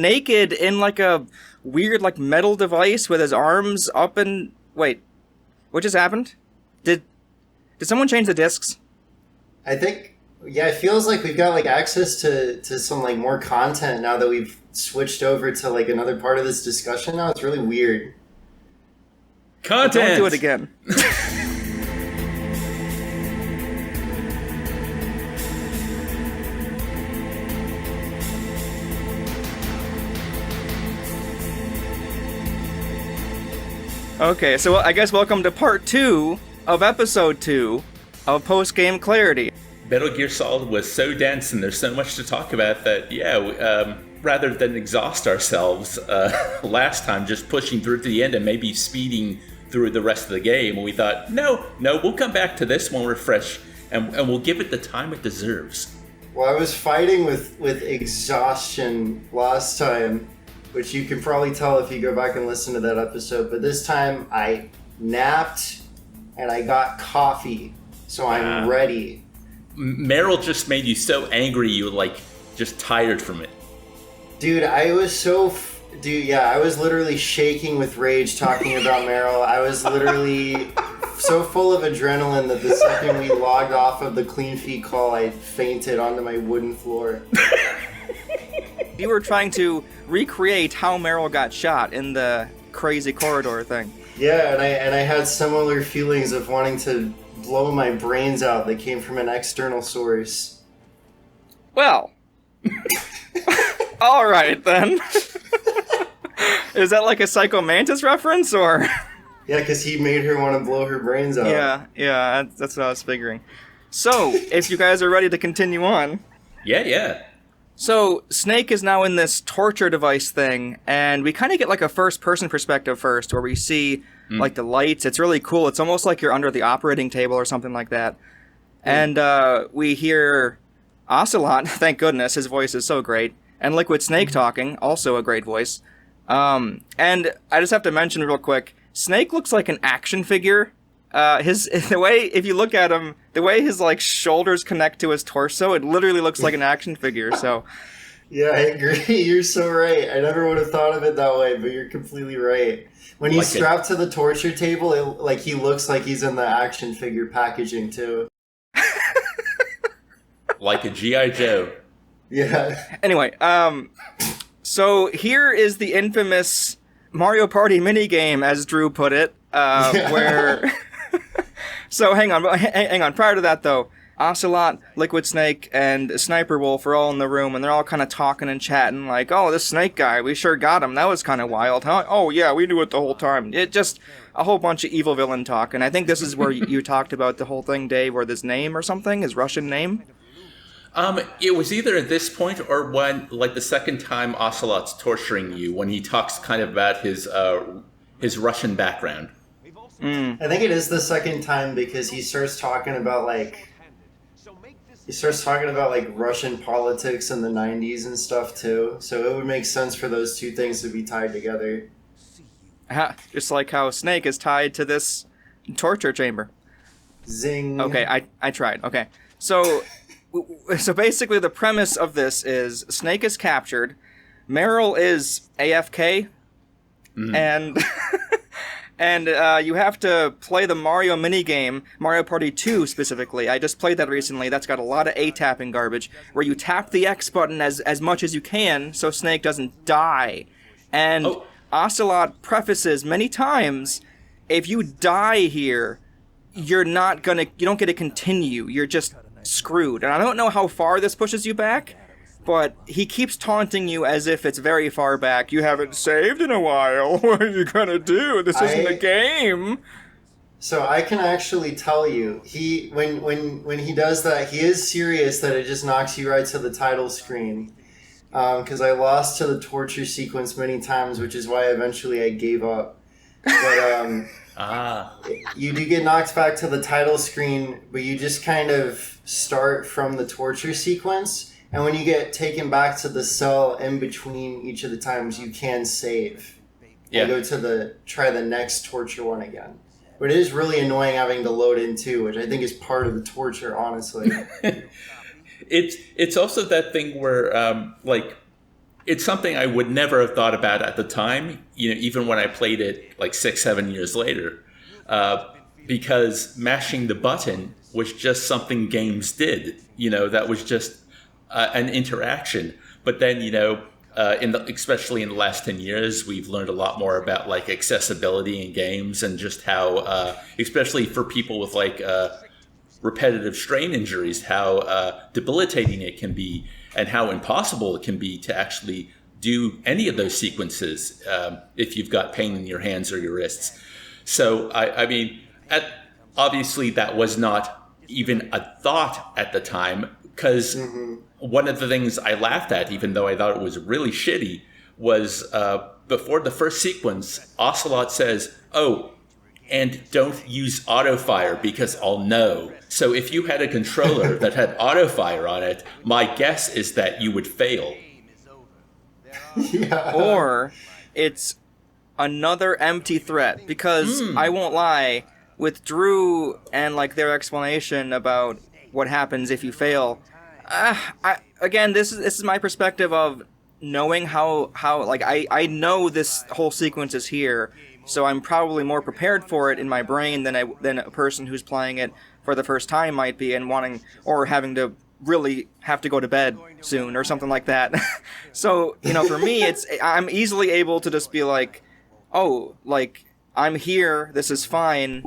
naked in like a weird like metal device with his arms up and... Wait, what just happened? Did someone change the discs? I think, yeah, it feels like we've got like access to some like more content now that we've switched over to like another part of this discussion now. It's really weird. Content! Don't do it again. Okay, so I guess welcome to part 2 of episode 2 of Post Game Clarity. Metal Gear Solid was so dense and there's so much to talk about that, rather than exhaust ourselves last time just pushing through to the end and maybe speeding through the rest of the game, we thought, no, we'll come back to this one refresh and we'll give it the time it deserves. Well, I was fighting with exhaustion last time, which you can probably tell if you go back and listen to that episode, but this time I napped and I got coffee, so I'm ready. Meryl just made you so angry you just tired from it. Dude, I was I was literally shaking with rage talking about Meryl. I was literally so full of adrenaline that the second we logged off of the Clean Feet call, I fainted onto my wooden floor. You were trying to recreate how Meryl got shot in the crazy corridor thing. Yeah, and I had similar feelings of wanting to blow my brains out that came from an external source. Well, all right then. Is that like a Psycho Mantis reference, or? Yeah, because he made her want to blow her brains out. Yeah, that's what I was figuring. So, if you guys are ready to continue on. Yeah. So, Snake is now in this torture device thing, and we kind of get like a first-person perspective first, where we see like the lights. It's really cool. It's almost like you're under the operating table or something like that. And we hear Ocelot, thank goodness, his voice is so great, and Liquid Snake talking, also a great voice. And I just have to mention real quick, Snake looks like an action figure. The way, if you look at him, the way his like shoulders connect to his torso, it literally looks like an action figure. So, yeah, I agree. You're so right. I never would have thought of it that way, but you're completely right. When he's strapped to the torture table, he looks like he's in the action figure packaging too. Like a G.I. Joe. Yeah. Anyway, so here is the infamous Mario Party minigame, as Drew put it, where... So hang on. Prior to that, though, Ocelot, Liquid Snake, and Sniper Wolf are all in the room, and they're all kind of talking and chatting, like, oh, this Snake guy, we sure got him. That was kind of wild, huh? Oh, yeah, we knew it the whole time. It just a whole bunch of evil villain talk, and I think this is where you talked about the whole thing, Dave, or this name or something, his Russian name. It was either at this point or when, like, the second time Ocelot's torturing you, when he talks kind of about his Russian background. I think it is the second time because he starts talking about Russian politics in the 90s and stuff too. So it would make sense for those two things to be tied together. Just like how Snake is tied to this torture chamber. Zing. Okay, I tried. Okay. So basically the premise of this is Snake is captured, Meryl is AFK, and and you have to play the Mario minigame, Mario Party 2 specifically. I just played that recently. That's got a lot of A-tapping garbage, where you tap the X button as much as you can so Snake doesn't die. And Ocelot prefaces many times, if you die here, you don't get to continue. You're just screwed. And I don't know how far this pushes you back, but he keeps taunting you as if it's very far back. You haven't saved in a while. What are you gonna do? This isn't a game. So I can actually tell you, when he does that, he is serious that it just knocks you right to the title screen. Because I lost to the torture sequence many times, which is why eventually I gave up. But you do get knocked back to the title screen, but you just kind of start from the torture sequence. And when you get taken back to the cell in between each of the times, you can save. Yeah. And go to try the next torture one again. But it is really annoying having to load in too, which I think is part of the torture, honestly. It's also that thing where, it's something I would never have thought about at the time, even when I played it like 6, 7 years later, because mashing the button was just something games did, that was just an interaction. But then, especially in the last 10 years, we've learned a lot more about like accessibility in games and just how, especially for people with like repetitive strain injuries, how debilitating it can be and how impossible it can be to actually do any of those sequences if you've got pain in your hands or your wrists. So, I mean, obviously that was not even a thought at the time, because one of the things I laughed at, even though I thought it was really shitty, was before the first sequence, Ocelot says, "Oh, and don't use auto fire because I'll know." So if you had a controller that had auto fire on it, my guess is that you would fail. Yeah. Or it's another empty threat, because I won't lie, with Drew and like their explanation about what happens if you fail, again, this is my perspective of knowing how like I know this whole sequence is here, so I'm probably more prepared for it in my brain than a person who's playing it for the first time might be, and wanting or having to really have to go to bed soon or something like that. So, for me, I'm easily able to just be like, oh, like, I'm here, this is fine.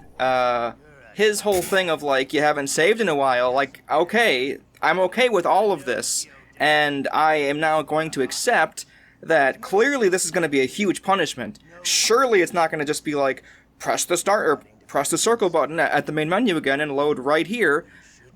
His whole thing of like, you haven't saved in a while, like, okay, I'm okay with all of this, and I am now going to accept that clearly this is going to be a huge punishment. Surely it's not going to just be like, press the start or press the circle button at the main menu again and load right here.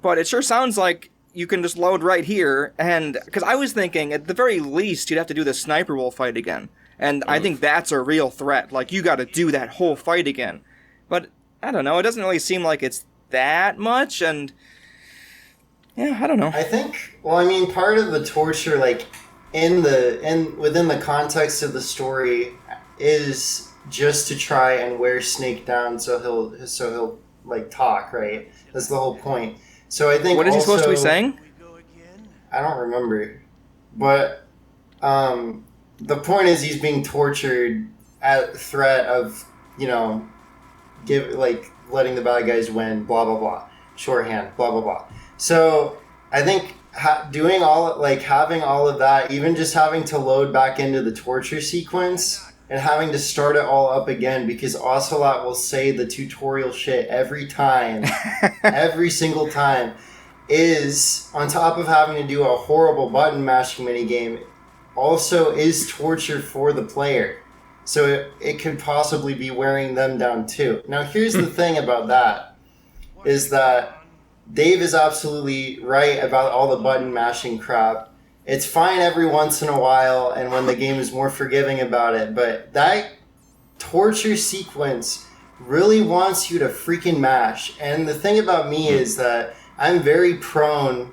But it sure sounds like you can just load right here, and because I was thinking at the very least you'd have to do the sniper wolf fight again, and I think that's a real threat. Like, you got to do that whole fight again. But I don't know, it doesn't really seem like it's that much, and yeah, I don't know. I think, well, I mean, part of the torture, like, within the context of the story, is just to try and wear Snake down so he'll like talk, right? That's the whole point. So I think what is he supposed to be saying? I don't remember, but the point is he's being tortured at threat of letting the bad guys win, blah blah blah, shorthand, blah blah blah. So I think having all of that, even just having to load back into the torture sequence and having to start it all up again, because Ocelot will say the tutorial shit every time, every single time, is, on top of having to do a horrible button mashing minigame, also is torture for the player. So it could possibly be wearing them down too. Now here's the thing about that, is that Dave is absolutely right about all the button mashing crap. It's fine every once in a while and when the game is more forgiving about it, but that torture sequence really wants you to freaking mash. And the thing about me is that I'm very prone,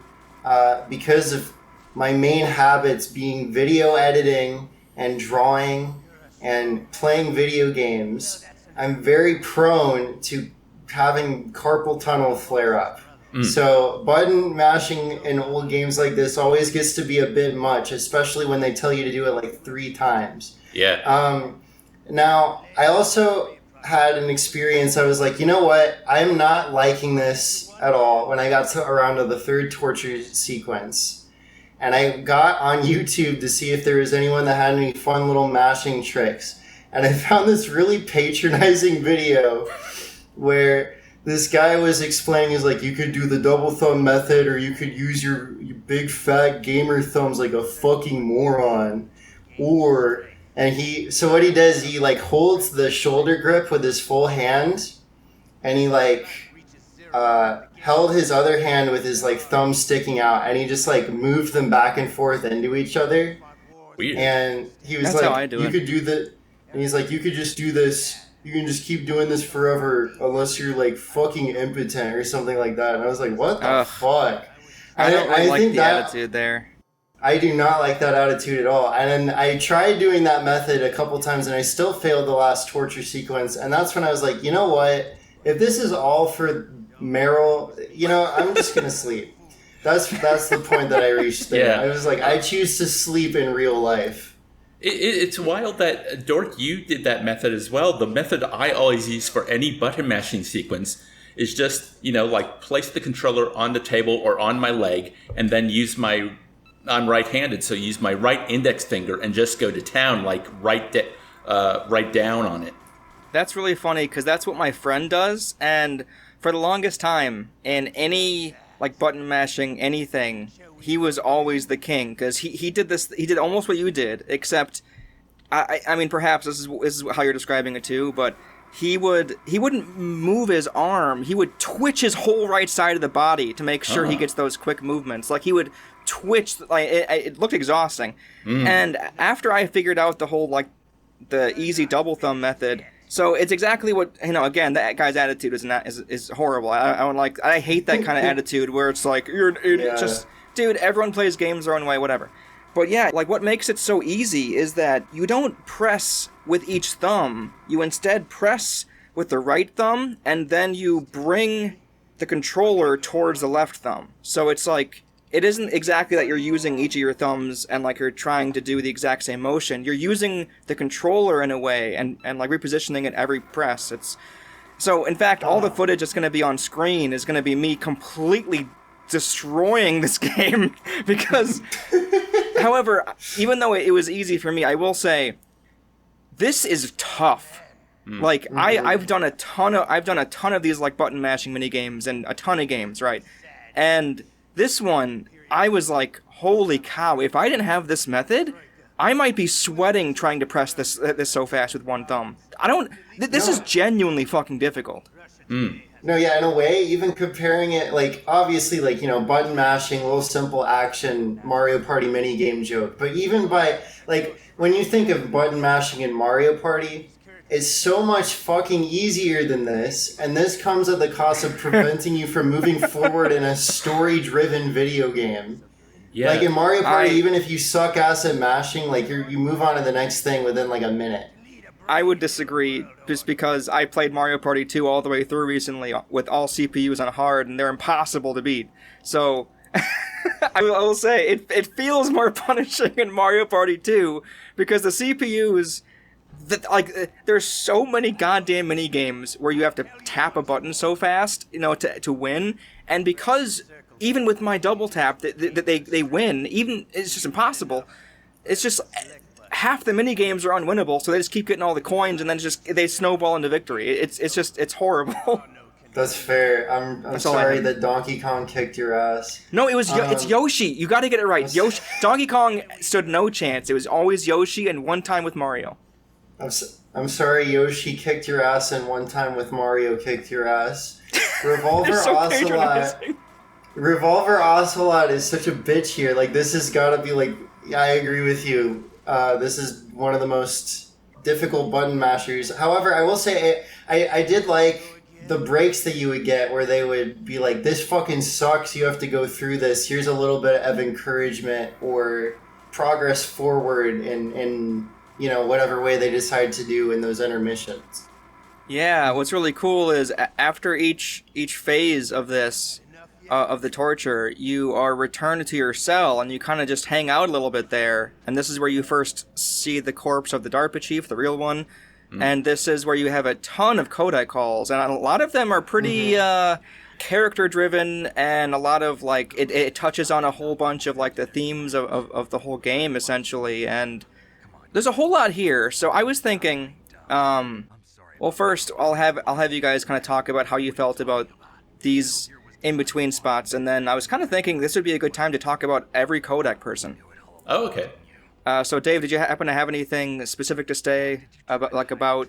because of my main habits being video editing and drawing and playing video games, I'm very prone to having carpal tunnel flare up. So button mashing in old games like this always gets to be a bit much, especially when they tell you to do it like 3 times. Yeah. Now, I also had an experience. I was like, you know what? I'm not liking this at all when I got around to the 3rd torture sequence. And I got on YouTube to see if there was anyone that had any fun little mashing tricks. And I found this really patronizing video where this guy was explaining, he's like, you could do the double thumb method, or you could use your big fat gamer thumbs like a fucking moron. So what he does, he like holds the shoulder grip with his full hand, and he like held his other hand with his like thumb sticking out, and he just like moved them back and forth into each other. Weird. And he was That's like, how I do you it. could do the, and he's like, you could just do this. You can just keep doing this forever unless you're like fucking impotent or something like that. And I was like, what the fuck? I don't really like think the attitude there. I do not like that attitude at all. And then I tried doing that method a couple times and I still failed the last torture sequence. And that's when I was like, you know what? If this is all for Meryl, I'm just going to sleep. That's the point that I reached there. Yeah. I was like, I choose to sleep in real life. It's wild that, Dork, you did that method as well. The method I always use for any button mashing sequence is just, like place the controller on the table or on my leg and then I'm right-handed, so use my right index finger and just go to town, like right down on it. That's really funny because that's what my friend does, and for the longest time in any like button mashing anything, he was always the king because he did this. He did almost what you did, except I mean perhaps this is how you're describing it too, but he wouldn't move his arm. He would twitch his whole right side of the body to make sure he gets those quick movements. Like he would twitch, like it looked exhausting. And after I figured out the whole like the easy double thumb method, so it's exactly what again, that guy's attitude is horrible. I hate that kind of attitude where it's like you're an idiot. Yeah. Just dude, everyone plays games their own way, whatever. But yeah, like what makes it so easy is that you don't press with each thumb. You instead press with the right thumb, and then you bring the controller towards the left thumb. So it's like, it isn't exactly that you're using each of your thumbs and like you're trying to do the exact same motion. You're using the controller in a way and like repositioning it every press. So in fact, all the footage that's going to be on screen is going to be me completely destroying this game because however, even though it was easy for me, I will say this is tough. Like I've done a ton of these like button mashing mini games and a ton of games, right? And this one, I was like, holy cow, if I didn't have this method, I might be sweating trying to press this so fast with one thumb. This is genuinely fucking difficult. No, yeah, in a way, even comparing it, like, obviously, like, button mashing, little simple action, Mario Party minigame joke. But even by, like, when you think of button mashing in Mario Party, it's so much fucking easier than this. And this comes at the cost of preventing you from moving forward in a story-driven video game. Yeah. Like, in Mario Party, even if you suck ass at mashing, like, you move on to the next thing within, like, a minute. I would disagree, just because I played Mario Party 2 all the way through recently with all CPUs on hard, and they're impossible to beat. So, I will say, it feels more punishing in Mario Party 2, because the CPUs, there's so many goddamn mini-games where you have to tap a button so fast, to win, and because, even with my double tap, they win, even, it's just impossible. It's just... half the mini games are unwinnable, so they just keep getting all the coins, and then they snowball into victory. It's horrible. That's fair. I'm sorry that Donkey Kong kicked your ass. No, it's Yoshi. You got to get it right. Donkey Kong stood no chance. It was always Yoshi, and one time with Mario. I'm sorry, Yoshi kicked your ass, and one time with Mario kicked your ass. Revolver Ocelot is such a bitch here. Like, this has got to be like. I agree with you. This is one of the most difficult button mashers. However, I will say I did like the breaks that you would get where they would be like, this fucking sucks, you have to go through this. Here's a little bit of encouragement or progress forward in whatever way they decide to do in those intermissions. Yeah, what's really cool is after each phase of this, of the torture, you are returned to your cell and you kind of just hang out a little bit there. And this is where you first see the corpse of the DARPA chief, the real one. And this is where you have a ton of codec calls. And a lot of them are pretty character driven, and a lot of like, it touches on a whole bunch of like the themes of the whole game essentially. And there's a whole lot here. So I was thinking, well, first I'll have you guys kind of talk about how you felt about these in-between spots, and then I was kind of thinking this would be a good time to talk about every codec person. Oh, okay. So Dave, did you happen to have anything specific to say about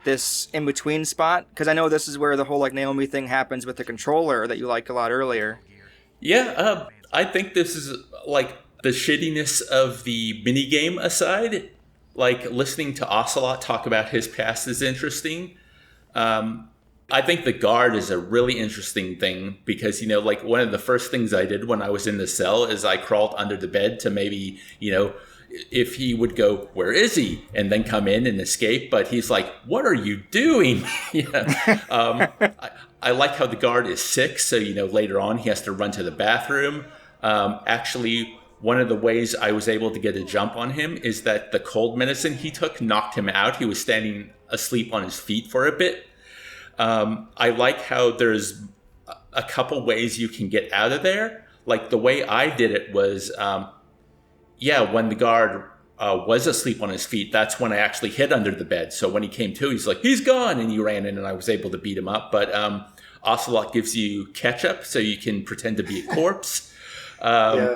this in-between spot? Because I know this is where the whole like Naomi thing happens with the controller that you liked a lot earlier. Yeah, I think this is like the shittiness of the minigame aside, like listening to Ocelot talk about his past is interesting. I think the guard is a really interesting thing because, like one of the first things I did when I was in the cell is I crawled under the bed to maybe, if he would go, "Where is he?" and then come in and escape. But he's like, "What are you doing?" I like how the guard is sick, so later on he has to run to the bathroom. Actually, one of the ways I was able to get a jump on him is that the cold medicine he took knocked him out. He was standing asleep on his feet for a bit. I like how there's a couple ways you can get out of there. Like the way I did it was, when the guard was asleep on his feet, that's when I actually hid under the bed. So when he came to, he's like, "He's gone," and he ran in, and I was able to beat him up. But Ocelot gives you ketchup, so you can pretend to be a corpse.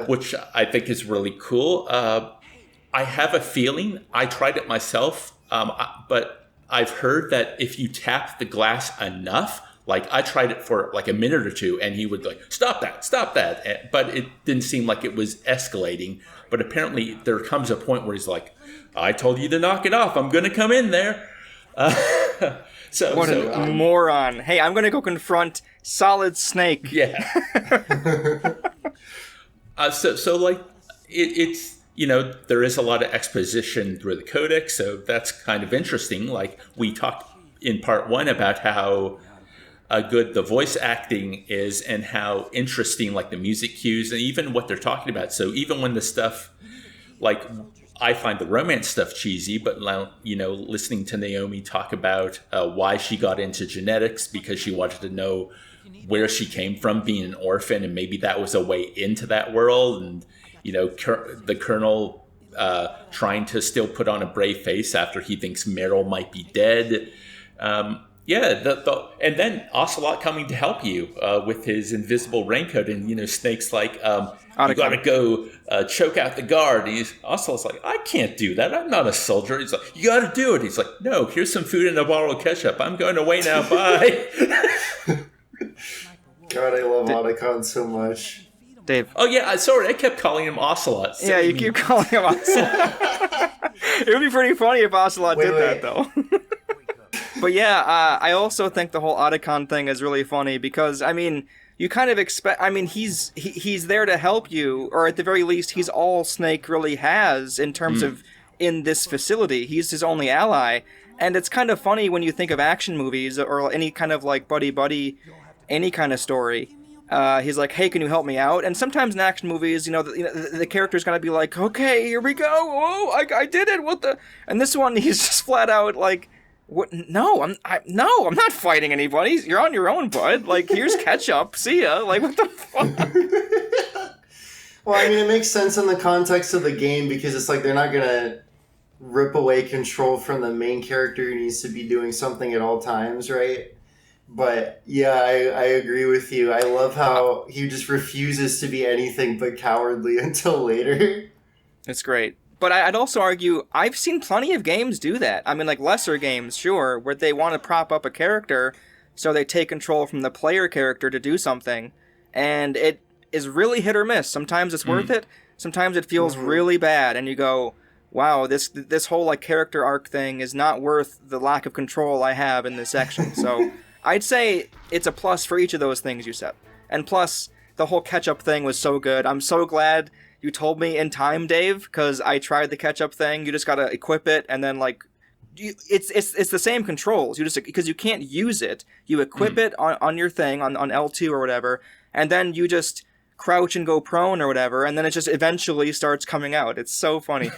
Which I think is really cool. I have a feeling, I tried it myself, but I've heard that if you tap the glass enough, like I tried it for like a minute or two, and he would like, stop that. But it didn't seem like it was escalating. But apparently there comes a point where he's like, "I told you to knock it off. I'm going to come in there." What a moron. Hey, I'm going to go confront Solid Snake. Yeah. It's there is a lot of exposition through the codec, so that's kind of interesting. Like we talked in part 1 about how good the voice acting is and how interesting like the music cues and even what they're talking about. So even when the stuff, like I find the romance stuff cheesy, but listening to Naomi talk about why she got into genetics because she wanted to know where she came from being an orphan, and maybe that was a way into that world, and the Colonel trying to still put on a brave face after he thinks Meryl might be dead. And then Ocelot coming to help you with his invisible raincoat, and Snake's like, "You gotta go choke out the guard." Ocelot's like, "I can't do that. I'm not a soldier." He's like, "You gotta do it." He's like, "No, here's some food and a bottle of ketchup. I'm going away now. Bye." God, I love Otacon so much. Dave. Oh yeah, sorry, I kept calling him Ocelot. Yeah, you keep calling him Ocelot. It would be pretty funny if Ocelot did that, though. But yeah, I also think the whole Otacon thing is really funny because, you kind of expect... he's there to help you, or at the very least, he's all Snake really has in terms of in this facility. He's his only ally. And it's kind of funny when you think of action movies or any kind of like buddy-buddy, any kind of story. He's like, "Hey, can you help me out?" And sometimes in action movies, the character's gonna be like, "Okay, here we go. Oh, I did it. What the?" And this one, he's just flat out like, "What? No, I'm not fighting anybody. You're on your own, bud. Like, here's ketchup. See ya. Like, what the fuck?" Well, it makes sense in the context of the game because it's like they're not gonna rip away control from the main character who needs to be doing something at all times, right? But yeah, I agree with you. I love how he just refuses to be anything but cowardly until later. It's great. But I'd also argue, I've seen plenty of games do that. Like lesser games, sure, where they want to prop up a character, so they take control from the player character to do something. And it is really hit or miss. Sometimes it's worth it. Sometimes it feels really bad, and you go, wow, this whole like character arc thing is not worth the lack of control I have in this section. So I'd say it's a plus for each of those things you said. And plus, the whole ketchup thing was so good. I'm so glad you told me in time, Dave, because I tried the ketchup thing. You just gotta equip it, and then like, it's the same controls. You just, because you can't use it, you equip it on your thing on L2 or whatever, and then you just crouch and go prone or whatever, and then it just eventually starts coming out. It's so funny.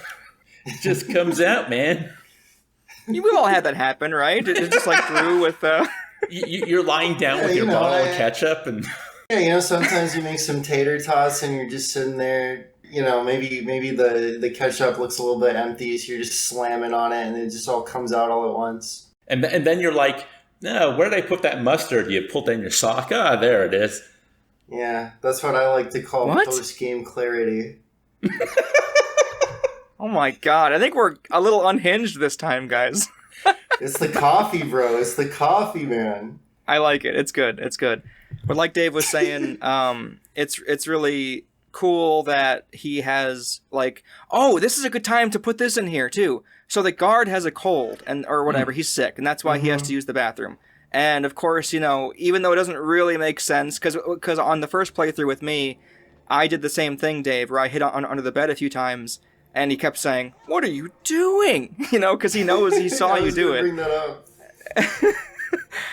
It just comes out, man. We've all had that happen, right? It just like through with You're lying down with your bottle of ketchup and. Yeah, sometimes you make some tater tots and you're just sitting there. Maybe the ketchup looks a little bit empty, so you're just slamming on it, and it just all comes out all at once. And then you're like, "No, where did I put that mustard?" You pull down your sock. Ah, there it is. Yeah, that's what I like to call post-game clarity. Oh my god, I think we're a little unhinged this time, guys. It's the coffee, bro. It's the coffee, man. I like it. It's good. It's good. But like Dave was saying, it's really cool that he has like, oh, this is a good time to put this in here too. So the guard has a cold or whatever, he's sick, and that's why he has to use the bathroom. And of course, even though it doesn't really make sense, because on the first playthrough with me, I did the same thing, Dave, where I hid under the bed a few times, And he kept saying, "What are you doing?" You know, because he knows he saw you do it. Bring that up.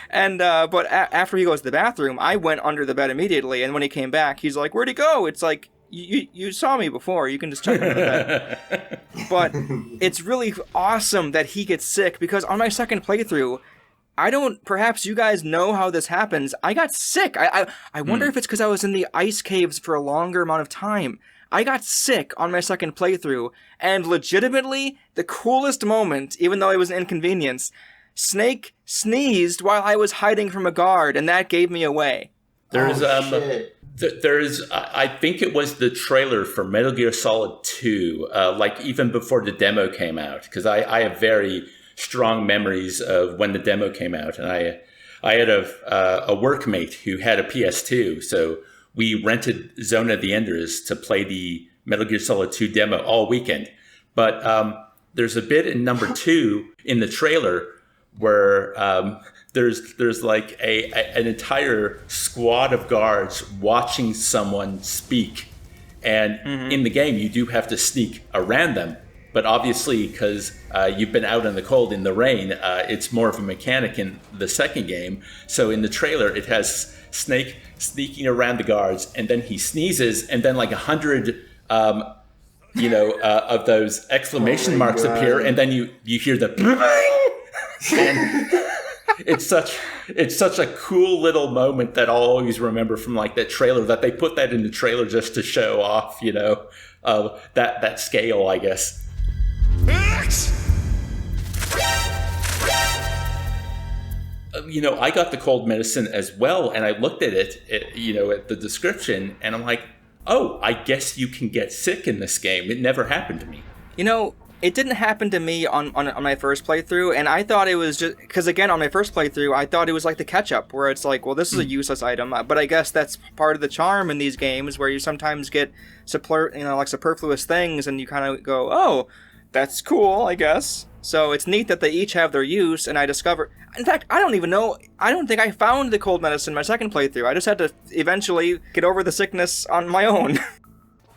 And but after he goes to the bathroom, I went under the bed immediately. And when he came back, he's like, "Where'd he go?" It's like, you saw me before. You can just check under the bed. But it's really awesome that he gets sick, because on my second playthrough, perhaps you guys know how this happens. I got sick. I wonder if it's because I was in the ice caves for a longer amount of time. I got sick on my second playthrough, and legitimately, the coolest moment, even though it was an inconvenience, Snake sneezed while I was hiding from a guard, and that gave me away. There's I think it was the trailer for Metal Gear Solid 2, like even before the demo came out, because I have very strong memories of when the demo came out, and I had a workmate who had a PS2, so we rented Zone of the Enders to play the Metal Gear Solid 2 demo all weekend. But there's a bit in number 2 in the trailer where there's like an entire squad of guards watching someone speak. And in the game, you do have to sneak around them. But obviously, because you've been out in the cold, in the rain, it's more of a mechanic in the second game. So in the trailer, it has Snake sneaking around the guards, and then he sneezes, and then like 100, of those exclamation marks appear, and then you hear the and it's such a cool little moment that I'll always remember from like that trailer, that they put that in the trailer just to show off, that scale, I guess. I got the cold medicine as well, and I looked at it, at the description, and I'm like, oh, I guess you can get sick in this game. It never happened to me. It didn't happen to me on my first playthrough, and I thought it was just... Because, again, on my first playthrough, I thought it was like the ketchup, where it's like, well, this is a useless item, but I guess that's part of the charm in these games, where you sometimes get superfluous things, and you kind of go, oh, that's cool, I guess. So it's neat that they each have their use, and I discovered... In fact, I don't think I found the cold medicine my second playthrough. I just had to eventually get over the sickness on my own.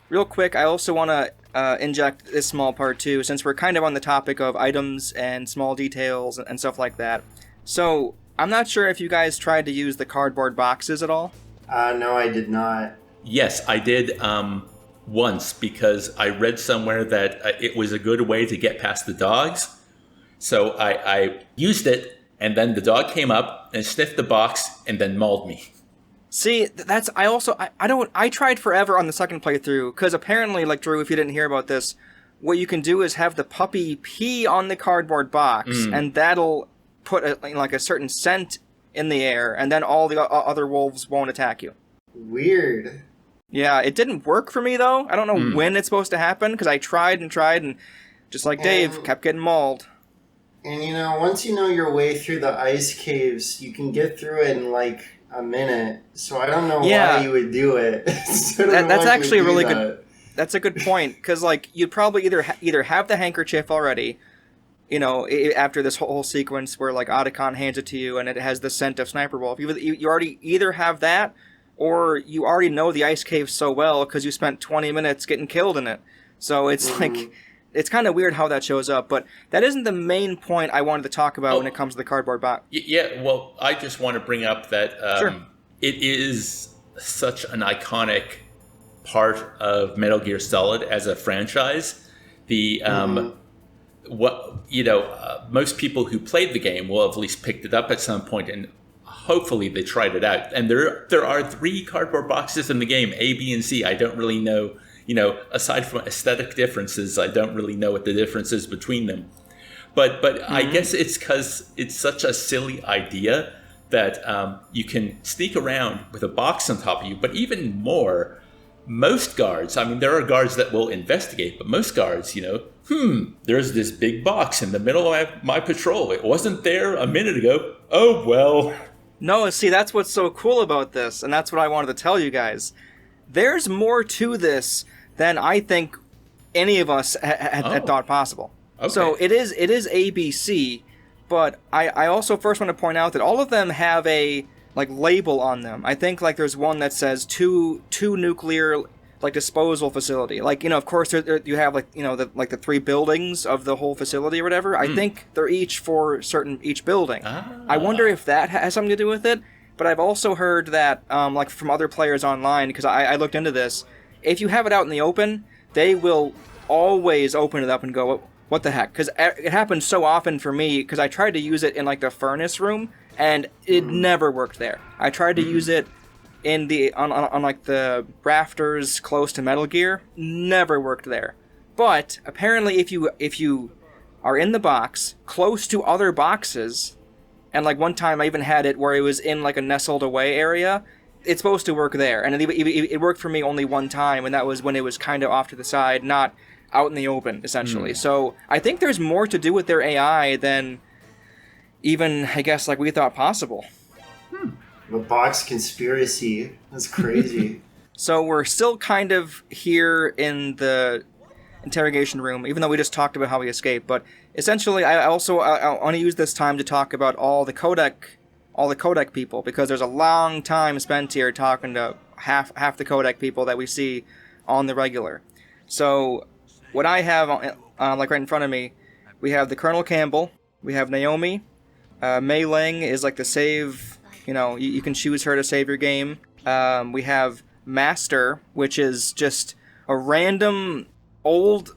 Real quick, I also want to inject this small part too, since we're kind of on the topic of items and small details and stuff like that. So, I'm not sure if you guys tried to use the cardboard boxes at all. No, I did not. Yes, I did once, because I read somewhere that it was a good way to get past the dogs. So I used it, and then the dog came up and sniffed the box and then mauled me. See, I tried forever on the second playthrough, because apparently, like Drew, if you didn't hear about this, what you can do is have the puppy pee on the cardboard box, and that'll put a certain scent in the air, and then all the other wolves won't attack you. Weird. Yeah, it didn't work for me, though. I don't know when it's supposed to happen, because I tried, and just like Dave, kept getting mauled. And once you know your way through the ice caves, you can get through it in like a minute. So I don't know why you would do it. That's actually a really good. That's a good point, because like you'd probably either have the handkerchief already, after this whole sequence where like Otacon hands it to you and it has the scent of Sniper Wolf. You already either have that, or you already know the ice cave so well because you spent 20 minutes getting killed in it. So it's like. It's kind of weird how that shows up, but that isn't the main point I wanted to talk about when it comes to the cardboard box. Yeah, well, I just want to bring up that it is such an iconic part of Metal Gear Solid as a franchise. Most people who played the game will have at least picked it up at some point, and hopefully they tried it out. And there are 3 cardboard boxes in the game, A, B, and C. I don't really know. Aside from aesthetic differences, I don't really know what the difference is between them. But I guess it's because it's such a silly idea that you can sneak around with a box on top of you. But even more, most guards, there are guards that will investigate, but most guards, there's this big box in the middle of my patrol. It wasn't there a minute ago. Oh, well. No, see, that's what's so cool about this, and that's what I wanted to tell you guys. There's more to this than I think any of us had thought possible. Okay. So it is ABC, but I also first want to point out that all of them have a label on them. I think there's one that says two nuclear like disposal facility. Like, you know, of course you have like, you know, the 3 buildings of the whole facility or whatever. I think they're each for each building. I wonder if that has something to do with it. But I've also heard that, like from other players online, because I looked into this, if you have it out in the open, they will always open it up and go, what the heck? Because it happens so often for me, because I tried to use it in like the furnace room, and it never worked there. I tried to use it in on like the rafters close to Metal Gear, never worked there. But apparently if you are in the box, close to other boxes, and like one time I even had it where it was in like a nestled away area, it's supposed to work there. And it worked for me only one time, and that was when it was kind of off to the side, not out in the open, essentially. So I think there's more to do with their AI than even, I guess, like we thought possible. The box conspiracy. That's crazy. So we're still kind of here in the interrogation room, even though we just talked about how we escaped. But essentially, I want to use this time to talk about all the codec people, because there's a long time spent here talking to half the codec people that we see on the regular. So what I have like right in front of me, we have the Colonel Campbell, we have Naomi, Mei Ling is like the save, you know, you can choose her to save your game. We have Master, which is just a random old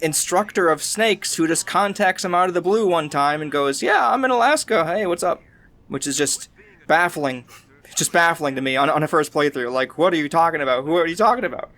instructor of snakes who just contacts him out of the blue one time and goes, yeah, I'm in Alaska, hey, what's up? Which is just baffling. It's just baffling to me on a first playthrough. Like, what are you talking about? Who are you talking about?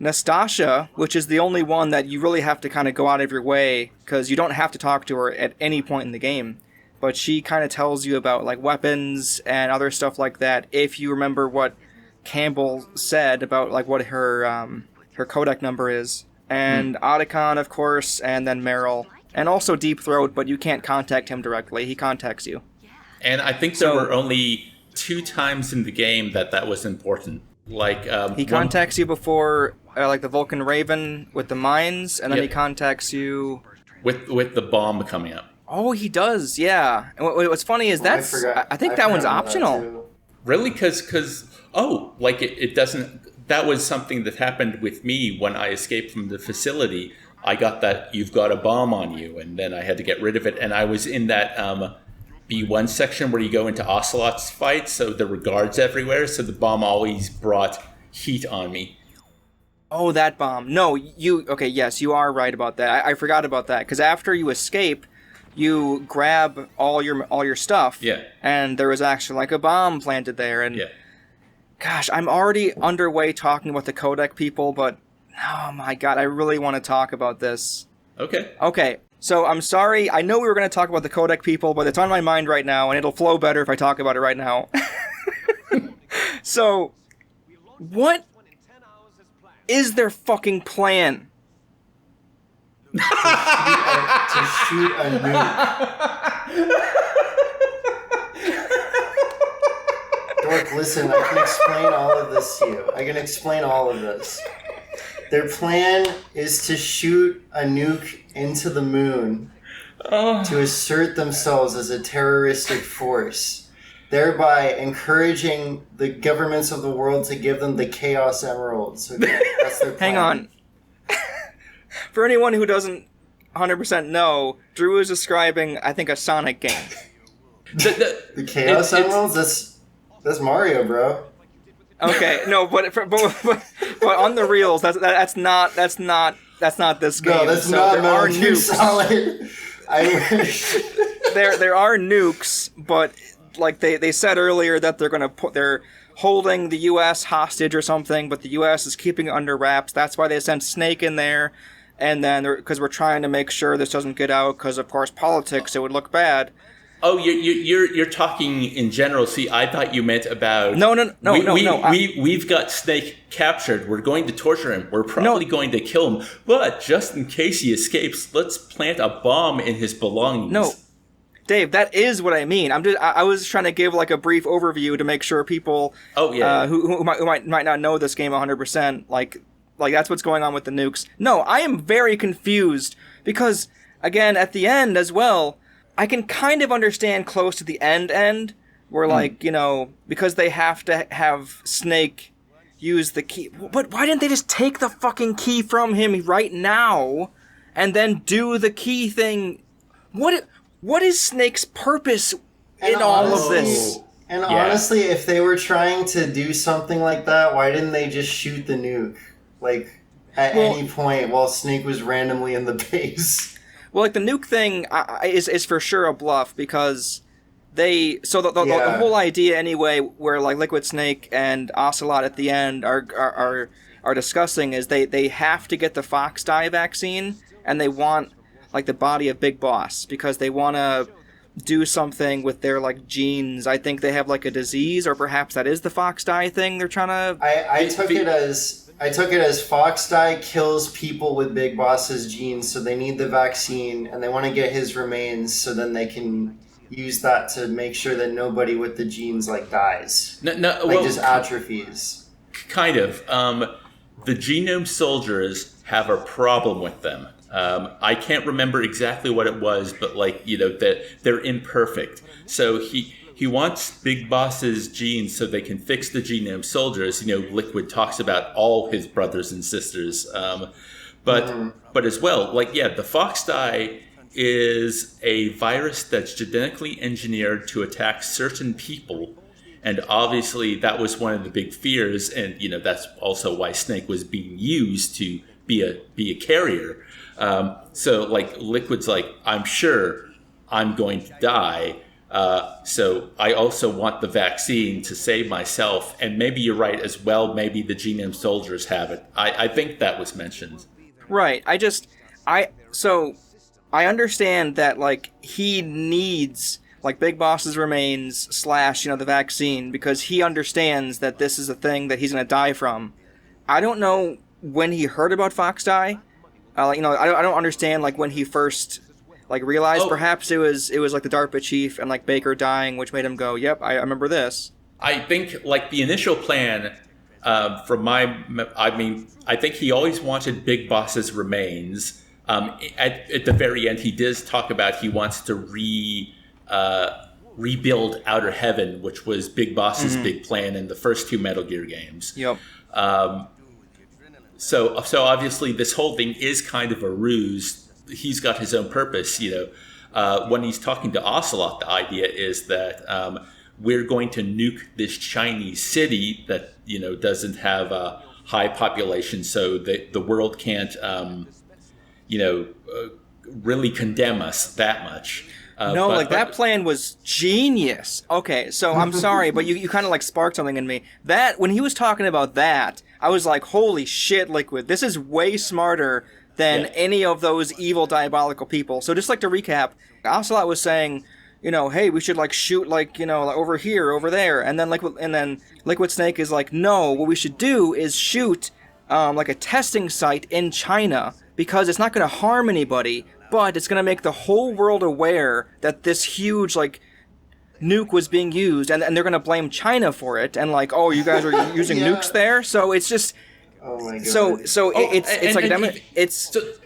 Nastasha, which is the only one that you really have to kind of go out of your way, because you don't have to talk to her at any point in the game. But she kind of tells you about like weapons and other stuff like that, if you remember what Campbell said about like what her codec number is. And Otacon, of course, and then Meryl. And also Deep Throat, but you can't contact him directly. He contacts you. And I think there were only 2 times in the game that was important. Like he contacts you before, like the Vulcan Raven with the mines, and then he contacts you with the bomb coming up. Oh, he does, yeah. And what's funny is I think that one's optional. Really? Because it doesn't. That was something that happened with me when I escaped from the facility. I got that you've got a bomb on you, and then I had to get rid of it. And I was in that B1 section where you go into Ocelot's fight, so there were guards everywhere, so the bomb always brought heat on me. Oh, that bomb. No, yes, you are right about that. I forgot about that, because after you escape, you grab all your stuff, and there was actually like a bomb planted there, and gosh, I'm already underway talking about the codec people, but oh my god, I really want to talk about this. Okay, so I'm sorry, I know we were going to talk about the codec people, but it's on my mind right now, and it'll flow better if I talk about it right now. So, what is their fucking plan? To shoot a nuke. Dork, listen, I can explain all of this to you. Their plan is to shoot a nuke into the moon to assert themselves as a terroristic force, thereby encouraging the governments of the world to give them the Chaos Emeralds. Okay? That's their plan. Hang on. For anyone who doesn't 100% know, Drew is describing, I think, a Sonic game. The Chaos Emeralds? That's Mario, bro. Okay, no, but on the reels, that's not this game. No, that's not Metal Gear Solid. I wish. There are nukes, but like they said earlier that they're holding the U.S. hostage or something, but the U.S. is keeping it under wraps. That's why they sent Snake in there, and then because we're trying to make sure this doesn't get out, because of course politics, it would look bad. Oh, you're talking in general. See, I thought you meant about... No. We've got Snake captured. We're going to torture him. We're probably going to kill him. But just in case he escapes, let's plant a bomb in his belongings. No, Dave, that is what I mean. I was trying to give like a brief overview to make sure people who might not know this game 100%, like that's what's going on with the nukes. No, I am very confused because, again, at the end as well... I can kind of understand close to the end, where, like, you know, because they have to have Snake use the key. But why didn't they just take the fucking key from him right now and then do the key thing? What is Snake's purpose in all of this? And honestly, if they were trying to do something like that, why didn't they just shoot the nuke? Like, at any point while Snake was randomly in the base? Well, like, the nuke thing is for sure a bluff, because the whole idea anyway, where like Liquid Snake and Ocelot at the end are discussing, is they have to get the fox dye vaccine, and they want like the body of Big Boss because they want to do something with their like genes. I think they have like a disease, or perhaps that is the fox dye thing they're trying to. I took it as fox dye kills people with Big Boss's genes, so they need the vaccine, and they want to get his remains so then they can use that to make sure that nobody with the genes like dies. Just atrophies. Kind of. The genome soldiers have a problem with them. I can't remember exactly what it was, but that they're imperfect. So he wants Big Boss's genes so they can fix the genome soldiers. Liquid talks about all his brothers and sisters, but as well, the fox dye is a virus that's genetically engineered to attack certain people. And obviously that was one of the big fears, and that's also why Snake was being used to be a carrier. So Liquid's like, I'm sure I'm going to die, so I also want the vaccine to save myself. And maybe you're right as well, maybe the genome soldiers have it. I think that was mentioned. Right. I understand that he needs Big Boss's remains / the vaccine, because he understands that this is a thing that he's going to die from. I don't know when he heard about fox dye. I don't understand when he first realized. Perhaps it was the DARPA chief and Baker dying, which made him go, "Yep, I remember this." I think the initial plan, I think he always wanted Big Boss's remains. At the very end, he does talk about he wants to rebuild Outer Heaven, which was Big Boss's big plan in the first 2 Metal Gear games. Yep. So obviously this whole thing is kind of a ruse. He's got his own purpose. When he's talking to Ocelot, the idea is that we're going to nuke this Chinese city that doesn't have a high population, so the world can't really condemn us that much. That plan was genius. Okay, so I'm sorry, but you kind of sparked something in me. That, when he was talking about that, I was like, holy shit, Liquid, this is way smarter than any of those evil diabolical people. So just to recap, Ocelot was saying, hey, we should shoot over here, over there, and then Liquid Snake is like, no, what we should do is shoot a testing site in China, because it's not going to harm anybody, but it's going to make the whole world aware that this huge nuke was being used, and they're going to blame China for it, and oh, you guys are using nukes there. So it's just, oh my god.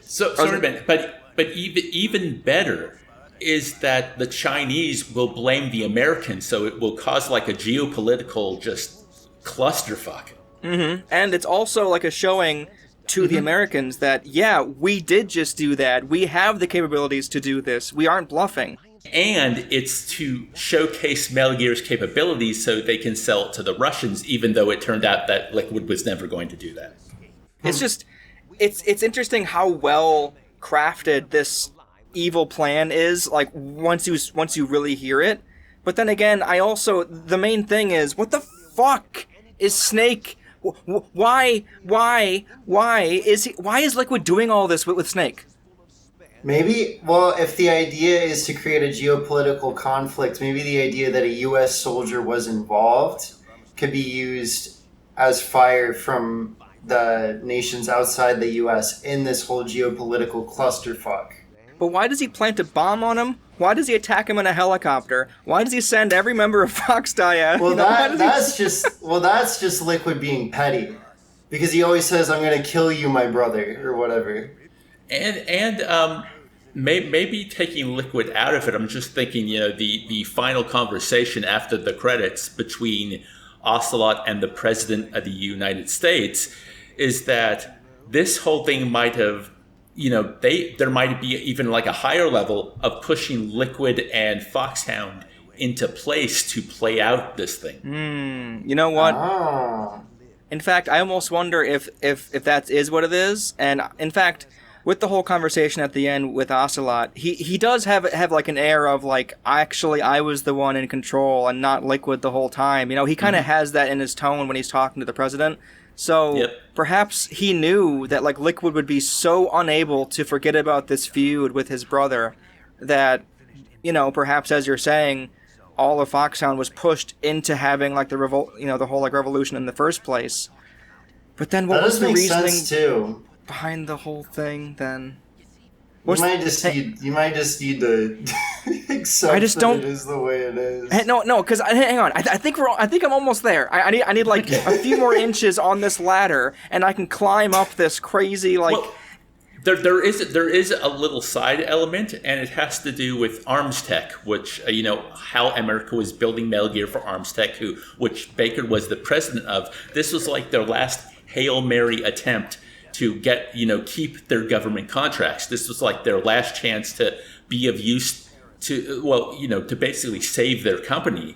Sorry, Ben, but even better is that the Chinese will blame the Americans, so it will cause a geopolitical just clusterfuck. Mm-hmm. And it's also a showing to the Americans that, yeah, we did just do that. We have the capabilities to do this. We aren't bluffing. And it's to showcase Metal Gear's capabilities so they can sell it to the Russians, even though it turned out that Liquid was never going to do that. It's just, it's interesting how well crafted this evil plan is, once you really hear it. But then again, the main thing is, what the fuck is Snake? Why is Liquid doing all this with Snake? Maybe, if the idea is to create a geopolitical conflict, maybe the idea that a U.S. soldier was involved could be used as fire from the nations outside the U.S. in this whole geopolitical clusterfuck. But why does he plant a bomb on him? Why does he attack him in a helicopter? Why does he send every member of Fox Dye? Well, that's just Liquid being petty, because he always says, "I'm going to kill you, my brother," or whatever. And maybe taking Liquid out of it, I'm just thinking, the final conversation after the credits between Ocelot and the President of the United States, is that this whole thing might have, there might be even like a higher level of pushing Liquid and Foxhound into place to play out this thing. You know what? Ah. In fact, I almost wonder if that is what it is. And in fact, with the whole conversation at the end with Ocelot, he does have like an air of like, actually, I was the one in control and not Liquid the whole time. He kind of has that in his tone when he's talking to the president. So perhaps he knew that like Liquid would be so unable to forget about this feud with his brother that, perhaps as you're saying, all of Foxhound was pushed into having like the the whole like revolution in the first place. But then what was the reasoning behind the whole thing then? You might just need to accept I just don't, it is the way it is. No, because hang on. I think I'm almost there. I need like a few more inches on this ladder, and I can climb up this crazy like. Well, there is a little side element, and it has to do with Arms Tech, which how America was building Metal Gear for Arms Tech, which Baker was the president of. This was like their last Hail Mary attempt to get, keep their government contracts. This was like their last chance to be of use to basically save their company.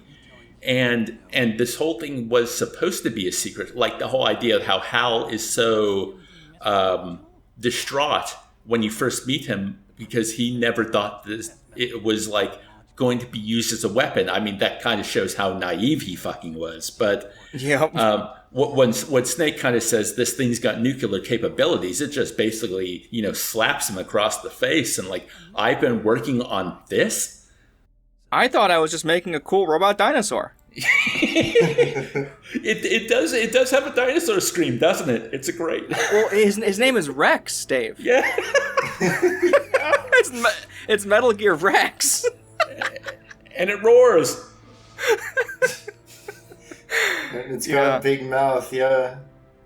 And this whole thing was supposed to be a secret. Like the whole idea of how Hal is so distraught when you first meet him because he never thought it was like going to be used as a weapon. I mean, that kind of shows how naive he fucking was. But when Snake kind of says this thing's got nuclear capabilities, it just basically, slaps him across the face and like, I've been working on this? I thought I was just making a cool robot dinosaur. It does have a dinosaur scream, doesn't it? It's a great. Well, his name is Rex, Dave. Yeah. It's Metal Gear Rex. And it roars. It's got a big mouth, yeah.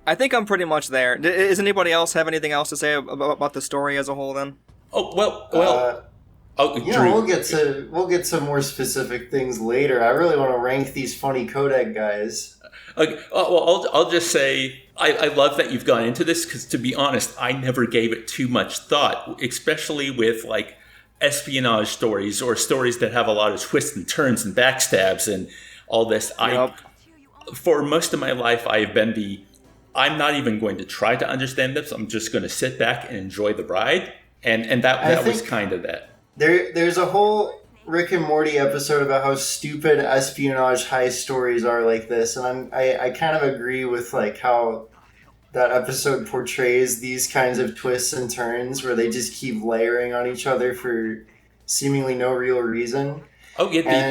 I think I'm pretty much there. Does anybody else have anything else to say about the story as a whole then? Oh, well. We'll get to more specific things later. I really want to rank these funny codec guys. Okay, well, I'll just say I love that you've gone into this because, to be honest, I never gave it too much thought, especially with like espionage stories or stories that have a lot of twists and turns and backstabs and all this. For most of my life, I have been I'm not even going to try to understand this. I'm just going to sit back and enjoy the ride. And that was kind of that. There's a whole Rick and Morty episode about how stupid espionage heist stories are like this. And I kind of agree with like how that episode portrays these kinds of twists and turns where they just keep layering on each other for seemingly no real reason. Oh, yeah.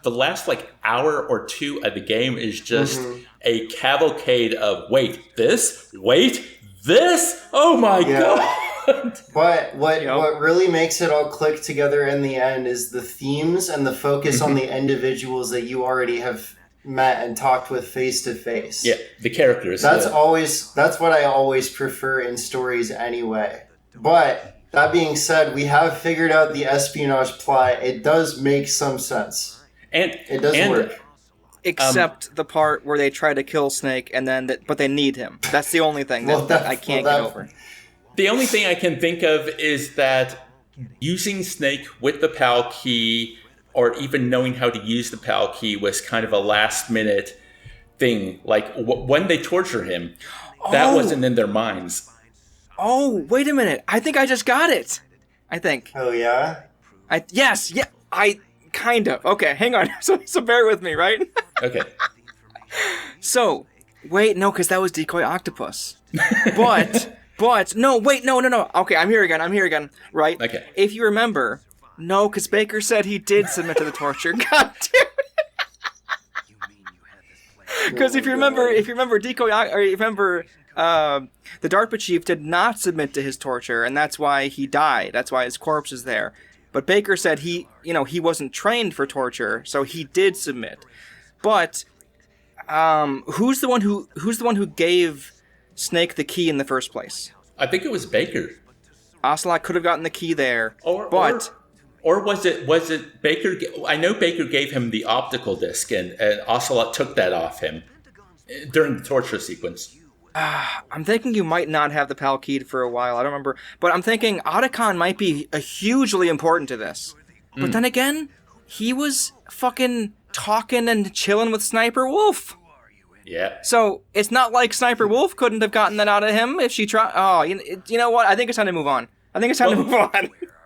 The last like hour or two of the game is just a cavalcade of wait this, oh my god. But what really makes it all click together in the end is the themes and the focus on the individuals that you already have met and talked with face to face. Yeah, the characters. That's what I always prefer in stories anyway. But that being said, we have figured out the espionage plot. It does make some sense. And it does work. Except the part where they try to kill Snake but they need him. That's the only thing that I can't get over. The only thing I can think of is that using Snake with the PAL key or even knowing how to use the PAL key was kind of a last minute thing. Like when they torture him, that wasn't in their minds. Oh, wait a minute. I think I just got it. I think. Oh, yeah? Yes. Kind of. Okay, hang on. So bear with me, right? Okay. So, wait, no, because that was Decoy Octopus. But, no, wait, no. Okay, I'm here again, right? Okay. If you remember, no, because Baker said he did submit to the torture. God damn it. Because if you remember Decoy, or you remember, the DARPA chief did not submit to his torture, and that's why he died. That's why his corpse is there. But Baker said he wasn't trained for torture, so he did submit. But who's the one who gave Snake the key in the first place? I think it was Baker. Ocelot could have gotten the key there, Or was it Baker? I know Baker gave him the optical disc, and Ocelot took that off him during the torture sequence. I'm thinking you might not have the PAL keyed for a while. I don't remember. But I'm thinking Otacon might be hugely important to this. But then again, he was fucking talking and chilling with Sniper Wolf. Yeah. So it's not like Sniper Wolf couldn't have gotten that out of him if she tried. Oh, you know what? I think it's time to move on.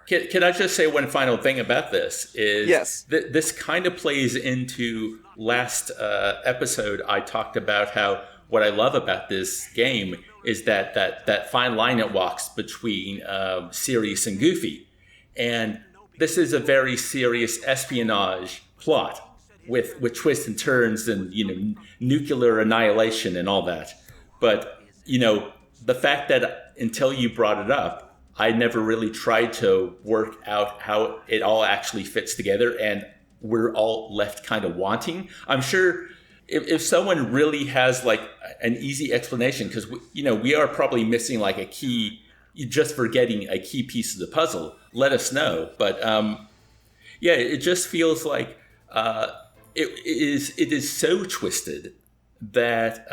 Can I just say one final thing about this? Is yes. This kind of plays into last episode. I talked about how what I love about this game is that fine line it walks between serious and goofy. And this is a very serious espionage plot with twists and turns and, nuclear annihilation and all that. But, the fact that until you brought it up, I never really tried to work out how it all actually fits together, and we're all left kind of wanting. I'm sure if someone really has like an easy explanation, because we are probably missing like a key, just forgetting a key piece of the puzzle, let us know. But it just feels like it is so twisted that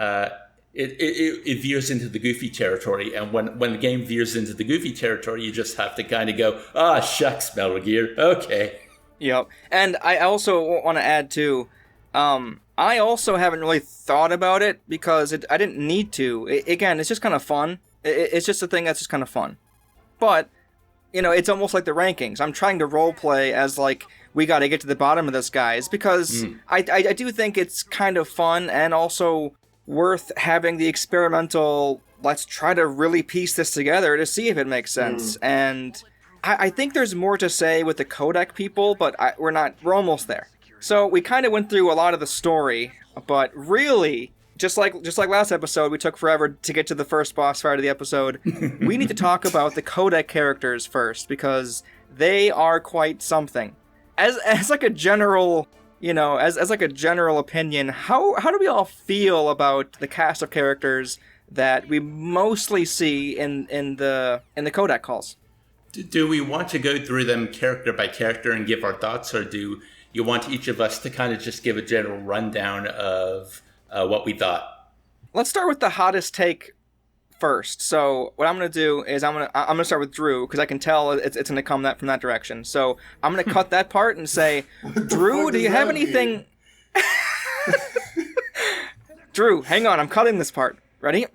it veers into the goofy territory, and when the game veers into the goofy territory, you just have to kind of go, shucks, Metal Gear, okay. Yep. And I also want to add too, I also haven't really thought about it because I didn't need to. Again, it's just kind of fun. It's just a thing that's just kind of fun. But, it's almost like the rankings. I'm trying to roleplay as like, we got to get to the bottom of this, guys, because I do think it's kind of fun and also worth having the experimental, let's try to really piece this together to see if it makes sense. And I think there's more to say with the codec people, but we're almost there. So we kind of went through a lot of the story, but really, just like last episode, we took forever to get to the first boss fight of the episode. We need to talk about the codec characters first, because they are quite something. As like a general, as like a general opinion, how do we all feel about the cast of characters that we mostly see in the codec calls? Do we want to go through them character by character and give our thoughts, or do you want each of us to kind of just give a general rundown of what we thought? Let's start with the hottest take first. So what I'm going to do is I'm going to start with Drew, because I can tell it's going to come from that direction. So I'm going to cut that part and say, Drew, do you have anything? Drew, hang on, I'm cutting this part. Ready?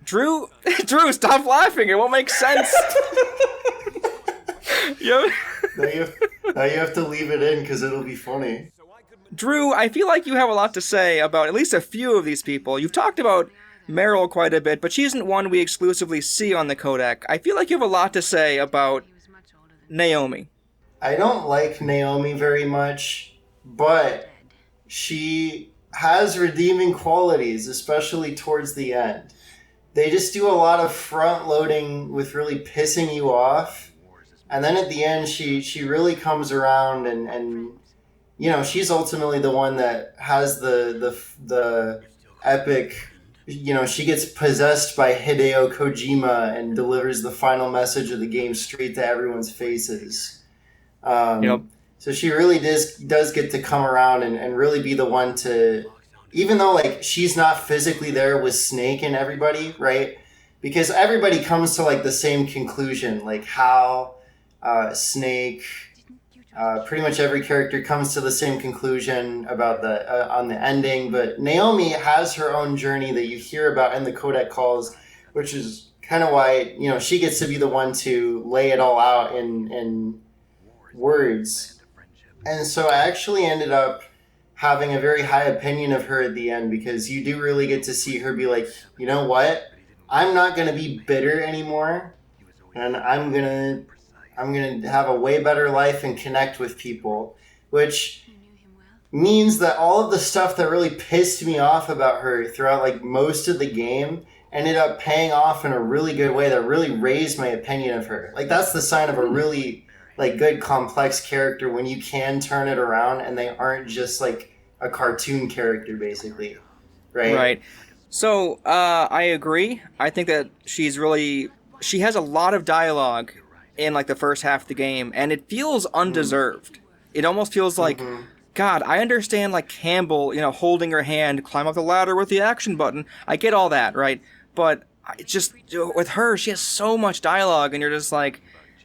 Drew, stop laughing. It won't make sense. Now you have to leave it in because it'll be funny. Drew, I feel like you have a lot to say about at least a few of these people. You've talked about Meryl quite a bit, but she isn't one we exclusively see on the codec. I feel like you have a lot to say about Naomi. I don't like Naomi very much, but she has redeeming qualities, especially towards the end. They just do a lot of front loading with really pissing you off, and then at the end she really comes around and she's ultimately the one that has the epic. She gets possessed by Hideo Kojima and delivers the final message of the game straight to everyone's faces. Yep. So she really does get to come around and really be the one to, even though like she's not physically there with Snake and everybody, right? Because everybody comes to like the same conclusion, like Hal, Snake, pretty much every character comes to the same conclusion about on the ending. But Naomi has her own journey that you hear about in the codec calls, which is kind of why she gets to be the one to lay it all out in words. And so I actually ended up having a very high opinion of her at the end, because you do really get to see her be like, you know what? I'm not going to be bitter anymore, and I'm going to have a way better life and connect with people, which means that all of the stuff that really pissed me off about her throughout like most of the game ended up paying off in a really good way that really raised my opinion of her. Like that's the sign of a really like good complex character, when you can turn it around and they aren't just like a cartoon character basically. Right? So I agree. I think that she has a lot of dialogue in like the first half of the game, and it feels undeserved. It almost feels like, God, I understand like Campbell, holding her hand, climb up the ladder with the action button. I get all that, right? But just with her, she has so much dialogue, and you're just like,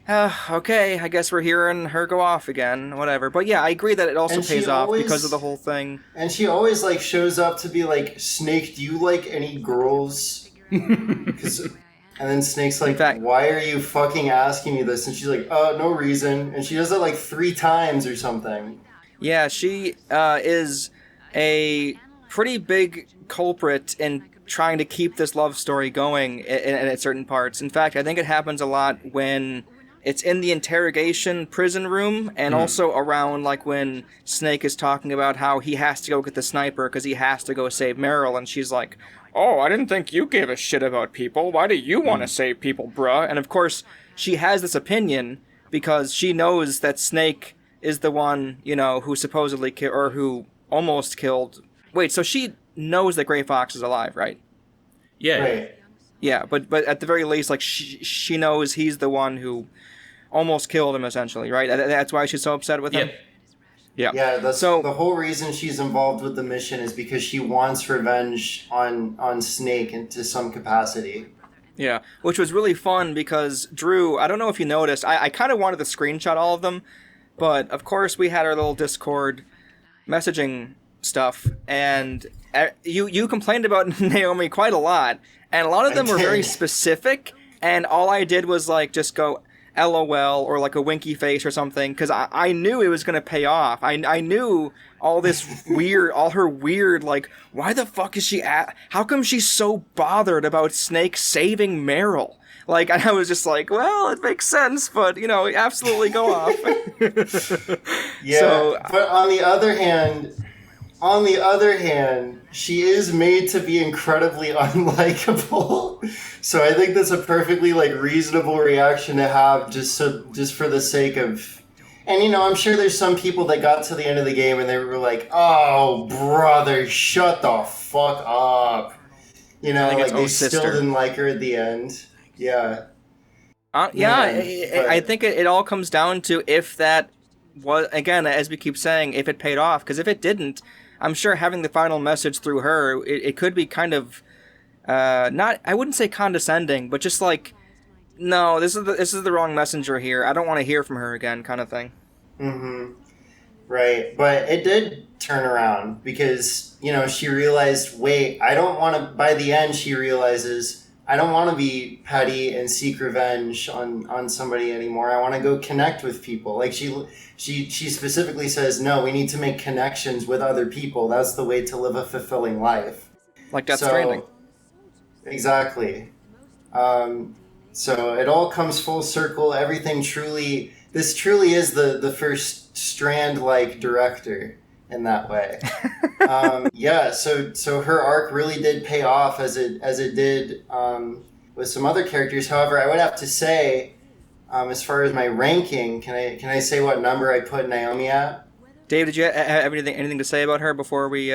okay, I guess we're hearing her go off again, whatever. But yeah, I agree that it also pays off because of the whole thing. And she always like shows up to be like, Snake, do you like any girls? And then Snake's like, why are you fucking asking me this? And she's like, no reason. And she does it like 3 times or something. Yeah, she is a pretty big culprit in trying to keep this love story going at certain parts. In fact, I think it happens a lot when it's in the interrogation prison room, and also around like when Snake is talking about how he has to go get the sniper because he has to go save Meryl, and she's like, oh, I didn't think you gave a shit about people. Why do you want to save people, bruh? And of course, she has this opinion because she knows that Snake is the one, who supposedly or who almost killed. Wait, so she knows that Gray Fox is alive, right? Yeah. Right. Yeah, but at the very least, like she knows he's the one who almost killed him, essentially, right? That's why she's so upset with him. Yeah, that's the whole reason she's involved with the mission is because she wants revenge on Snake to some capacity. Yeah, which was really fun because Drew, I don't know if you noticed, I kind of wanted to screenshot all of them, but of course we had our little Discord messaging stuff, and you complained about Naomi quite a lot, and a lot of them were very specific, and all I did was like just go LOL or like a winky face or something, because I knew it was going to pay off. I knew all her weird, like, why the fuck is she how come she's so bothered about Snake saving Meryl? Like, I was just like, well, it makes sense, but, absolutely go off. Yeah, but on the other hand, she is made to be incredibly unlikable. So I think that's a perfectly reasonable reaction to have just for the sake of. And I'm sure there's some people that got to the end of the game and they were like, "Oh, brother, shut the fuck up." They still didn't like her at the end. Yeah. I think it all comes down to if that was, again, as we keep saying, if it paid off. Because if it didn't, I'm sure having the final message through her, it could be kind of, not, I wouldn't say condescending, but just like, no, this is the wrong messenger here. I don't want to hear from her again, kind of thing. Mm-hmm. Right. But it did turn around because, she realized, wait, I don't want to, by the end, she realizes, I don't want to be petty and seek revenge on somebody anymore. I want to go connect with people. Like she specifically says, no, we need to make connections with other people. That's the way to live a fulfilling life. Like Death Stranding. Exactly. So it all comes full circle. This truly is the first Strand-like director in that way. So her arc really did pay off as it did with some other characters. However, I would have to say, as far as my ranking, can I say what number I put Naomi at? Dave, did you have anything to say about her before we?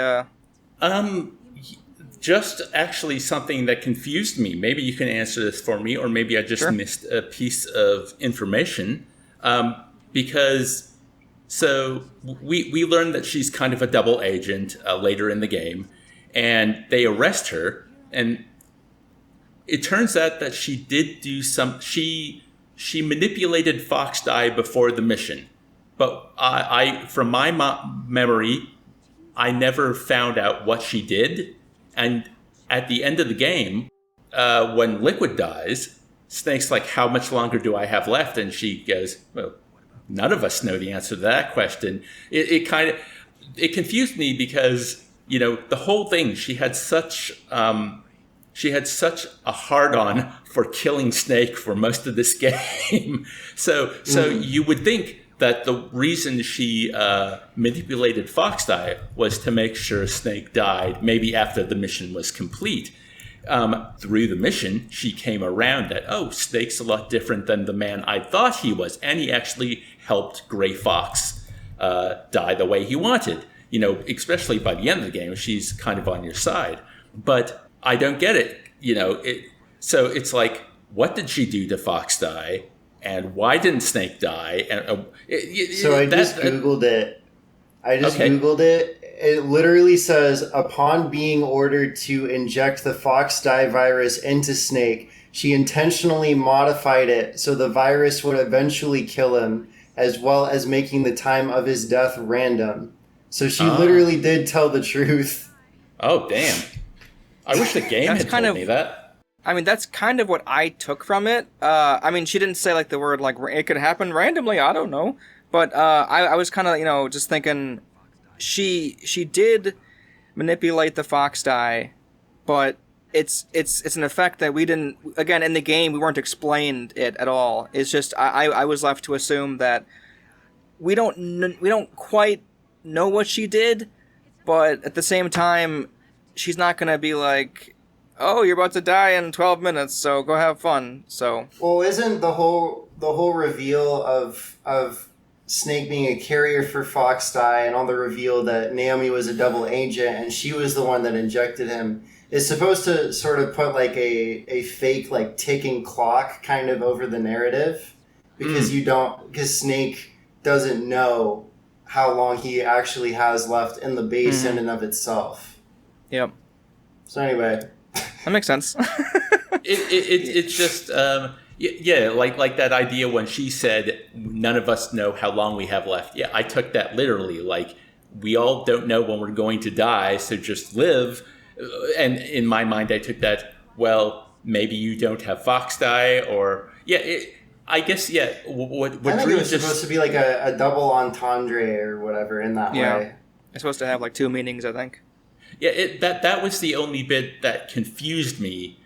Just actually something that confused me. Maybe you can answer this for me, or maybe I just missed a piece of information. Because. So we learned that she's kind of a double agent later in the game, and they arrest her, and it turns out that she did do she manipulated Fox Die before the mission, but I from my memory, I never found out what she did, and at the end of the game, when Liquid dies, Snake's like, how much longer do I have left? And she goes, well, none of us know the answer to that question. It confused me because, the whole thing, she had such a hard-on for killing Snake for most of this game. So you would think that the reason she manipulated Fox Die was to make sure Snake died, maybe after the mission was complete. Through the mission, she came around that, Snake's a lot different than the man I thought he was. And he actually helped Gray Fox die the way he wanted. Especially by the end of the game, she's kind of on your side. But I don't get it. So it's like, what did she do to Fox Die? And why didn't Snake die? And So I just Googled it. Googled it. It literally says, upon being ordered to inject the fox die virus into Snake, she intentionally modified it so the virus would eventually kill him, as well as making the time of his death random. So she literally did tell the truth. Oh, damn. I wish the game had told me that. I mean, that's kind of what I took from it. I mean, she didn't say, like, the word, like, it could happen randomly, I don't know. But I was kind of, you know, just thinking she did manipulate the fox die, but it's an effect that we didn't, again, in the game, we weren't explained it at all. It's just, I was left to assume that we don't quite know what she did, but at the same time, she's not going to be like, oh, you're about to die in 12 minutes, so go have fun. So, well, isn't the whole reveal of Snake being a carrier for Fox Die and all the reveal that Naomi was a double agent and she was the one that injected him is supposed to sort of put like a fake like ticking clock kind of over the narrative because because Snake doesn't know how long he actually has left in the base in and of itself. Yep. So anyway, that makes sense. It's just like that idea when she said none of us know how long we have left. Yeah, I took that literally. Like, we all don't know when we're going to die, so just live. And in my mind, I took that, well, maybe you don't have Fox die, or I guess what I think Drew it was supposed to be like a double entendre or whatever in that way. It's supposed to have like two meanings, I think. Yeah, that was the only bit that confused me,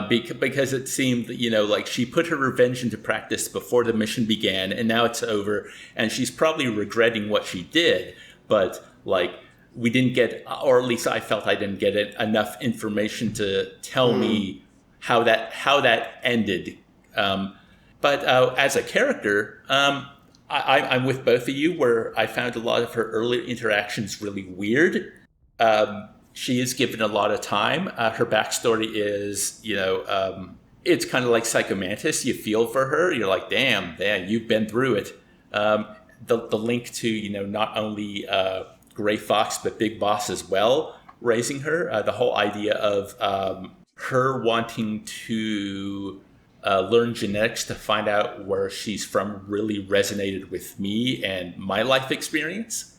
because it seemed that, like she put her revenge into practice before the mission began, and now it's over, and she's probably regretting what she did. But like, we didn't get, or at least I felt I didn't get enough information to tell me how that ended. But as a character, I'm with both of you, where I found a lot of her early interactions really weird. She is given a lot of time. Her backstory is, it's kind of like Psycho Mantis. You feel for her. You're like, damn, you've been through it. The link to, not only Gray Fox, but Big Boss as well, raising her. The whole idea of her wanting to learn genetics to find out where she's from really resonated with me and my life experience.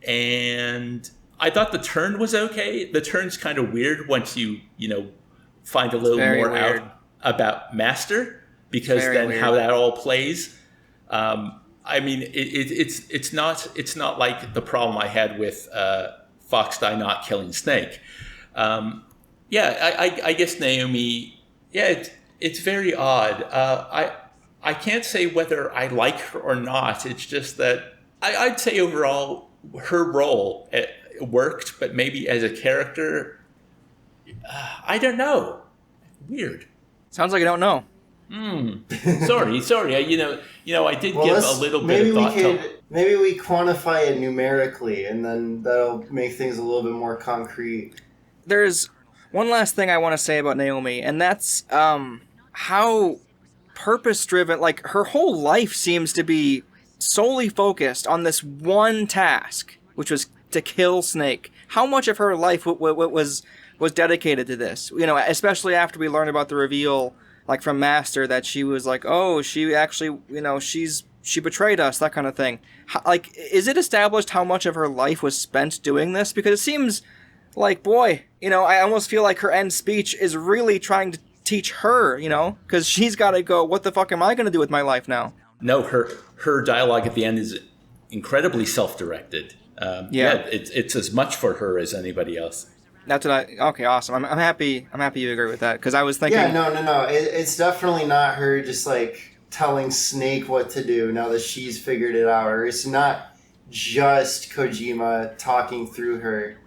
And I thought the turn was okay. The turn's kind of weird once you find a little more out about Master, because then how that all plays. I mean, it's not like the problem I had with Fox Die not killing Snake. I guess Naomi. Yeah, it's very odd. I can't say whether I like her or not. It's just that I'd say overall her role worked, but maybe as a character, I don't know. Weird. Sounds like you don't know. Sorry. I did give a little bit of thought. Maybe we quantify it numerically, and then that'll make things a little bit more concrete. There's one last thing I want to say about Naomi, and that's how purpose-driven, like, her whole life seems to be solely focused on this one task, which was to kill Snake. How much of her life was dedicated to this? Especially after we learned about the reveal, like, from Master, that she was like, oh, she actually, she betrayed us, that kind of thing. Like, is it established how much of her life was spent doing this? Because it seems like, boy, I almost feel like her end speech is really trying to teach her, because she's got to go, what the fuck am I going to do with my life now? No, her dialogue at the end is incredibly self-directed. It's as much for her as anybody else. That's what okay, awesome. I'm happy you agree with that, because I was thinking. Yeah, no. It's definitely not her just like telling Snake what to do now that she's figured it out, or it's not just Kojima talking through her.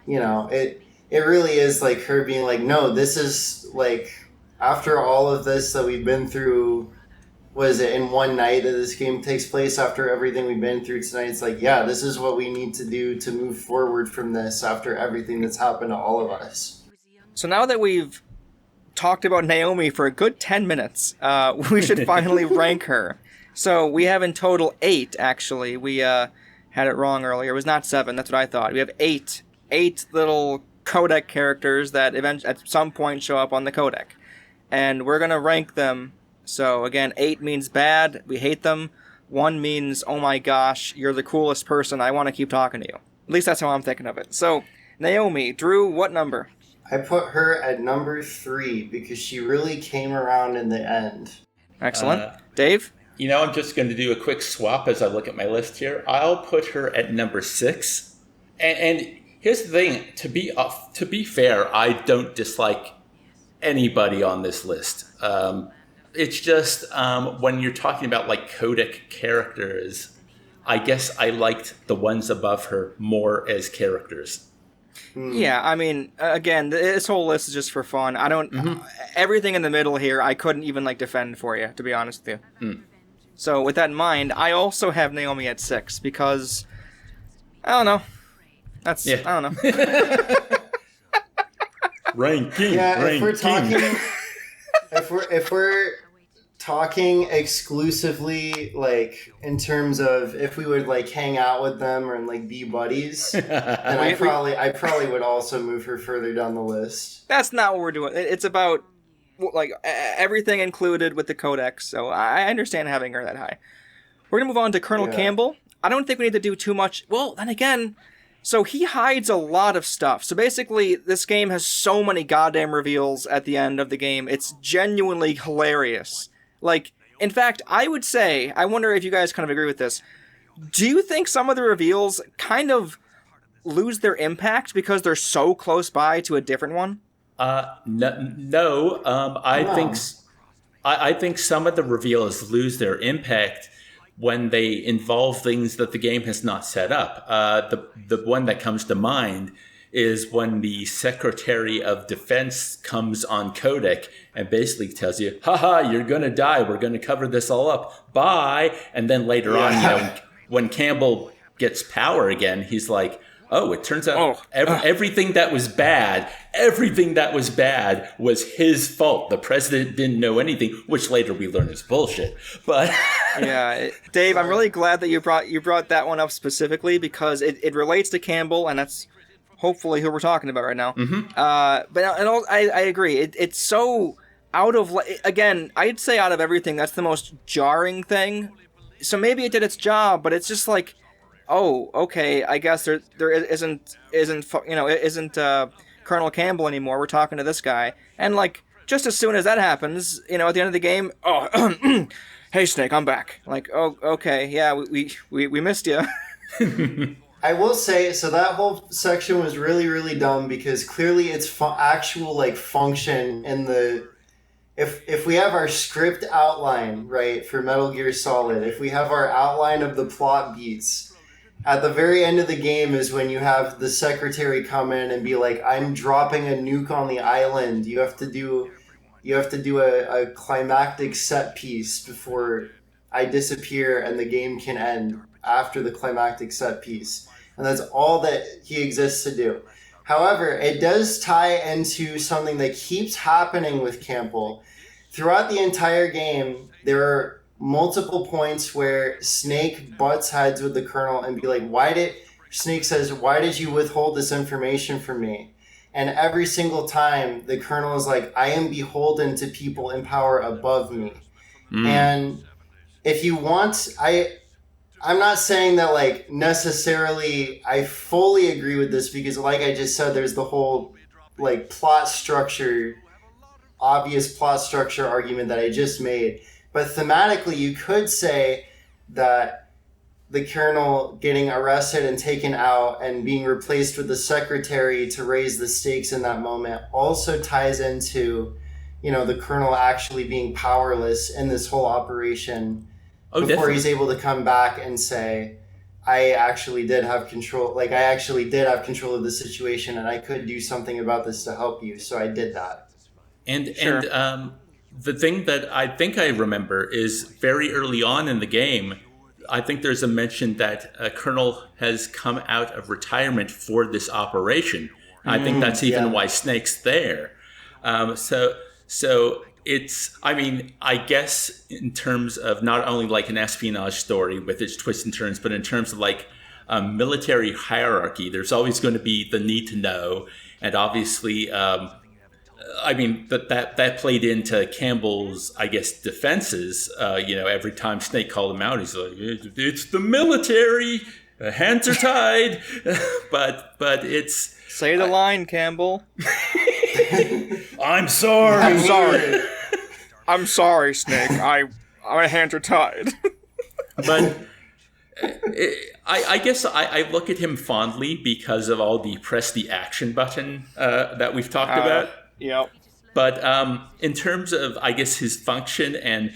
It really is like her being like, no, this is like, after all of this that we've been through, was it in one night that this game takes place, after everything we've been through tonight? It's like, yeah, this is what we need to do to move forward from this after everything that's happened to all of us. So now that we've talked about Naomi for a good 10 minutes. We should finally rank her. So we have in total 8, actually. We had it wrong earlier. It was not 7. That's what I thought. We have 8 little codec characters that at some point show up on the codec. And we're going to rank them. So again, 8 means bad. We hate them. 1 means, oh my gosh, you're the coolest person. I want to keep talking to you. At least that's how I'm thinking of it. So, Naomi, Drew, what number? I put her at number 3 because she really came around in the end. Excellent. Dave? I'm just going to do a quick swap as I look at my list here. I'll put her at number 6. And here's the thing. To be fair, I don't dislike anybody on this list. It's just when you're talking about like codec characters, I guess I liked the ones above her more as characters. Yeah, I mean, again, this whole list is just for fun. I don't... Everything in the middle here, I couldn't even, defend for you, to be honest with you. So, with that in mind, I also have Naomi at 6, because... I don't know. I don't know. Ranking. If we're talking... if we're talking exclusively, in terms of if we would, hang out with them or, be buddies, then I probably would also move her further down the list. That's not what we're doing. It's about, everything included with the codex, so I understand having her that high. We're going to move on to Colonel Campbell. I don't think we need to do too much. Well, then again, so he hides a lot of stuff. So basically, this game has so many goddamn reveals at the end of the game. It's genuinely hilarious. In fact, I would say, I wonder if you guys kind of agree with this. Do you think some of the reveals kind of lose their impact because they're so close by to a different one? No. I think some of the reveals lose their impact when they involve things that the game has not set up. The one that comes to mind is when the Secretary of Defense comes on codec and basically tells you, haha, you're going to die. We're going to cover this all up. Bye. And then later on, when Campbell gets power again, he's like, oh, it turns out everything that was bad was his fault. The president didn't know anything, which later we learn is bullshit. But yeah, Dave, I'm really glad that you brought that one up specifically because it relates to Campbell, and that's hopefully who we're talking about right now. But I agree. It's so out of, again, I'd say out of everything, that's the most jarring thing. So maybe it did its job, but it's just oh, okay, I guess there isn't Colonel Campbell anymore. We're talking to this guy. And just as soon as that happens, at the end of the game, hey Snake, I'm back. Oh, okay, yeah, we missed you. I will say, so that whole section was really, really dumb because clearly its actual function in the... If we have our script outline, right, for Metal Gear Solid, if we have our outline of the plot beats, at the very end of the game is when you have the secretary come in and be like, I'm dropping a nuke on the island. You have to do a climactic set piece before I disappear and the game can end after the climactic set piece. And that's all that he exists to do. However, it does tie into something that keeps happening with Campbell. Throughout the entire game, there are multiple points where Snake butts heads with the Colonel and be like, Snake says, why did you withhold this information from me? And every single time, the Colonel is like, I am beholden to people in power above me. And if you want, I'm not saying that necessarily I fully agree with this because like I just said, there's the whole obvious plot structure argument that I just made. But thematically, you could say that the Colonel getting arrested and taken out and being replaced with the secretary to raise the stakes in that moment also ties into, the Colonel actually being powerless in this whole operation. Before definitely. He's able to come back and say, I actually did have control. I actually did have control of the situation, and I could do something about this to help you. So I did that. And the thing that I think I remember is very early on in the game, I think there's a mention that a Colonel has come out of retirement for this operation. I think that's even why Snake's there. So So it's, I mean, I guess in terms of not only like an espionage story with its twists and turns, but in terms of like military hierarchy, there's always going to be the need to know. And obviously, I mean, that played into Campbell's, I guess, defenses. Every time Snake called him out, he's like, it's the military, hands are tied. but it's... Say the line, Campbell. I'm sorry. I'm sorry. I'm sorry, Snake. My hands are tied. But I guess I look at him fondly because of all the press the action button that we've talked about. Yep. But in terms of, I guess, his function and,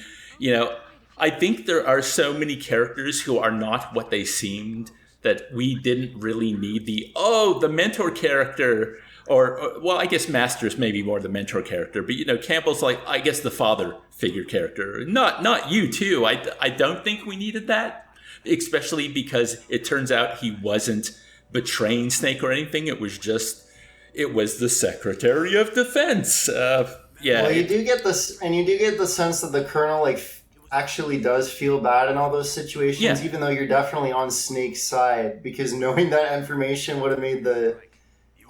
I think there are so many characters who are not what they seemed that we didn't really need the mentor character or I guess Master's maybe more the mentor character, but, Campbell's like, I guess, the father figure character. Not you, too. I don't think we needed that, especially because it turns out he wasn't betraying Snake or anything. It was the Secretary of Defense. Yeah. Well, you do get this, and you do get the sense that the Colonel actually does feel bad in all those situations, even though you're definitely on Snake's side, because knowing that information would have made the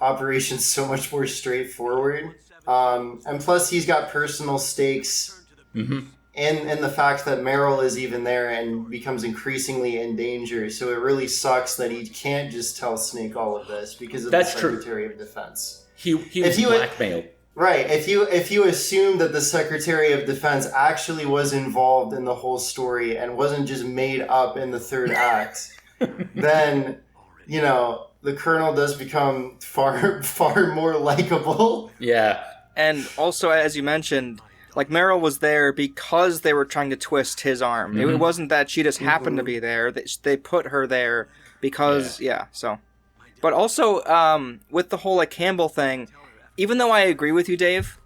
operation so much more straightforward. And plus, he's got personal stakes in the fact that Meryl is even there and becomes increasingly in danger. So it really sucks that he can't just tell Snake all of this because of the Secretary of Defense. He was blackmailed. Right. If you assume that the Secretary of Defense actually was involved in the whole story and wasn't just made up in the third act, then, the Colonel does become far, far more likable. Yeah. And also, as you mentioned, Meryl was there because they were trying to twist his arm. Mm-hmm. It wasn't that she just happened to be there. They put her there because, so. But also, with the whole Campbell thing, even though I agree with you, Dave,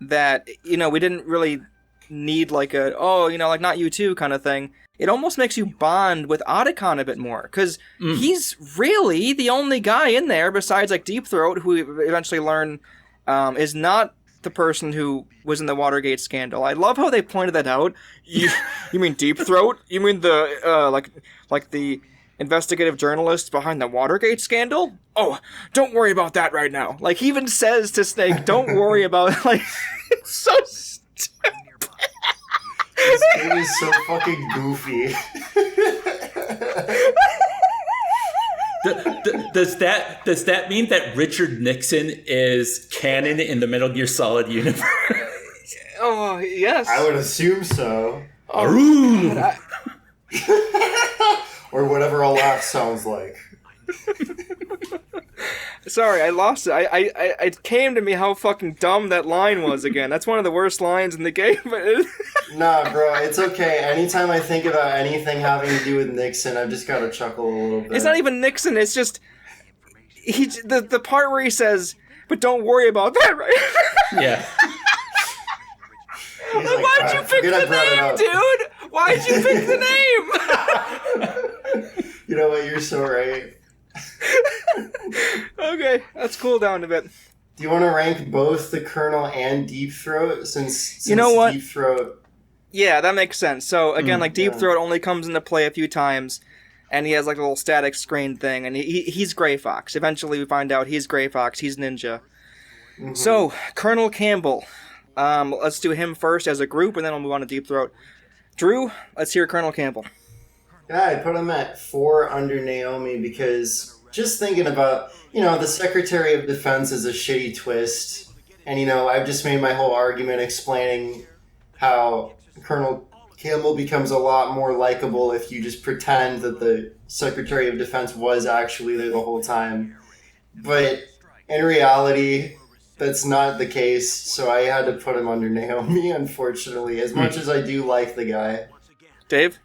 that, we didn't really need not you too kind of thing, it almost makes you bond with Otacon a bit more, because he's really the only guy in there besides Deep Throat, who we eventually learn is not the person who was in the Watergate scandal. I love how they pointed that out. You mean Deep Throat? You mean the the investigative journalist behind the Watergate scandal? Oh, don't worry about that right now. He even says to Snake, don't worry about it's so stupid. This game is so fucking goofy. Does that mean that Richard Nixon is canon in the Metal Gear Solid universe? Oh, yes. I would assume so. Oh, or whatever a laugh sounds like. Sorry, I lost it. It came to me how fucking dumb that line was again. That's one of the worst lines in the game. Nah, bro, it's okay. Anytime I think about anything having to do with Nixon, I've just got to chuckle a little bit. It's not even Nixon. It's just the part where he says, "But don't worry about that," right? Yeah. Why'd you pick the name, dude? Why'd you pick the name? You know what? You're so right. Okay, let's cool down a bit. Do you want to rank both the Colonel and Deep Throat? Since you know what? Deep Throat. Yeah, that makes sense. So again, Deep Throat only comes into play a few times, and he has a little static screen thing, and he's Gray Fox. Eventually, we find out he's Gray Fox. He's Ninja. Mm-hmm. So Colonel Campbell. Let's do him first as a group, and then we'll move on to Deep Throat. Drew, let's hear Colonel Campbell. Yeah, I put him at 4 under Naomi because just thinking about, the Secretary of Defense is a shitty twist. And, I've just made my whole argument explaining how Colonel Campbell becomes a lot more likable if you just pretend that the Secretary of Defense was actually there the whole time. But in reality, that's not the case, so I had to put him under Naomi, unfortunately, as much as I do like the guy. Dave?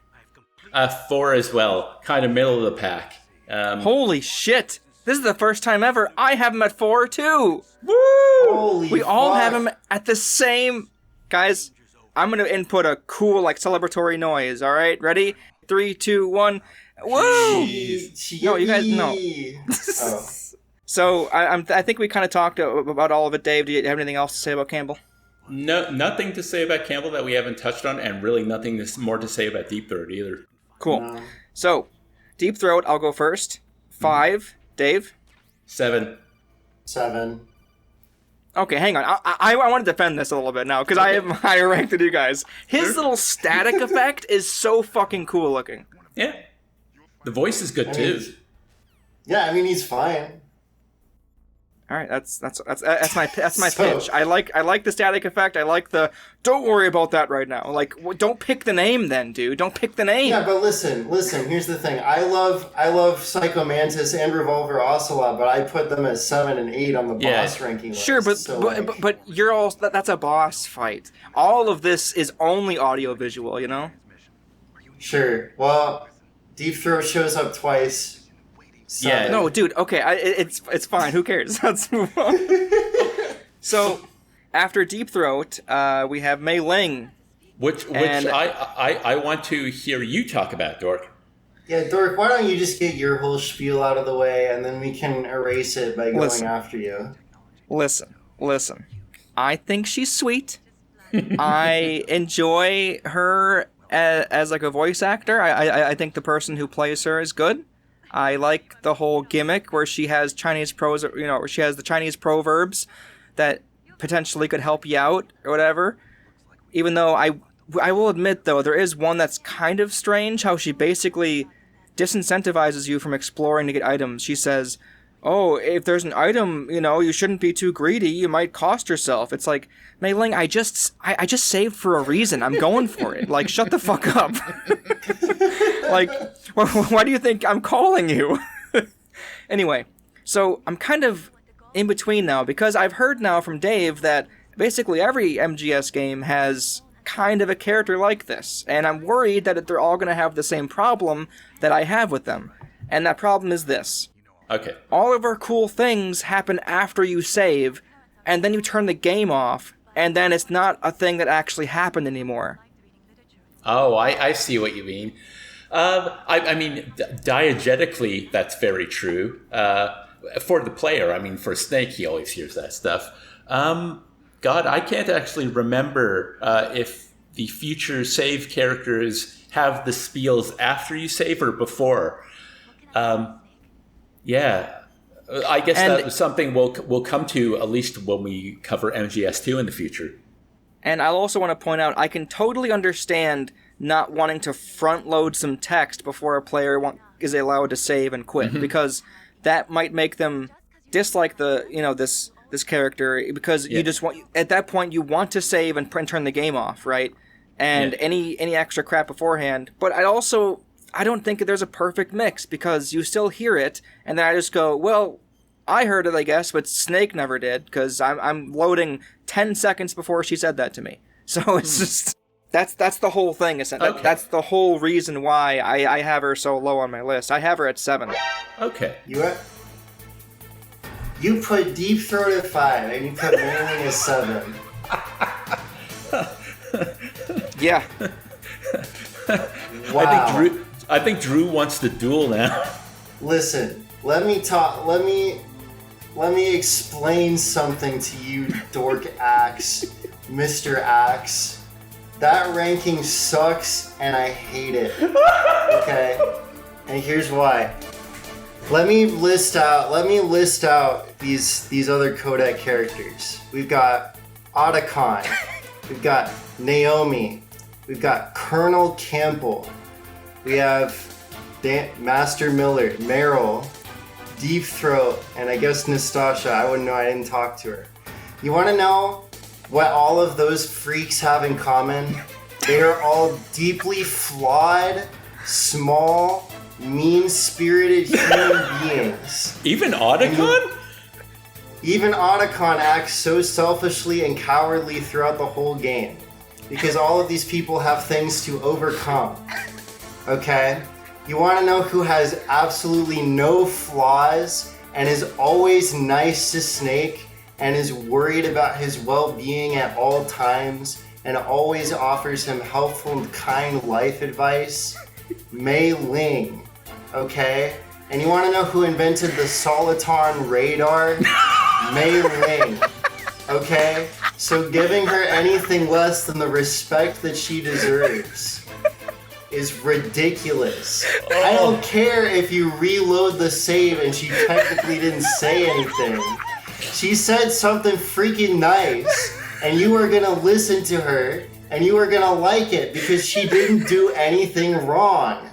4 as well. Kind of middle of the pack. Holy shit! This is the first time ever I have him at 4 too! Woo! Holy We all fuck. have him at the same... Guys, I'm gonna input a cool, celebratory noise, alright? Ready? 3, 2, 1... Woo! No, you guys... No. Oh. So, I think we kind of talked about all of it, Dave. Do you have anything else to say about Campbell? No, nothing to say about Campbell that we haven't touched on, and really nothing more to say about Deep Throat either. Cool. No. So, Deep Throat, I'll go first. 5, Dave. 7. 7. Okay, hang on. I want to defend this a little bit now, because I am higher ranked than you guys. His little static effect is so fucking cool looking. Yeah. The voice is good too. Yeah, I mean, he's fine. All right, that's my So- pitch. I like the static effect. I like the don't worry about that right now. Like, don't pick the name then, dude. Don't pick the name. Yeah, but listen. Here's the thing. I love Psycho Mantis and Revolver Ocelot, but I put them at 7 and 8 on the boss ranking list. Sure, but So, but you're all that's a boss fight. All of this is only audio visual, you know. sure. Well, Deep Throat shows up twice. Yeah. 7. No, dude. Okay, it's fine. Who cares? Let's move on. So, after Deep Throat, we have Mei Ling. Which And- I want to hear you talk about, Dork. Yeah, Dork, why don't you just get your whole spiel out of the way, and then we can erase it by going Listen. after you. Listen. I think she's sweet. I enjoy her as like a voice actor. I think the person who plays her is good. I like the whole gimmick where she has Chinese pros, where she has the Chinese proverbs that potentially could help you out or whatever. Even though I will admit, though, there is one that's kind of strange, how she basically disincentivizes you from exploring to get items. She says, oh, if there's an item, you shouldn't be too greedy, you might cost yourself. It's like, Mei Ling, I just saved for a reason. I'm going for it. Like, shut the fuck up. Like, why do you think I'm calling you? Anyway, so I'm kind of in between now, because I've heard now from Dave that basically every MGS game has kind of a character like this, and I'm worried that they're all going to have the same problem that I have with them. And that problem is this. Okay. All of our cool things happen after you save, and then you turn the game off, and then it's not a thing that actually happened anymore. Oh, I see what you mean. I mean, diegetically, that's very true. For the player, I mean, for Snake, he always hears that stuff. God, I can't actually remember if the future save characters have the spiels after you save or before. Yeah, I guess that was something we'll come to at least when we cover MGS2 in the future. And I'll also want to point out, I can totally understand not wanting to front load some text before a player is allowed to save and quit, because that might make them dislike this character, because you just want, at that point you want to save and turn the game off, right? And any extra crap beforehand. But I don't think that there's a perfect mix, because you still hear it, and then I just go, well, I heard it, I guess, but Snake never did, because I'm loading 10 seconds before she said that to me. So it's just, that's the whole thing. Okay. That's the whole reason why I have her so low on my list. I have her at 7. Okay. You put Deep Throat at 5, and you put Mailing at 7. Yeah. Wow. I think Drew wants the duel now. Listen, let me explain something to you, Dork Axe, Mr. Axe. That ranking sucks, and I hate it. Okay? And here's why. Let me list out these other codec characters. We've got Otacon. We've got Naomi. We've got Colonel Campbell. We have Master Miller, Meryl, Deep Throat, and I guess Nastasha. I wouldn't know, I didn't talk to her. You want to know what all of those freaks have in common? They are all deeply flawed, small, mean-spirited human beings. Even Otacon? Even Otacon acts so selfishly and cowardly throughout the whole game, because all of these people have things to overcome. Okay? You want to know who has absolutely no flaws and is always nice to Snake and is worried about his well-being at all times and always offers him helpful and kind life advice? Mei Ling. Okay? And you want to know who invented the Soliton radar? Mei Ling. Okay? So giving her anything less than the respect that she deserves is ridiculous. I don't care if you reload the save and she technically didn't say anything. She said something freaking nice, and you are gonna listen to her, and you are gonna like it because she didn't do anything wrong.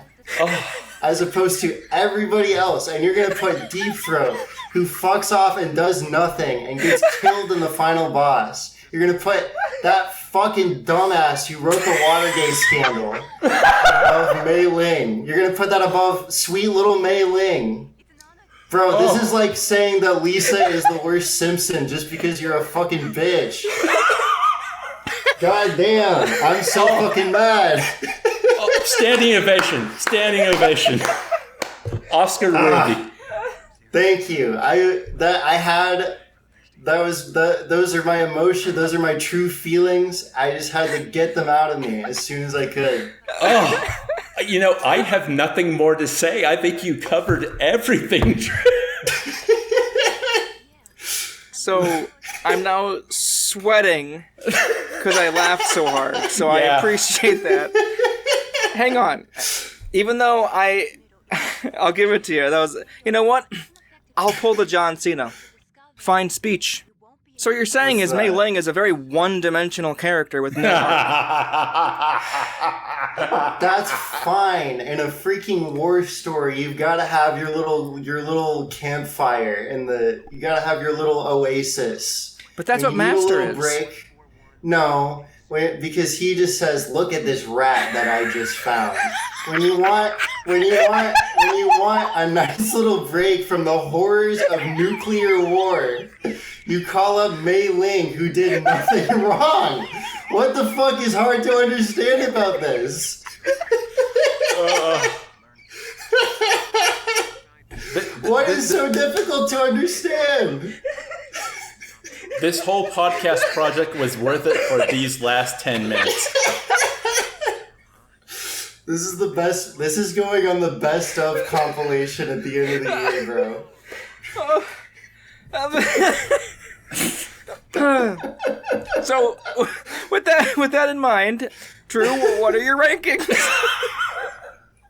As opposed to everybody else, and you're gonna put Deep Throat, who fucks off and does nothing and gets killed in the final boss. You're gonna put that fucking dumbass who wrote the Watergate scandal above Mei Ling. You're gonna put that above sweet little Mei Ling. Bro, this is like saying that Lisa is the worst Simpson just because you're a fucking bitch. God damn, I'm so fucking mad. Standing ovation. Standing ovation. Oscar worthy. Thank you. Those are my emotions. Those are my true feelings. I just had to get them out of me as soon as I could. I have nothing more to say. I think you covered everything. So I'm now sweating because I laughed so hard. So I appreciate that. Hang on. Even though I'll give it to you. That was, you know what? I'll pull the John Cena. Fine speech. So what you're saying is Mei Ling is a very one-dimensional character with no heart. That's fine. In a freaking war story, you've got to have your little campfire you got to have your little oasis. But that's what Master is. Break. No, because he just says, "Look at this rat that I just found." When you want a nice little break from the horrors of nuclear war, you call up Mei Ling, who did nothing wrong. What the fuck is hard to understand about this? What is so difficult to understand? This whole podcast project was worth it for these last 10 minutes. This is the best. This is going on the best of compilation at the end of the year, bro. So, with that in mind, Drew, what are your rankings?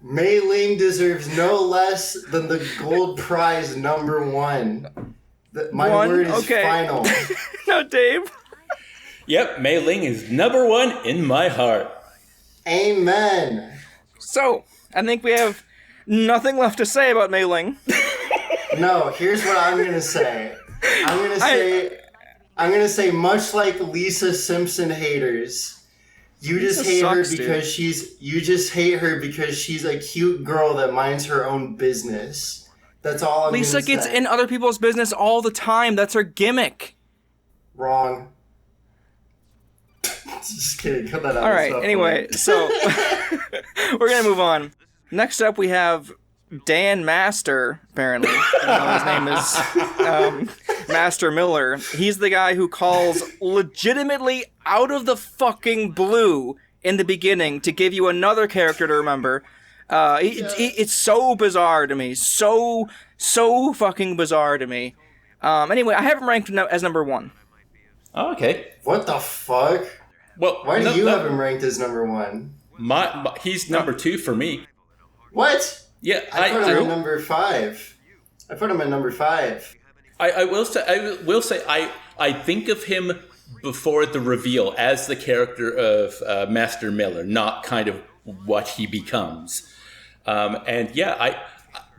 Mei Ling deserves no less than the gold prize #1. My word is final. No, Dave. Yep, Mei Ling is #1 in my heart. Amen. So, I think we have nothing left to say about Mei Ling. No, here's what I'm gonna say. I'm gonna say, much like Lisa Simpson haters, you just hate her because she's a cute girl that minds her own business. That's all I'm Lisa gonna say. gets in other people's business all the time. That's her gimmick. Wrong. Just kidding. Cut that out. All right. Anyway, so we're gonna move on. Next up, we have Dan Master. Apparently, his name is Master Miller. He's the guy who calls legitimately out of the fucking blue in the beginning to give you another character to remember. It's so bizarre to me. So fucking bizarre to me. Anyway, I have him ranked as #1. Oh, okay. What the fuck? Well, why do you have him ranked as #1? He's #2 for me. What? Yeah, I put him at #5. I put him at #5. I will say I think of him before the reveal as the character of Master Miller, not kind of what he becomes. And yeah,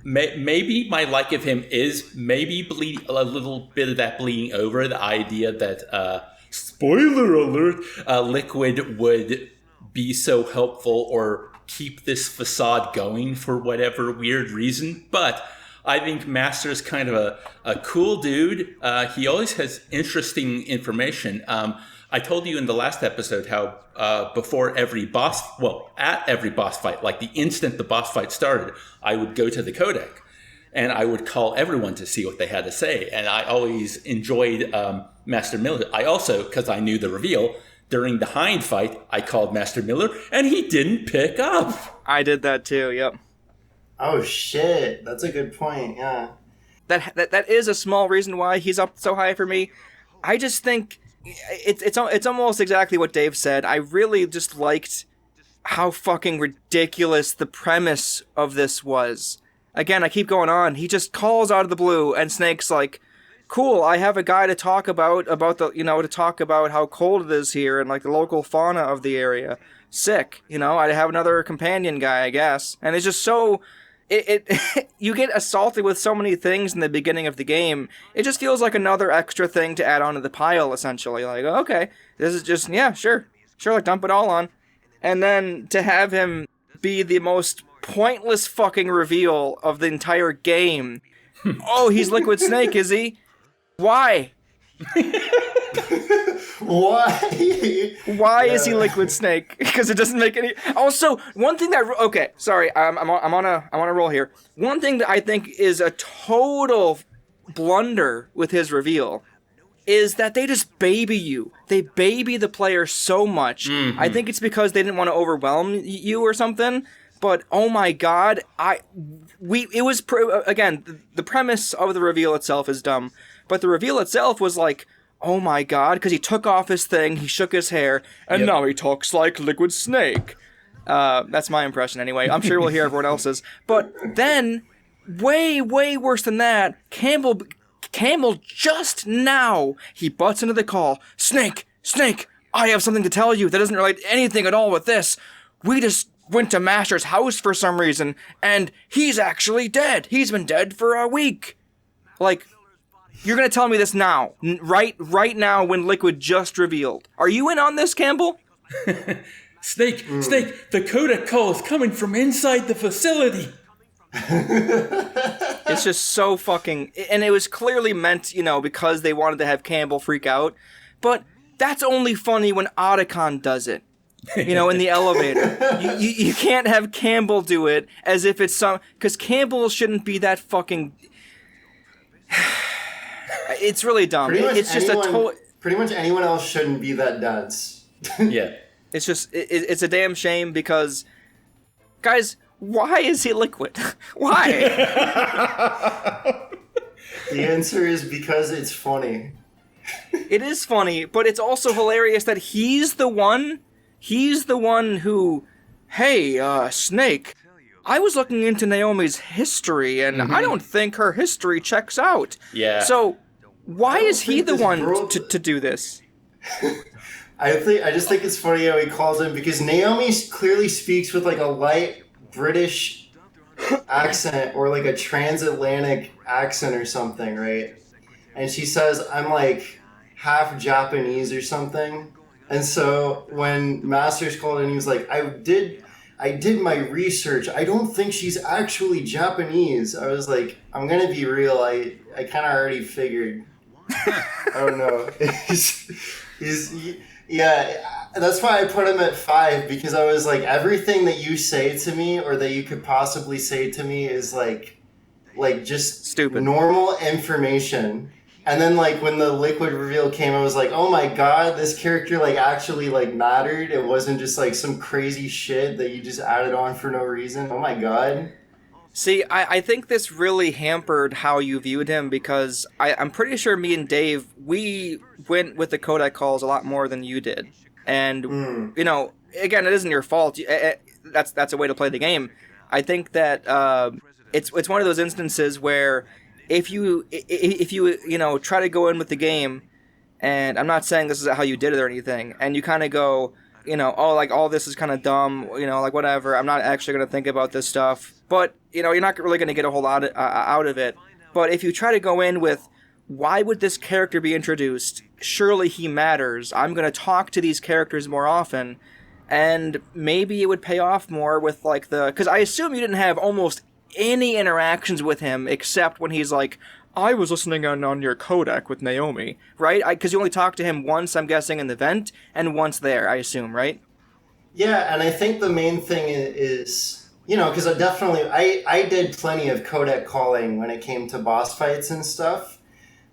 maybe my like of him is maybe a little bit of that bleeding over, the idea that spoiler alert, Liquid would be so helpful or keep this facade going for whatever weird reason. But I think Master's kind of a cool dude. He always has interesting information. I told you in the last episode how before every at every boss fight, like the instant the boss fight started, I would go to the codec and I would call everyone to see what they had to say. And I always enjoyed Master Miller. I also, because I knew the reveal, during the Hind fight, I called Master Miller and he didn't pick up. I did that too, yep. Oh shit, that's a good point, yeah. That is a small reason why he's up so high for me. I just think it's almost exactly what Dave said. I really just liked how fucking ridiculous the premise of this was. Again, I keep going on. He just calls out of the blue, and Snake's like, "Cool, I have a guy to talk about the, to talk about how cold it is here and like the local fauna of the area. Sick, I have another companion guy, I guess." And it's just so, you get assaulted with so many things in the beginning of the game. It just feels like another extra thing to add onto the pile, essentially. Like, okay, this is just, yeah, sure, like dump it all on. And then to have him be the most pointless fucking reveal of the entire game. Oh, he's Liquid Snake, is he? Why? Why? Why is he Liquid Snake? Because it doesn't make any. Also, one thing that sorry, I'm on a roll here. One thing that I think is a total blunder with his reveal is that they just baby you. They baby the player so much. Mm-hmm. I think it's because they didn't want to overwhelm you or something. But oh my god, again, the premise of the reveal itself is dumb, but the reveal itself was like, oh my god, because he took off his thing, he shook his hair, and now he talks like Liquid Snake. That's my impression anyway. I'm sure we'll hear everyone else's. But then, way, way worse than that, Campbell just now, he butts into the call. Snake, I have something to tell you that doesn't relate to anything at all with this. We just went to Master's house for some reason, and he's actually dead. He's been dead for a week. Like, you're gonna tell me this now, right now when Liquid just revealed. Are you in on this, Campbell? Snake, the codec call is coming from inside the facility. It's just so fucking, and it was clearly meant, because they wanted to have Campbell freak out, but that's only funny when Otacon does it. In the elevator. You can't have Campbell do it as if it's because Campbell shouldn't be that fucking. It's really dumb. It's just pretty much anyone else shouldn't be that dense. Yeah. It's just, it's a damn shame because, guys, why is he Liquid? Why? The answer is because it's funny. It is funny, but it's also hilarious that he's the one who, hey, Snake, I was looking into Naomi's history, and I don't think her history checks out. Yeah. So, why is he the one to do this? I just think it's funny how he calls him, because Naomi clearly speaks with, like, a light British accent, or, like, a transatlantic accent or something, right? And she says, I'm, like, half Japanese or something. And so when Masters called in, he was like, I did my research. I don't think she's actually Japanese. I was like, I'm going to be real. I kind of already figured. I don't know. Yeah, that's why I put him at 5, because I was like, everything that you say to me or that you could possibly say to me is like just stupid, normal information. And then, like, when the Liquid reveal came, I was like, oh my god, this character, like, actually, like, mattered. It wasn't just, like, some crazy shit that you just added on for no reason. Oh my god. See, I think this really hampered how you viewed him, because I'm pretty sure me and Dave, we went with the codec calls a lot more than you did. And, again, it isn't your fault. That's a way to play the game. I think that it's one of those instances where if you try to go in with the game, and I'm not saying this is how you did it or anything, and you kind of go, oh, like, all this is kind of dumb, like, whatever, I'm not actually going to think about this stuff, but, you're not really going to get a whole lot out of it. But if you try to go in with, why would this character be introduced? Surely he matters. I'm going to talk to these characters more often, and maybe it would pay off more with, like, because I assume you didn't have almost any interactions with him except when he's like, I was listening on your codec with Naomi, right? Because you only talked to him once, I'm guessing, in the vent, and once there, I assume, right? Yeah, and I think the main thing is because I did plenty of codec calling when it came to boss fights and stuff.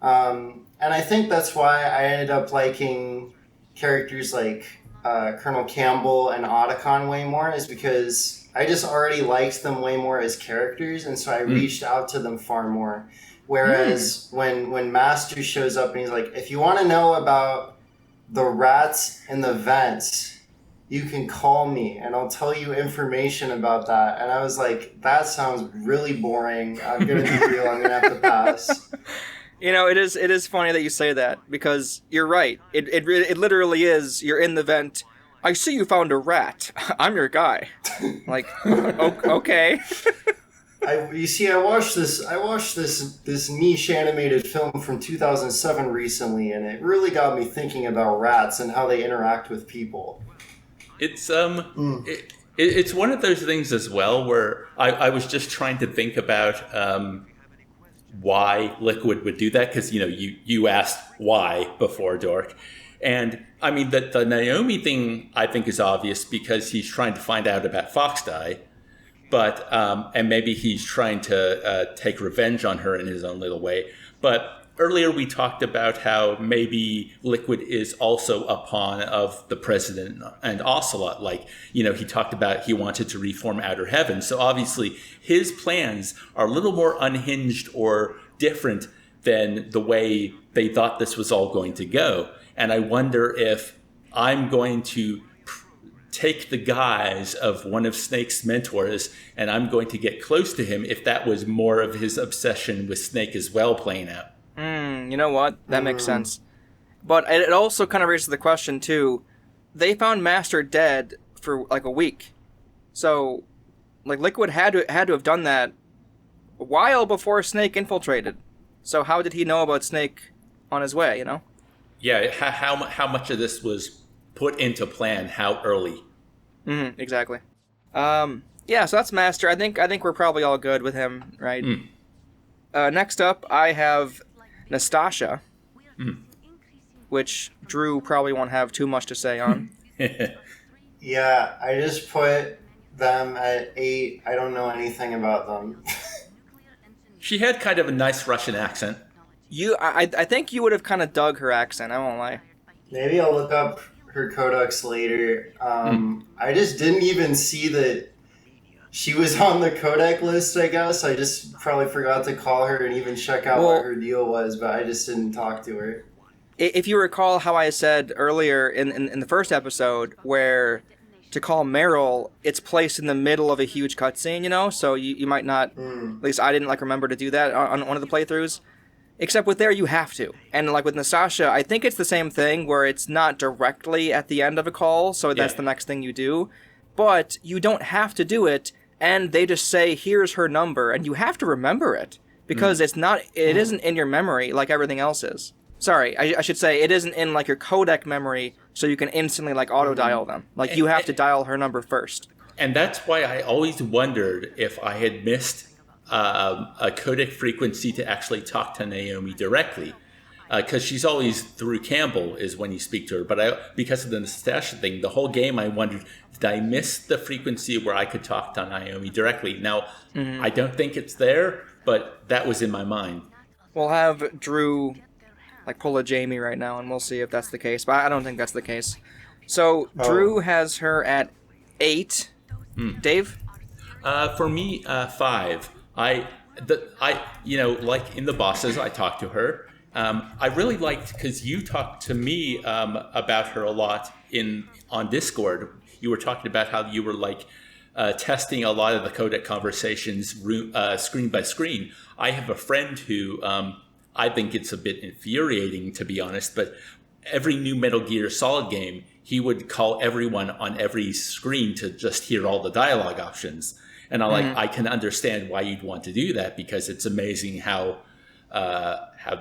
And I think that's why I ended up liking characters like Colonel Campbell and Otacon way more, is because I just already liked them way more as characters, and so I reached out to them far more. Whereas when Master shows up and he's like, if you want to know about the rats in the vents. You can call me and I'll tell you information about that. And I was like, that sounds really boring. I'm going to be real. I'm going to have to pass. You know, it is funny that you say that, because you're right. It literally is. You're in the vent. I see you found a rat. I'm your guy. Like, okay. I watched this niche animated film from 2007 recently, and it really got me thinking about rats and how they interact with people. It's it's one of those things as well where I was just trying to think about why Liquid would do that, because you asked why before, Dork, and I mean the Naomi thing I think is obvious because he's trying to find out about Foxdie, but and maybe he's trying to take revenge on her in his own little way, but. Earlier, we talked about how maybe Liquid is also a pawn of the president and Ocelot. Like, he talked about he wanted to reform Outer Heaven. So obviously, his plans are a little more unhinged or different than the way they thought this was all going to go. And I wonder if I'm going to take the guise of one of Snake's mentors and I'm going to get close to him if that was more of his obsession with Snake as well playing out. You know what? That makes sense. But it also kind of raises the question, too. They found Master dead for, like, a week. So, like, Liquid had to have done that a while before Snake infiltrated. So how did he know about Snake on his way, Yeah, how much of this was put into plan, how early? Exactly. Yeah, so that's Master. I think we're probably all good with him, right? Next up, I have Nastasha, which Drew probably won't have too much to say on. Yeah, I just put them at 8. I don't know anything about them. She had kind of a nice Russian accent. I think you would have kind of dug her accent, I won't lie. Maybe I'll look up her codecs later. I just didn't even see that she was on the codec list, I guess. I just probably forgot to call her and even check out what her deal was, but I just didn't talk to her. If you recall how I said earlier in the first episode, where to call Meryl, it's placed in the middle of a huge cutscene, so you might not, at least I didn't remember to do that on one of the playthroughs. Except with there, you have to. And with Nastasha, I think it's the same thing, where it's not directly at the end of a call, so that's the next thing you do. But you don't have to do it, and they just say, here's her number, and you have to remember it, because it isn't in your memory like everything else is. Sorry, I should say, it isn't in your codec memory, so you can instantly auto-dial them. You have to dial her number first. And that's why I always wondered if I had missed a codec frequency to actually talk to Naomi directly. Because she's always through Campbell is when you speak to her. But because of the Nastasha thing, the whole game I wondered, did I miss the frequency where I could talk to Naomi directly? Now, I don't think it's there, but that was in my mind. We'll have Drew pull a Jamie right now, and we'll see if that's the case. But I don't think that's the case. So Drew has her at 8. Dave? For me, 5. Like in the bosses, I talked to her. I really liked, because you talked to me about her a lot on Discord. You were talking about how you were testing a lot of the codec conversations screen by screen. I have a friend who I think it's a bit infuriating, to be honest, but every new Metal Gear Solid game, he would call everyone on every screen to just hear all the dialogue options. And I can understand why you'd want to do that, because it's amazing how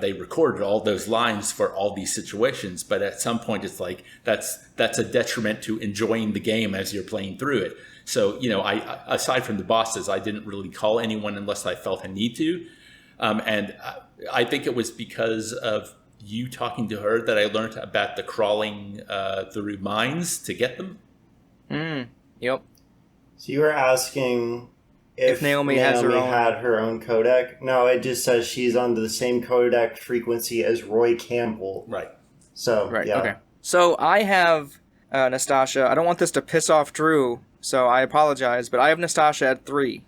they recorded all those lines for all these situations. But at some point, it's that's a detriment to enjoying the game as you're playing through it. So, I aside from the bosses, I didn't really call anyone unless I felt a need to. And I think it was because of you talking to her that I learned about the crawling through mines to get them. Yep. So you were asking if Naomi had her own codec? No, it just says she's on the same codec frequency as Roy Campbell. Right. So, yeah. Okay. So I have Nastasha. I don't want this to piss off Drew, so I apologize, but I have Nastasha at 3.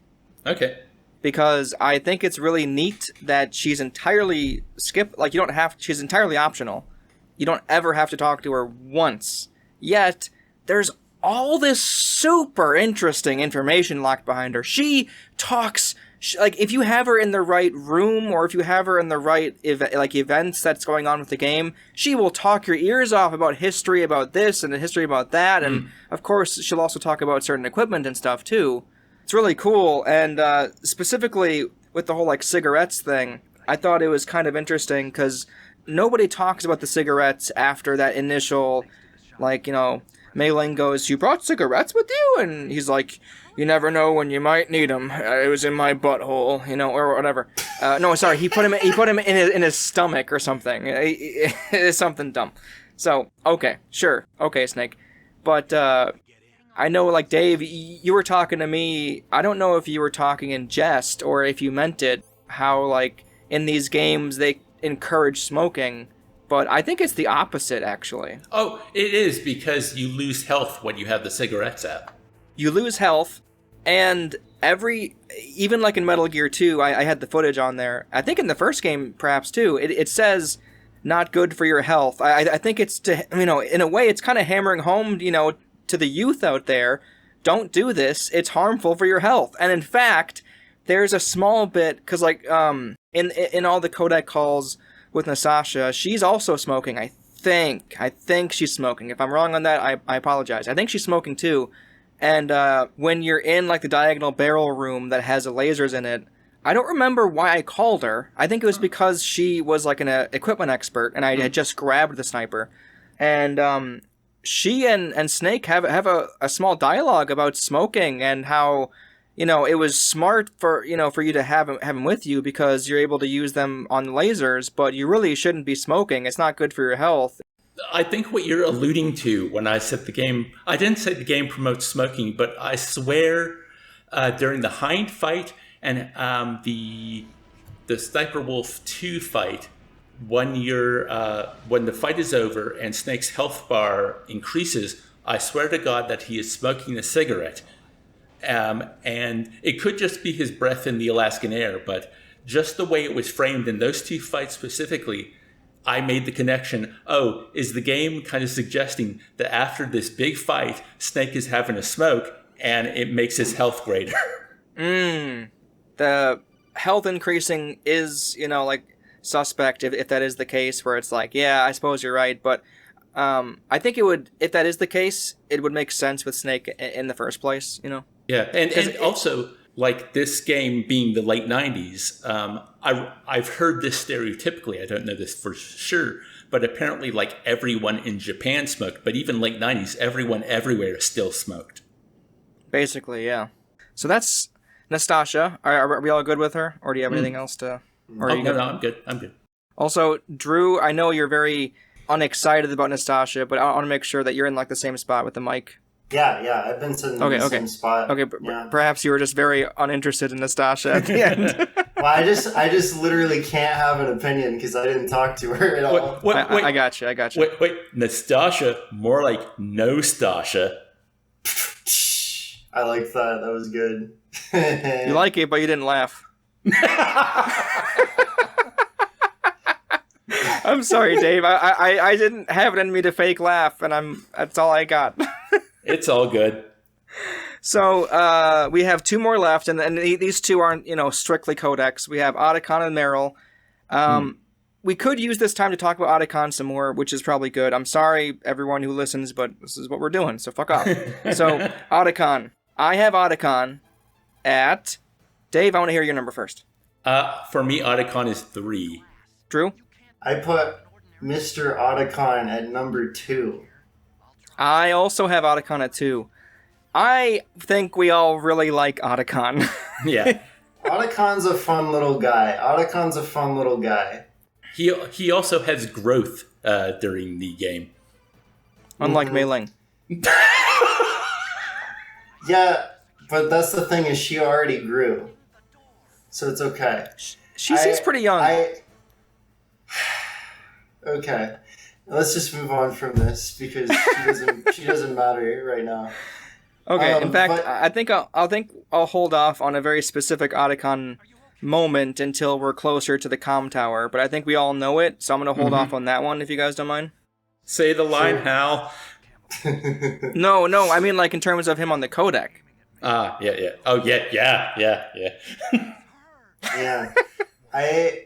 Okay. Because I think it's really neat that she's entirely she's entirely optional. You don't ever have to talk to her once. Yet, there's all this super interesting information locked behind her. She talks, like, if you have her in the right room, or if you have her in the right events that's going on with the game, she will talk your ears off about history about this and the history about that, and of course she'll also talk about certain equipment and stuff too. It's really cool, and specifically with the whole like cigarettes thing, I thought it was kind of interesting because nobody talks about the cigarettes after that initial, like, you know, Mei Ling goes, "You brought cigarettes with you?" And he's like, "You never know when you might need them. It was in my butthole," you know, or whatever. No, sorry, he put him in his stomach or something. It's something dumb. So, okay, sure. Okay, Snake. But I know, like, Dave, you were talking to me. I don't know if you were talking in jest or if you meant it, how, like, in these games they encourage smoking. But I think it's the opposite, actually. Oh, it is, because you lose health when you have the cigarettes out. You lose health, and even like in Metal Gear 2, I had the footage on there. I think in the first game, perhaps too, it says not good for your health. I think it's to, you know, in a way, it's kind of hammering home, you know, to the youth out there. Don't do this. It's harmful for your health. And in fact, there's a small bit, because like in all the codec calls with Nastasha, she's also smoking. I think she's smoking. If I'm wrong on that, I apologize. I think she's smoking too. And when you're in like the diagonal barrel room that has the lasers in it, I don't remember why I called her. I think it was because she was like an equipment expert, and I had just grabbed the sniper. And she and Snake have a small dialogue about smoking and how, you know, it was smart for you to have him with you because you're able to use them on the lasers, but you really shouldn't be smoking. It's not good for your health. I think what you're alluding to when I said the game, I didn't say the game promotes smoking, but I swear during the Hind fight and the Sniper Wolf 2 fight, when the fight is over and Snake's health bar increases, I swear to God that he is smoking a cigarette. And it could just be his breath in the Alaskan air, but just the way it was framed in those two fights specifically, I made the connection. Oh, is the game kind of suggesting that after this big fight, Snake is having a smoke and it makes his health greater? The health increasing is, you know, like suspect if that is the case, where it's like, yeah, I suppose you're right, but I think it would, if that is the case, it would make sense with Snake in the first place, you know? Yeah, and also, like this game being the late 90s, I've heard this stereotypically, I don't know this for sure, but apparently like everyone in Japan smoked, but even late 90s, everyone everywhere still smoked. Basically, yeah. So that's Nastasha. Are we all good with her? Or do you have anything else to... Or no, I'm good. Also, Drew, I know you're very unexcited about Nastasha, but I want to make sure that you're in like the same spot with the mic. Yeah, I've been sitting in the same spot. Okay, yeah. Perhaps you were just very uninterested in Nastasha at the end. Well, I just literally can't have an opinion because I didn't talk to her at all. Wait, I got you. Wait, Nastasha, more like no Stasha. I like that. That was good. You like it, but you didn't laugh. I'm sorry, Dave. I didn't have it in me to fake laugh, and that's all I got. It's all good. So we have two more left, and these two aren't, you know, strictly codecs. We have Otacon and Meryl. We could use this time to talk about Otacon some more, which is probably good. I'm sorry, everyone who listens, but this is what we're doing, so fuck off. So, Otacon. I have Otacon at... Dave, I want to hear your number first. For me, Otacon is 3. Drew? I put Mr. Otacon at number 2. I also have Otacon at 2. I think we all really like Otacon. Yeah. Otacon's a fun little guy. He also has growth during the game. Unlike Mei Ling. Yeah, but that's the thing is she already grew. So it's okay. She seems pretty young. Okay. Let's just move on from this because she doesn't matter right now. Okay, in fact, I think I'll hold off on a very specific Otacon moment until we're closer to the comm tower, but I think we all know it, so I'm going to hold off on that one if you guys don't mind. Say the line, Sure. Hal. No, I mean like in terms of him on the codec. Yeah. Oh, yeah. Yeah. I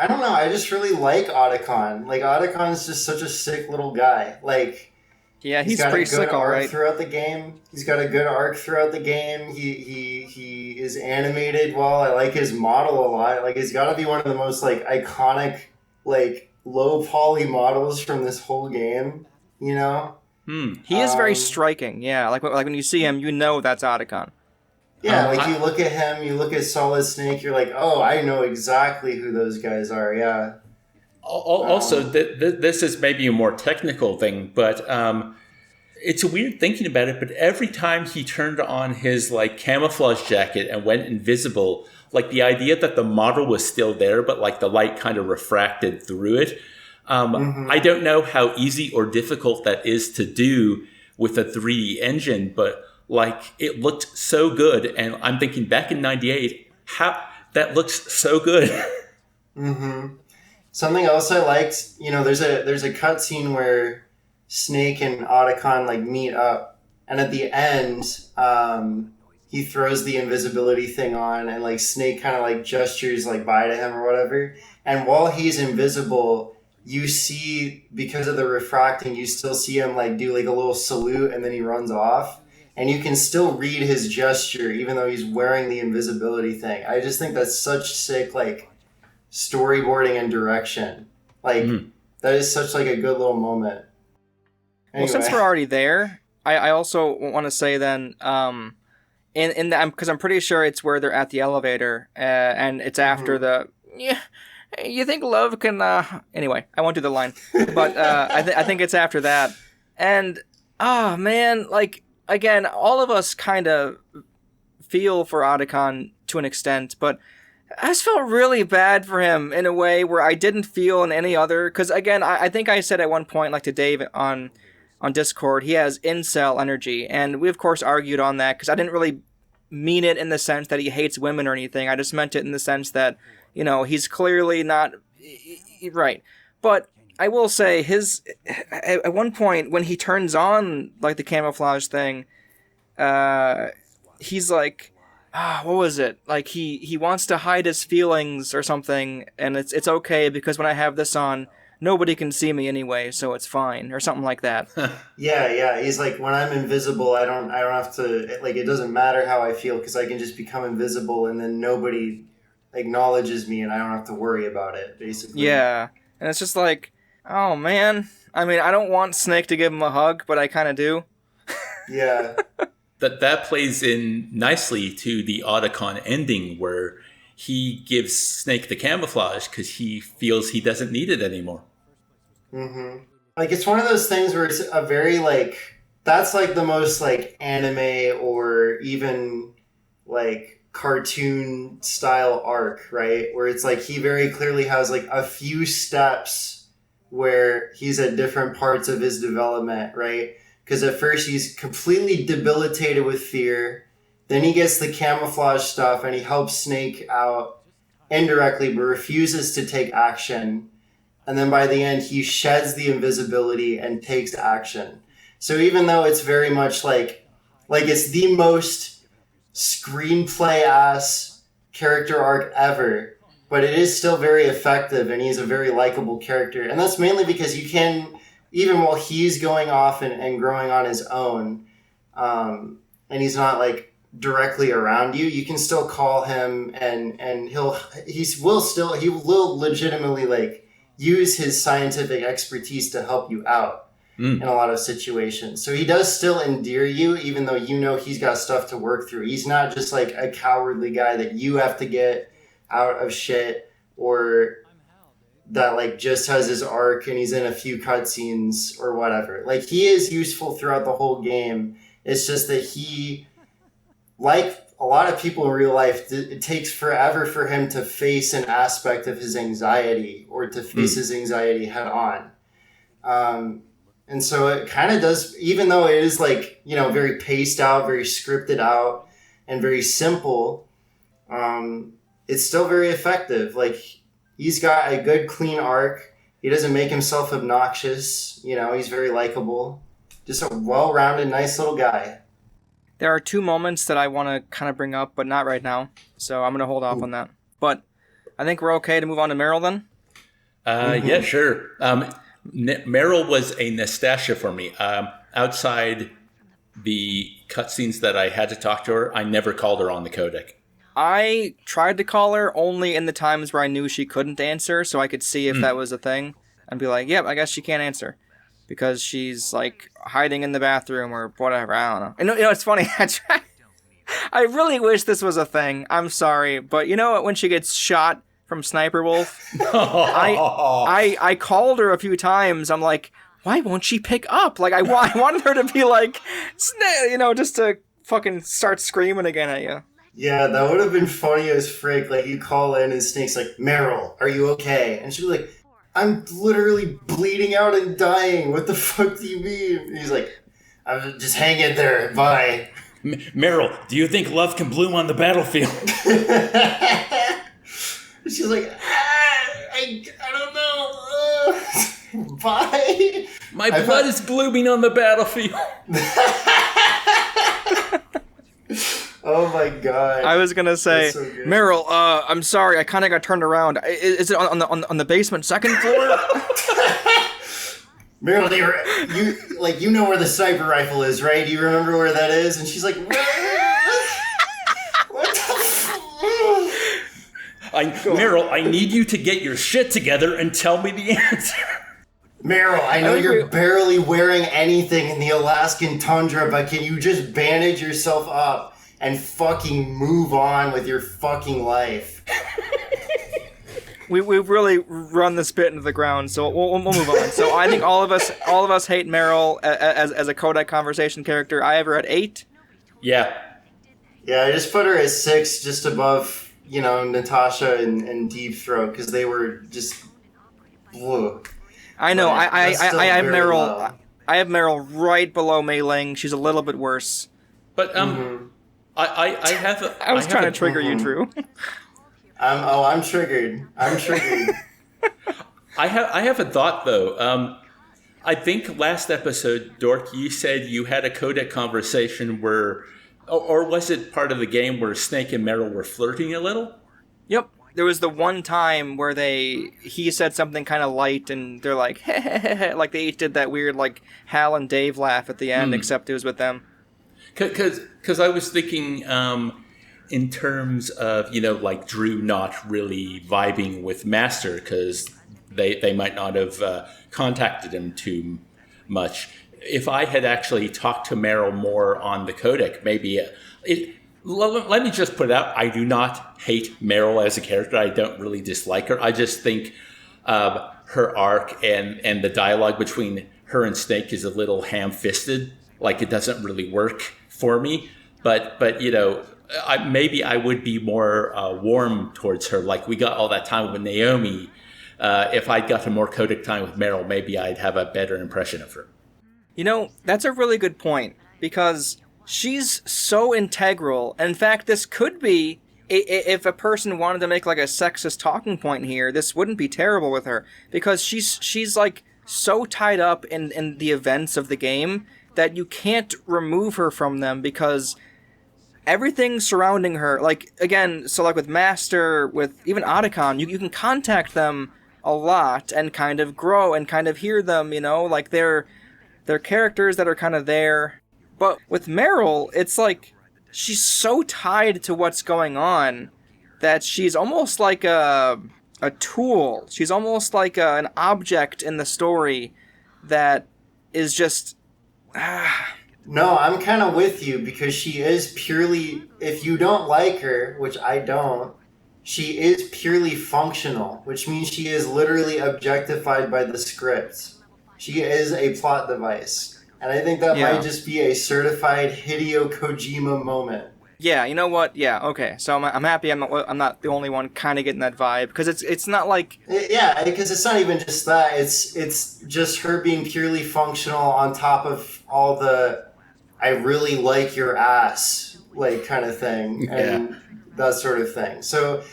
don't know. I just really like Otacon. Like Otacon's just such a sick little guy. Like Yeah, he's he's got pretty a good sick, all arc right. throughout the game. He's got a good arc throughout the game. He is animated well. I like his model a lot. Like he's got to be one of the most like iconic like low poly models from this whole game. You know. He is very striking. Yeah, like when you see him, you know that's Otacon. Yeah, like you look at him, you look at Solid Snake, you're like, oh, I know exactly who those guys are. Yeah. Also, this is maybe a more technical thing, but it's weird thinking about it. But every time he turned on his like camouflage jacket and went invisible, like the idea that the model was still there, but like the light kind of refracted through it. I don't know how easy or difficult that is to do with a 3D engine, but like it looked so good. And I'm thinking back in '98, how that looks so good. Something else I liked, you know, there's a cutscene where Snake and Otacon like meet up, and at the end, he throws the invisibility thing on, and like Snake kind of like gestures like bye to him or whatever. And while he's invisible, you see, because of the refracting, you still see him like do like a little salute, and then he runs off, and you can still read his gesture even though he's wearing the invisibility thing. I just think that's such sick like storyboarding and direction. Like that is such like a good little moment. Well, since we're already there, I also want to say then, in the, because I'm pretty sure it's where they're at the elevator, and it's after the. Yeah, you think love can? Anyway, I won't do the line, but I think it's after that, and man, like again, all of us kind of feel for Otacon to an extent, but I just felt really bad for him in a way where I didn't feel in any other. Because again, I think I said at one point, like to Dave on Discord, he has incel energy, and we of course argued on that because I didn't really mean it in the sense that he hates women or anything. I just meant it in the sense that, you know, he's clearly not right. But I will say at one point when he turns on like the camouflage thing, he's like, what was it? Like he wants to hide his feelings or something, and it's okay because when I have this on, nobody can see me anyway, so it's fine, or something like that. Yeah. He's like, when I'm invisible, I don't have to, like, it doesn't matter how I feel because I can just become invisible and then nobody acknowledges me and I don't have to worry about it, basically. Yeah, and it's just like, oh man. I mean, I don't want Snake to give him a hug, but I kind of do. Yeah. That plays in nicely to the Otacon ending where he gives Snake the camouflage because he feels he doesn't need it anymore. Like, it's one of those things where it's a very, like, that's, like, the most, like, anime or even, like, cartoon-style arc, right? Where it's, like, he very clearly has, like, a few steps where he's at different parts of his development, right? Because at first he's completely debilitated with fear. Then he gets the camouflage stuff and he helps Snake out indirectly but refuses to take action. And then by the end, he sheds the invisibility and takes action. So even though it's very much like it's the most screenplay-ass character arc ever, but it is still very effective and he's a very likable character. And that's mainly because you can, even while he's going off and growing on his own, and he's not like directly around you, you can still call him and he will legitimately like use his scientific expertise to help you out in a lot of situations. So he does still endear you, even though you know he's got stuff to work through. He's not just like a cowardly guy that you have to get out of shit, or that like just has his arc and he's in a few cutscenes or whatever. Like, he is useful throughout the whole game. It's just that he, like a lot of people in real life, it takes forever for him to face an aspect of his anxiety or to face his anxiety head on. And so it kind of does, even though it is like, you know, very paced out, very scripted out and very simple, it's still very effective. Like, he's got a good clean arc He doesn't make himself obnoxious. You know, he's very likable. Just a well-rounded, nice little guy. There are 2 moments that I want to kind of bring up, but not right now. So I'm going to hold off on that. But I think we're okay to move on to Meryl then? Yeah, sure. Meryl was a Nastasia for me. Outside the cutscenes that I had to talk to her, I never called her on the codec. I tried to call her only in the times where I knew she couldn't answer, so I could see if that was a thing, and be like, yep, I guess she can't answer. Because she's, like, hiding in the bathroom or whatever, I don't know. And, you know, it's funny, I really wish this was a thing. I'm sorry, but you know what, when she gets shot from Sniper Wolf, I called her a few times, I'm like, why won't she pick up? Like, I wanted her to be like, you know, just to fucking start screaming again at you. Yeah, that would have been funny as frick. Like, you call in and Snake's like, Meryl, are you okay? And she'd be like, I'm literally bleeding out and dying. What the fuck do you mean? And he's like, I'm just hanging there. Bye. Meryl, do you think love can bloom on the battlefield? She's like, I don't know. Bye. My blood is blooming on the battlefield. Oh my god! I was gonna say, so Meryl, I'm sorry, I kind of got turned around. Is it on the basement second floor? Meryl, you know where the sniper rifle is, right? Do you remember where that is? And she's like, what the Meryl, I need you to get your shit together and tell me the answer. Meryl, I know you're barely wearing anything in the Alaskan tundra, but can you just bandage yourself up and fucking move on with your fucking life? We've really run this bit into the ground, so we'll move on. So I think all of us hate Meryl as a codec conversation character. I have her at 8. Yeah. Yeah, I just put her at 6, just above, you know, Natasha and Deep Throat, because they were just blue. I know. I have Meryl. Low. I have Meryl right below Mei Ling. She's a little bit worse. But I have. I was trying to trigger you, Drew. I'm triggered. I'm triggered. I have a thought though. I think last episode, Dork, you said you had a codec conversation where, or was it part of the game where Snake and Meryl were flirting a little? Yep. There was the one time where he said something kind of light, and they're like, like they each did that weird like Hal and Dave laugh at the end, except it was with them. Because I was thinking in terms of, you know, like Drew not really vibing with Master because they might not have contacted him too much. If I had actually talked to Meryl more on the codec, maybe let me just put it out. I do not hate Meryl as a character. I don't really dislike her. I just think her arc and the dialogue between her and Snake is a little ham-fisted. Like, it doesn't really work for me. But you know, maybe I would be more warm towards her. Like, we got all that time with Naomi. If I'd gotten more codec time with Meryl, maybe I'd have a better impression of her. You know, that's a really good point, because she's so integral. And in fact, this could be, if a person wanted to make like a sexist talking point here, this wouldn't be terrible with her, because she's like so tied up in the events of the game that you can't remove her from them, because everything surrounding her, like, again, so like with Master, with even Otacon, you can contact them a lot and kind of grow and kind of hear them, you know, like they're characters that are kind of there. But with Meryl, it's like she's so tied to what's going on that she's almost like a tool. She's almost like an object in the story that is just... No, I'm kind of with you, because she is purely... If you don't like her, which I don't, she is purely functional, which means she is literally objectified by the script. She is a plot device. And I think that might just be a certified Hideo Kojima moment. Yeah, you know what? Yeah, okay. So I'm happy I'm not the only one kind of getting that vibe, because it's not like... Yeah, because it's not even just that. It's just her being purely functional on top of all the I really like your ass, like, kind of thing, and that sort of thing. So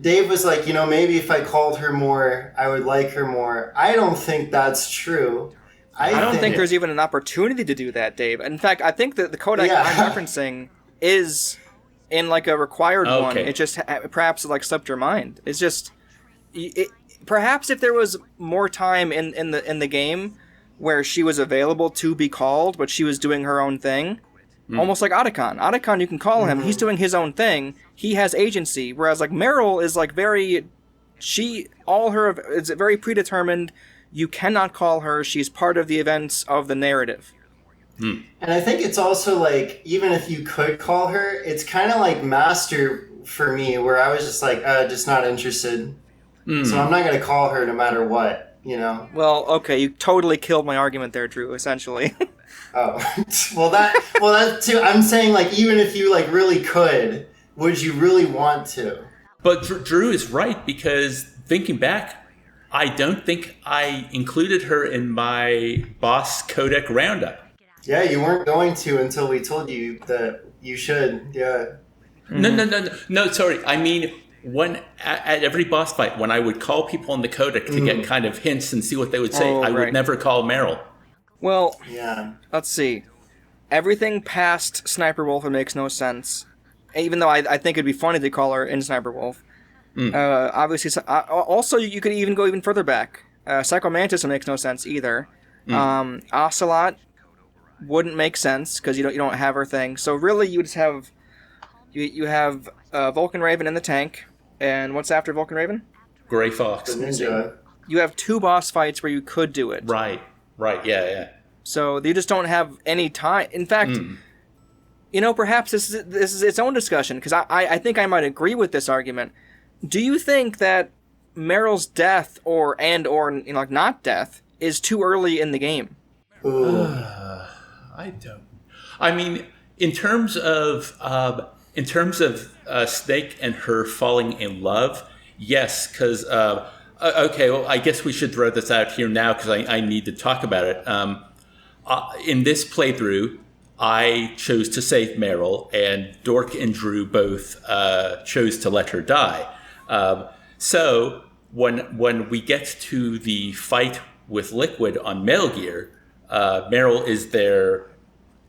Dave was like, maybe if I called her more, I would like her more. I don't think that's true. I don't think there's even an opportunity to do that, Dave. In fact, I think that the codec I'm referencing is in like a required one. It just perhaps like slipped your mind. It's just perhaps if there was more time in the game where she was available to be called, but she was doing her own thing, almost like Otacon. Otacon, you can call him. He's doing his own thing. He has agency, whereas like Meryl is like it's very predetermined. You cannot call her. She's part of the events of the narrative. And I think it's also like, even if you could call her, it's kind of like Master for me, where I was just like, just not interested. So I'm not going to call her no matter what, Well, okay, you totally killed my argument there, Drew, essentially. Oh, well that too. I'm saying like, even if you like really could, would you really want to? But Drew is right, because thinking back, I don't think I included her in my boss codec roundup. Yeah, you weren't going to until we told you that you should. Yeah. No. Sorry. I mean, at every boss fight, when I would call people in the codec to get kind of hints and see what they would say, I would never call Meryl. Well, let's see. Everything past Sniper Wolf makes no sense. Even though I think it'd be funny to call her in Sniper Wolf. Obviously, also you could even go even further back. Psycho Mantis makes no sense either. Ocelot wouldn't make sense because you don't have her thing. So really, you just have you have Vulcan Raven in the tank, and what's after Vulcan Raven? Gray Fox. You have 2 boss fights where you could do it. Right. Yeah. So you just don't have any time. In fact, perhaps this is its own discussion, because I think I might agree with this argument. Do you think that Meryl's death or like not death is too early in the game? I don't. I mean, in terms of Snake and her falling in love, yes. Because okay, well, I guess we should throw this out here now because I need to talk about it. In this playthrough, I chose to save Meryl, and Dork and Drew both chose to let her die. So when we get to the fight with Liquid on Metal Gear, Meryl is there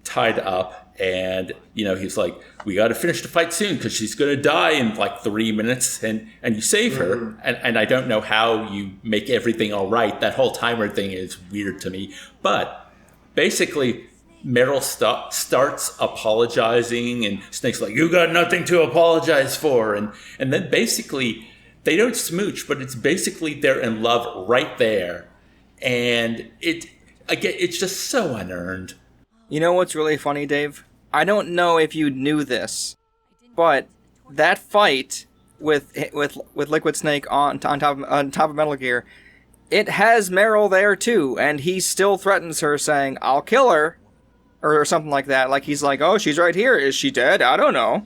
tied up, and he's like, we got to finish the fight soon because she's going to die in like 3 minutes, and you save her. And I don't know how you make everything all right. That whole timer thing is weird to me. But basically, Meryl starts apologizing, and Snake's like, you got nothing to apologize for. And then basically, they don't smooch, but it's basically they're in love right there. And it's just so unearned. You know what's really funny, Dave? I don't know if you knew this, but that fight with Liquid Snake on top of Metal Gear, it has Meryl there too, and he still threatens her, saying, "I'll kill her," or something like that. Like he's like, "Oh, she's right here. Is she dead? I don't know."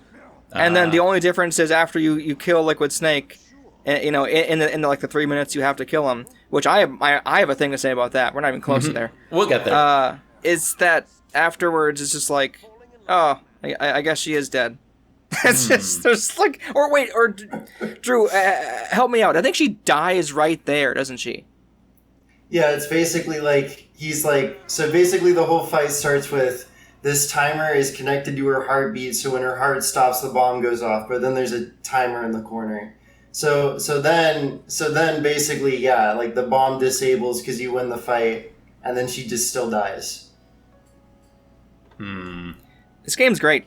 And then the only difference is after you kill Liquid Snake, in the 3 minutes you have to kill him. Which I have a thing to say about that. We're not even close to there. We'll get there. Is that afterwards it's just like, oh, I guess she is dead. It's just, there's like, or Drew, help me out. I think she dies right there, doesn't she? Yeah, it's basically like, he's like, so basically the whole fight starts with, this timer is connected to her heartbeat, so when her heart stops, the bomb goes off, but then there's a timer in the corner. So then basically, yeah, like the bomb disables because you win the fight, and then she just still dies. This game's great.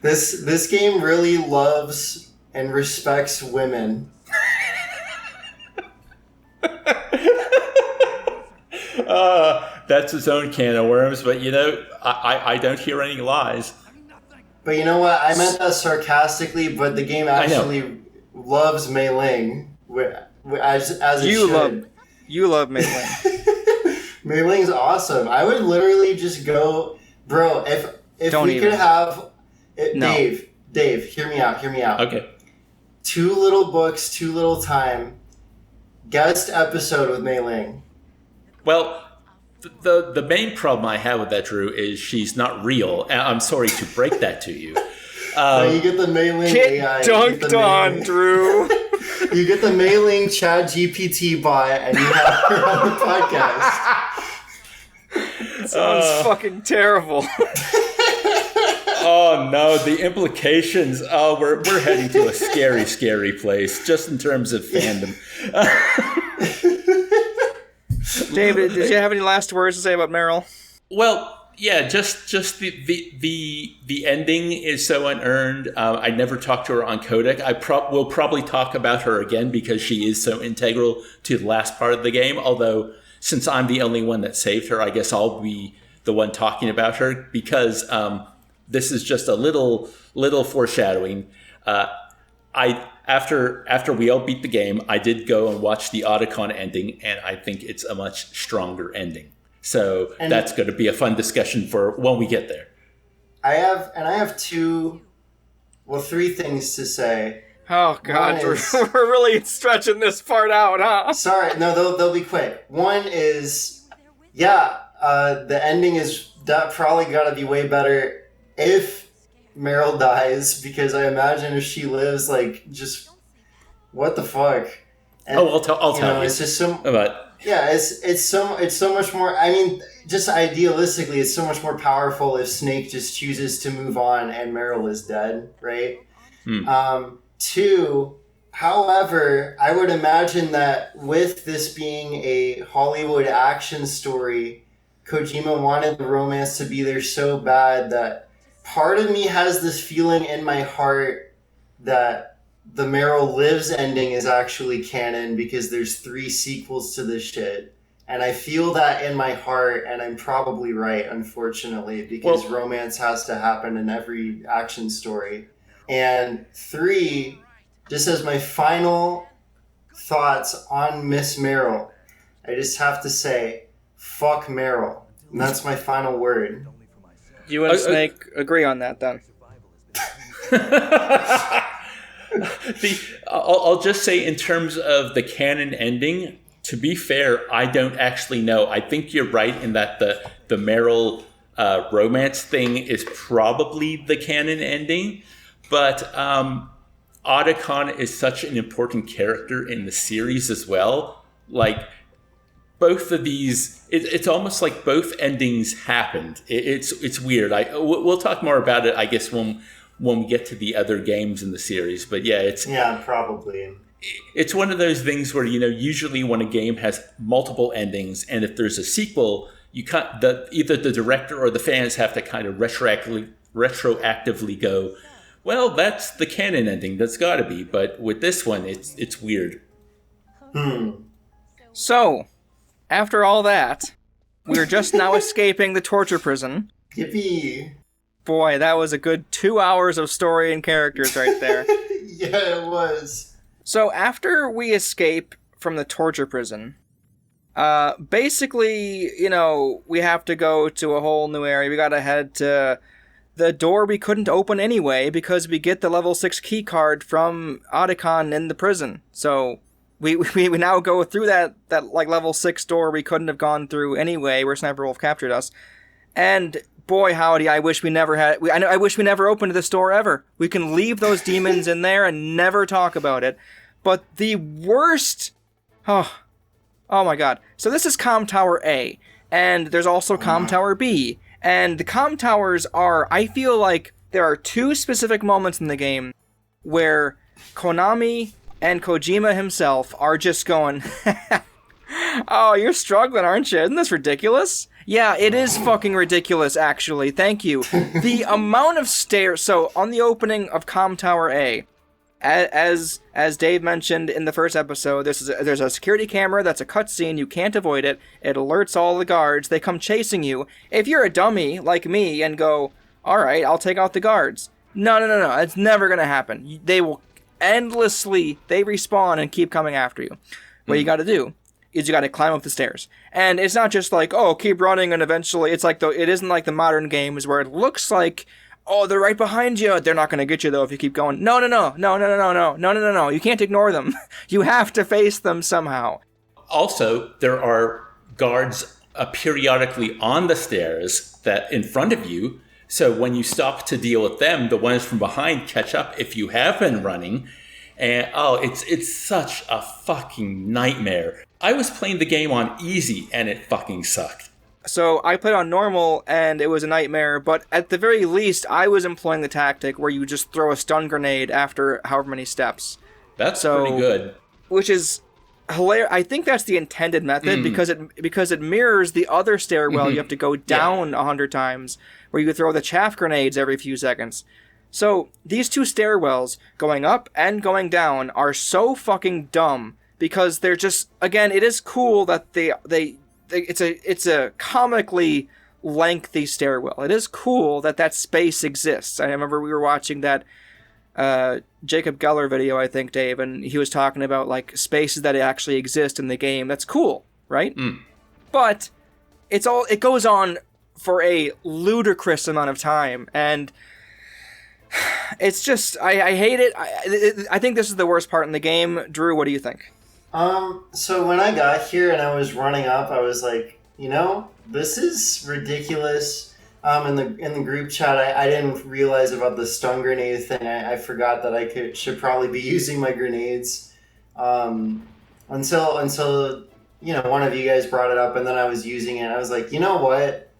This game really loves and respects women. That's its own can of worms, but I don't hear any lies. But you know what? I meant that sarcastically, but the game actually loves Mei Ling as it should. You love Mei Ling. Mei Ling's awesome. I would literally just go, bro. If Don't we even. could have, No. Dave, hear me out. Okay. 2 little books, 2 little time. Guest episode with Mei Ling. Well, the main problem I have with that, Drew, is she's not real. I'm sorry to break that to you. No, you get the mailing Get AI. dunked on, Drew. You get the mailing Chat GPT bot, and you have her on the podcast. Sounds fucking terrible. Oh no, the implications. Oh, we're heading to a scary place, just in terms of fandom. David, did you have any last words to say about Meryl? Well, yeah, just the ending is so unearned. I never talked to her on codec. We'll probably talk about her again because she is so integral to the last part of the game. Although, since I'm the only one that saved her, I guess I'll be the one talking about her because this is just a little foreshadowing. After we all beat the game, I did go and watch the Otacon ending, and I think it's a much stronger ending. So that's going to be a fun discussion for when we get there. I have three things to say. Oh God, we're really stretching this part out, huh? Sorry, no, they'll be quick. One is, the ending is that probably got to be way better if Meryl dies, because I imagine if she lives, like, just what the fuck. And, I'll tell you. It's just so. But Yeah, it's so much more. I mean, just idealistically, it's so much more powerful if Snake just chooses to move on and Meryl is dead, right? Two, however, I would imagine that with this being a Hollywood action story, Kojima wanted the romance to be there so bad that part of me has this feeling in my heart that the Meryl Lives ending is actually canon because there's 3 sequels to this shit. And I feel that in my heart, and I'm probably right, unfortunately, because romance has to happen in every action story. And 3, just as my final thoughts on Miss Meryl, I just have to say, fuck Meryl. And that's my final word. You and Snake agree on that, then? I'll just say, in terms of the canon ending, to be fair, I don't actually know. I think you're right in that the Meryl romance thing is probably the canon ending, but Otacon is such an important character in the series as well. Like, both of these, it's almost like both endings happened. It's weird. We'll talk more about it, I guess, when we get to the other games in the series. But yeah, probably. It's one of those things where, usually when a game has multiple endings, and if there's a sequel, either the director or the fans have to kind of retroactively go, well, that's the canon ending. That's got to be. But with this one, it's weird. So, after all that, we're just now escaping the torture prison. Yippee! Boy, that was a good 2 hours of story and characters right there. Yeah, it was. So after we escape from the torture prison, basically, we have to go to a whole new area. We gotta head to the door we couldn't open anyway because we get the level 6 key card from Otacon in the prison. So we now go through that like level 6 door we couldn't have gone through anyway, where Sniper Wolf captured us. And boy, howdy, I wish we never I wish we never opened this door ever. We can leave those demons in there and never talk about it. But the worst... Oh my god. So this is Comm Tower A, and there's also Comm Tower B. And the Comm Towers are... I feel like there are 2 specific moments in the game where Konami and Kojima himself are just going, oh, you're struggling, aren't you? Isn't this ridiculous? Yeah, it is fucking ridiculous, actually. Thank you. The amount of stairs... So, on the opening of Comm Tower A, as Dave mentioned in the first episode, there's a security camera that's a cutscene. You can't avoid it. It alerts all the guards. They come chasing you. If you're a dummy like me and go, all right, I'll take out the guards. No. It's never going to happen. They will endlessly... They respawn and keep coming after you. What you got to do is you got to climb up the stairs. And it's not just like, oh, keep running and eventually... It's like, it isn't like the modern games where it looks like, oh, they're right behind you. They're not going to get you, though, if you keep going. No. You can't ignore them. You have to face them somehow. Also, there are guards periodically on the stairs that in front of you So when you stop to deal with them, the ones from behind catch up if you have been running. And it's such a fucking nightmare. I was playing the game on easy and it fucking sucked. So I played on normal and it was a nightmare, but at the very least I was employing the tactic where you just throw a stun grenade after however many steps. That's pretty good. Which is hilarious. I think that's the intended method because it mirrors the other stairwell you have to go down 100 times where you throw the chaff grenades every few seconds. So these two stairwells going up and going down are so fucking dumb because they're just, again, it is cool that it's a comically lengthy stairwell. It is cool that space exists. I remember we were watching that Jacob Geller video, I think, Dave, and he was talking about like spaces that actually exist in the game. That's cool, right? But it goes on for a ludicrous amount of time, and it's just I hate it. I think this is the worst part in the game. Drew, what do you think? So when I got here and I was running up, I was like, this is ridiculous. In the group chat, I didn't realize about the stun grenade thing. I forgot that I should probably be using my grenades. Until one of you guys brought it up, and then I was using it. I was like, you know what?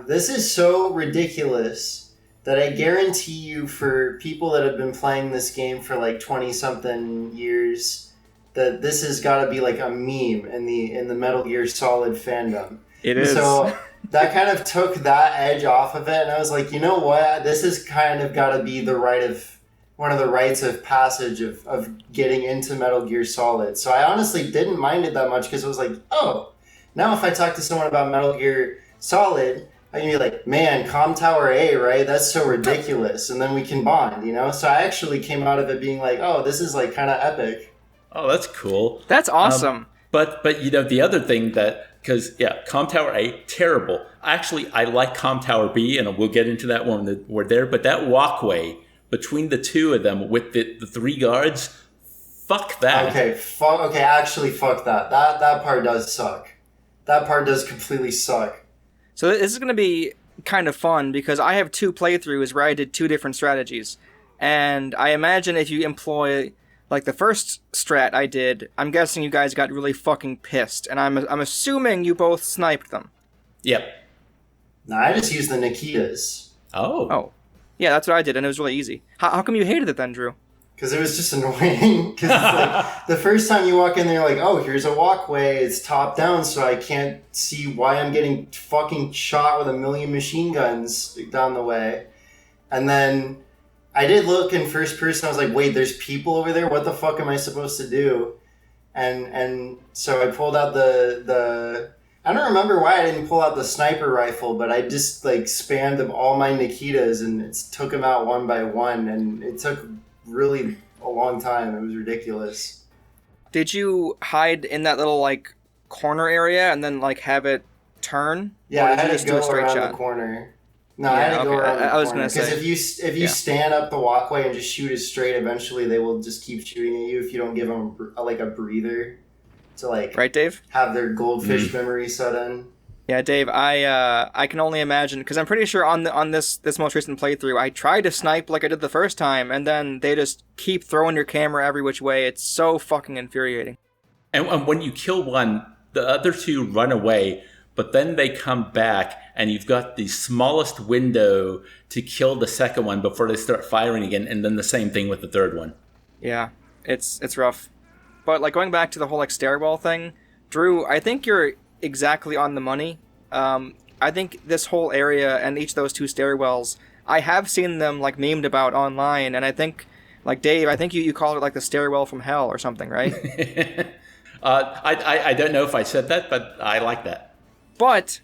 This is so ridiculous that I guarantee you, for people that have been playing this game for like 20-something years, that this has got to be like a meme in the Metal Gear Solid fandom. It is. So that kind of took that edge off of it, and I was like, you know what? This has kind of got to be one of the rites of passage of getting into Metal Gear Solid. So I honestly didn't mind it that much because it was like, oh, now if I talk to someone about Metal Gear Solid, I can be like, man, Com Tower A, right? That's so ridiculous. And then we can bond, So I actually came out of it being like, oh, this is like kind of epic. Oh, that's cool. That's awesome. But the other thing because Com Tower A, terrible. Actually, I like Com Tower B, and we'll get into that when we're there. But that walkway between the two of them with the three guards, fuck that. Okay, actually, fuck that. That part does suck. That part does completely suck. So this is going to be kind of fun because I have 2 playthroughs where I did 2 different strategies. And I imagine if you employ, like the first strat I did, I'm guessing you guys got really fucking pissed. And I'm assuming you both sniped them. Yep. No, I just used the Nikitas. Oh. Yeah, that's what I did, and it was really easy. How come you hated it then, Drew? Because it was just annoying. Because it's like, the first time you walk in there, like, oh, here's a walkway. It's top down, so I can't see why I'm getting fucking shot with 1,000,000 machine guns down the way. And then I did look in first person. I was like, wait, there's people over there? What the fuck am I supposed to do? And so I pulled out the I don't remember why I didn't pull out the sniper rifle, but I just like spammed all my Nikitas and it took them out one by one, and it took really a long time. It was ridiculous. Did you hide in that little like corner area and then like have it turn? Yeah, I had to go around the corner. No, I had to go around the corner. I was gonna say, because if you stand up the walkway and just shoot it straight, eventually they will just keep shooting at you if you don't give them like a breather to like, right, Dave? Have their goldfish memory set in. Yeah, Dave, I can only imagine, because I'm pretty sure on this most recent playthrough, I tried to snipe like I did the first time, and then they just keep throwing your camera every which way. It's so fucking infuriating. And when you kill one, the other 2 run away, but then they come back, and you've got the smallest window to kill the second one before they start firing again, and then the same thing with the third one. Yeah, it's rough. But like going back to the whole like stairwell thing, Drew, I think you're exactly on the money. I think this whole area and each of those 2 stairwells, I have seen them like memed about online, and I think, like Dave, I think you called it like the stairwell from hell or something, right? I don't know if I said that, but I like that. But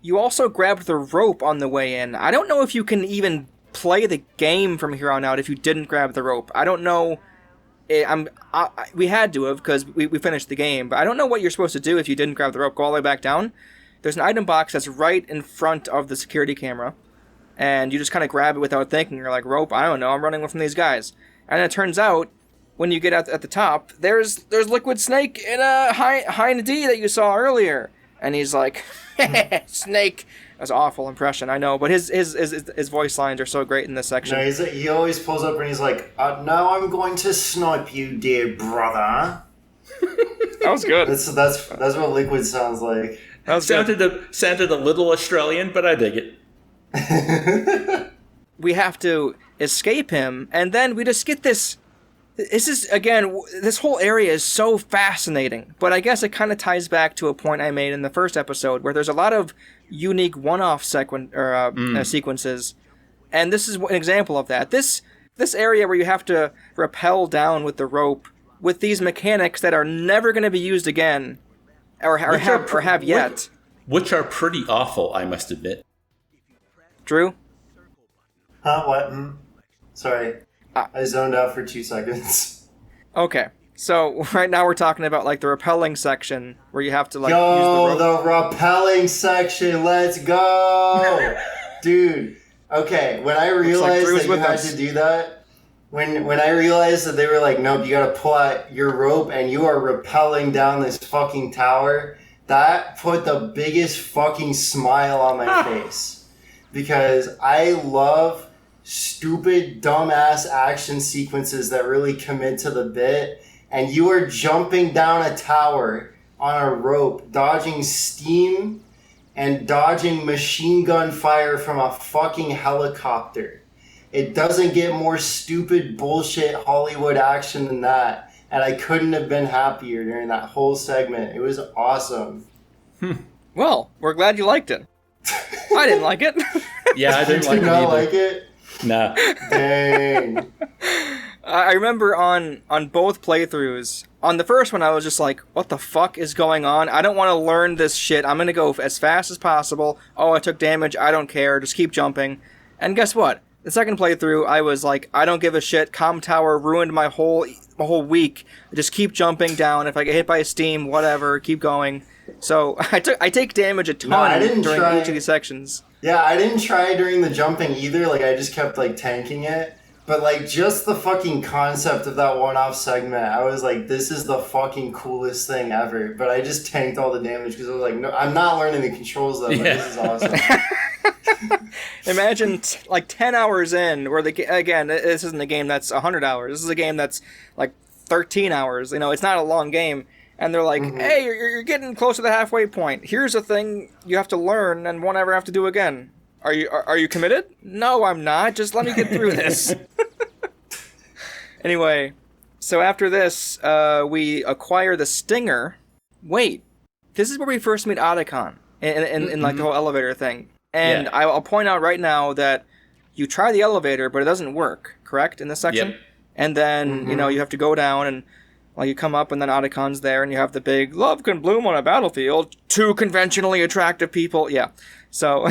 you also grabbed the rope on the way in. I don't know if you can even play the game from here on out if you didn't grab the rope. I don't know. We had to have, because we finished the game, but I don't know what you're supposed to do if you didn't grab the rope. Go all the way back down. There's an item box that's right in front of the security camera, and you just kind of grab it without thinking. You're like, rope? I don't know. I'm running away from these guys. And it turns out, when you get at the top, there's Liquid Snake in a Hind D that you saw earlier. And he's like, Snake, That's an awful impression, I know, but his voice lines are so great in this section. No, he always pulls up and he's like, now I'm going to snipe you, dear brother. That was good. That's what Liquid sounds like. That was sounded a little Australian, but I dig it. We have to escape him, and then we just get this. This is, again, this whole area is so fascinating, but I guess it kind of ties back to a point I made in the first episode, where there's a lot of unique one-off sequences, and this is an example of that. This area where you have to rappel down with the rope with these mechanics that are never going to be used again, or have yet. Which are pretty awful, I must admit. Drew? Huh? What? Sorry. I zoned out for 2 seconds. Okay. So, right now we're talking about, like, the rappelling section, where you have to, like, use the rappelling section, let's go! Dude, okay, when I realized that you had to do that, when I realized that they were like, nope, you gotta pull out your rope and you are rappelling down this fucking tower, that put the biggest fucking smile on my face. Because I love stupid, dumbass action sequences that really commit to the bit, and you are jumping down a tower on a rope, dodging steam and dodging machine gun fire from a fucking helicopter. It doesn't get more stupid bullshit Hollywood action than that, and I couldn't have been happier during that whole segment. It was awesome. Well, we're glad you liked it. I didn't like it. Yeah, I didn't like it not either. Like it? Nah. Dang. I remember on both playthroughs, on the first one I was just like, what the fuck is going on? I don't want to learn this shit. I'm going to go as fast as possible. Oh, I took damage. I don't care. Just keep jumping. And guess what? The second playthrough, I was like, I don't give a shit. Com Tower ruined my whole week. Just keep jumping down. If I get hit by a steam, whatever, keep going. So I take damage a ton during each of these sections. Yeah, I didn't try during the jumping either. Like, I just kept, like, tanking it. But, like, just the fucking concept of that one-off segment, I was like, this is the fucking coolest thing ever. But I just tanked all the damage because I was like, no, I'm not learning the controls, though, but this is awesome. Imagine, 10 hours in, where, again, this isn't a game that's 100 hours. This is a game that's, 13 hours. You know, it's not a long game. And they're like, hey, you're getting close to the halfway point. Here's a thing you have to learn and won't ever have to do again. Are you committed? No, I'm not. Just let me get through this. Anyway, so after this, we acquire the Stinger. Wait, this is where we first meet Otacon in the whole elevator thing. And yeah. I'll point out right now that you try the elevator, but it doesn't work, correct, in this section? Yep. And then, you have to go down and... Well, you come up and then Otacon's there and you have the big, love can bloom on a battlefield, 2 conventionally attractive people. Yeah. So,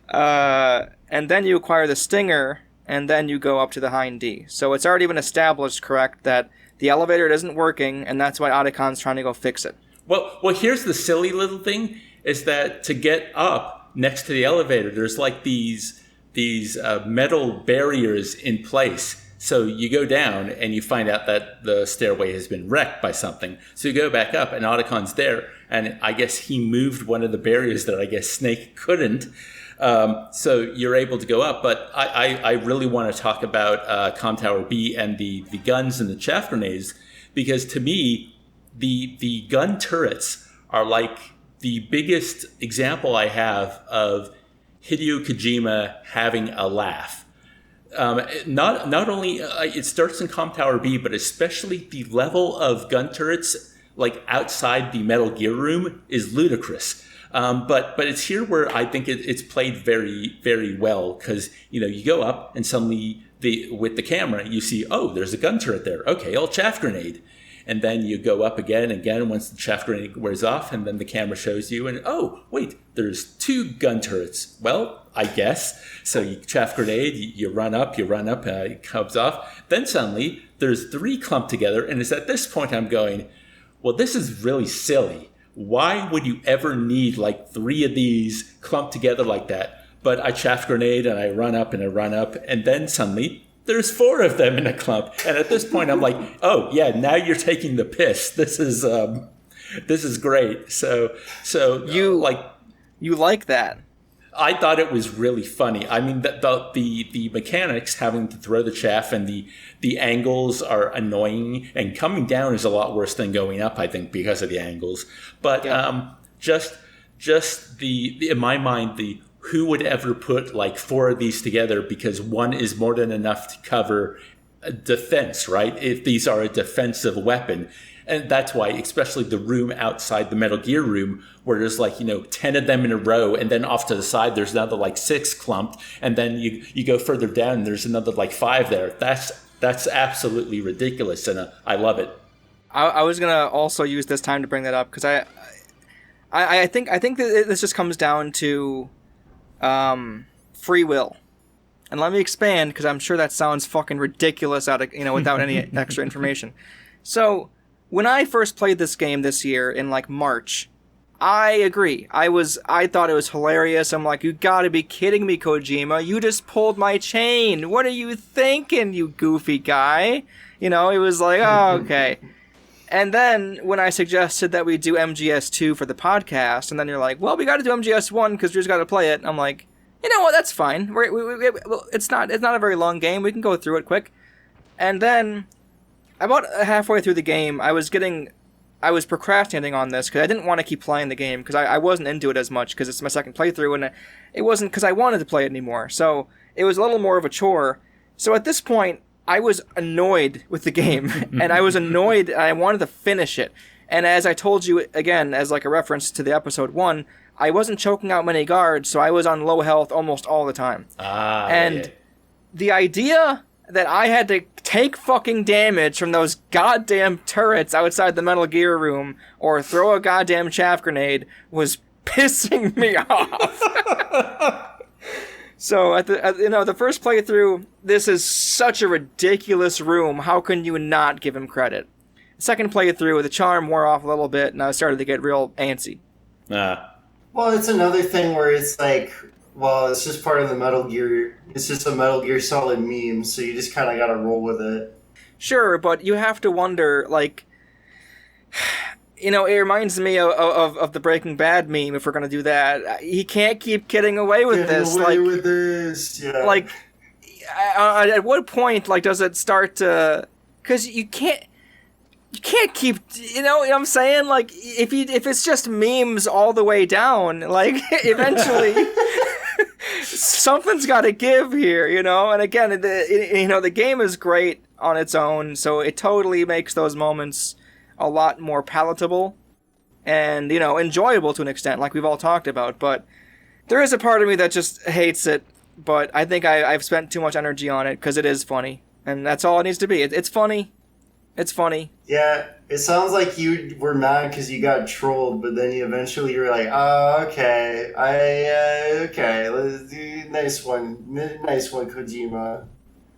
and then you acquire the Stinger and then you go up to the Hind D. So it's already been established, correct, that the elevator isn't working and that's why Otacon's trying to go fix it. Well, here's the silly little thing, is that to get up next to the elevator, there's like these metal barriers in place. So you go down and you find out that the stairway has been wrecked by something. So you go back up and Otacon's there. And I guess he moved one of the barriers that I guess Snake couldn't. So you're able to go up. But I really want to talk about Com Tower B and the guns and the chaff grenades. Because to me, the gun turrets are like the biggest example I have of Hideo Kojima having a laugh. Not only it starts in Com Tower B, but especially the level of gun turrets like outside the Metal Gear room is ludicrous. But it's here where I think it's played very, very well, because you go up and suddenly with the camera you see, oh, there's a gun turret there. Okay, I'll chaff grenade. And then you go up again once the chaff grenade wears off, and then the camera shows you, and oh, wait, there's 2 gun turrets. Well, I guess. So you chaff grenade, you run up, it comes off. Then suddenly there's 3 clumped together, and it's at this point I'm going, well, this is really silly. Why would you ever need like 3 of these clumped together like that? But I chaff grenade and I run up, and then suddenly there's 4 of them in a clump. And at this point I'm like, oh yeah, now you're taking the piss. This is great. So you You like that. I thought it was really funny. I mean, the mechanics, having to throw the chaff, and the angles are annoying, and coming down is a lot worse than going up, I think, because of the angles. But just in my mind, the who would ever put like 4 of these together, because one is more than enough to cover a defense, right? If these are a defensive weapon. And that's why, especially the room outside the Metal Gear room, where there's like, 10 of them in a row, and then off to the side, there's another like 6 clumped. And then you go further down, and there's another like 5 there. That's absolutely ridiculous. And I love it. I was going to also use this time to bring that up, because I think that this just comes down to free will. And let me expand, because I'm sure that sounds fucking ridiculous without any extra information. So, when I first played this game this year in like March, I agree. I thought it was hilarious. I'm like, you gotta be kidding me, Kojima. You just pulled my chain. What are you thinking, you goofy guy? It was like, oh, okay. And then when I suggested that we do MGS2 for the podcast, and then you're like, well, we gotta do MGS1 because Drew's gotta play it. I'm like, you know what, that's fine. It's not a very long game. We can go through it quick. And then about halfway through the game, I was procrastinating on this because I didn't want to keep playing the game because I wasn't into it as much because it's my second playthrough, and it wasn't because I wanted to play it anymore. So it was a little more of a chore. So at this point, I was annoyed with the game, and I was annoyed, and I wanted to finish it. And as I told you, again, as like a reference to the episode 1, I wasn't choking out many guards, so I was on low health almost all the time. The idea that I had to take fucking damage from those goddamn turrets outside the Metal Gear room or throw a goddamn chaff grenade was pissing me off. So at the first playthrough, this is such a ridiculous room. How can you not give him credit? Second playthrough, the charm wore off a little bit, and I started to get real antsy. Well, it's another thing where it's like, well, it's just part of the Metal Gear. It's just a Metal Gear Solid meme, so you just kind of got to roll with it. Sure, but you have to wonder, like, it reminds me of the Breaking Bad meme. If we're gonna do that, he can't keep getting away with this. Yeah. Like, at what point, like, does it start to? Because you can't keep, you know what I'm saying? Like, if it's just memes all the way down, like, eventually something's got to give here, And again, the game is great on its own, so it totally makes those moments a lot more palatable and, enjoyable to an extent, like we've all talked about. But there is a part of me that just hates it, but I think I've spent too much energy on it because it is funny, and that's all it needs to be. It's funny. It's funny. Yeah, it sounds like you were mad because you got trolled, but then you were like, oh, okay. Okay, let's do nice one, Kojima.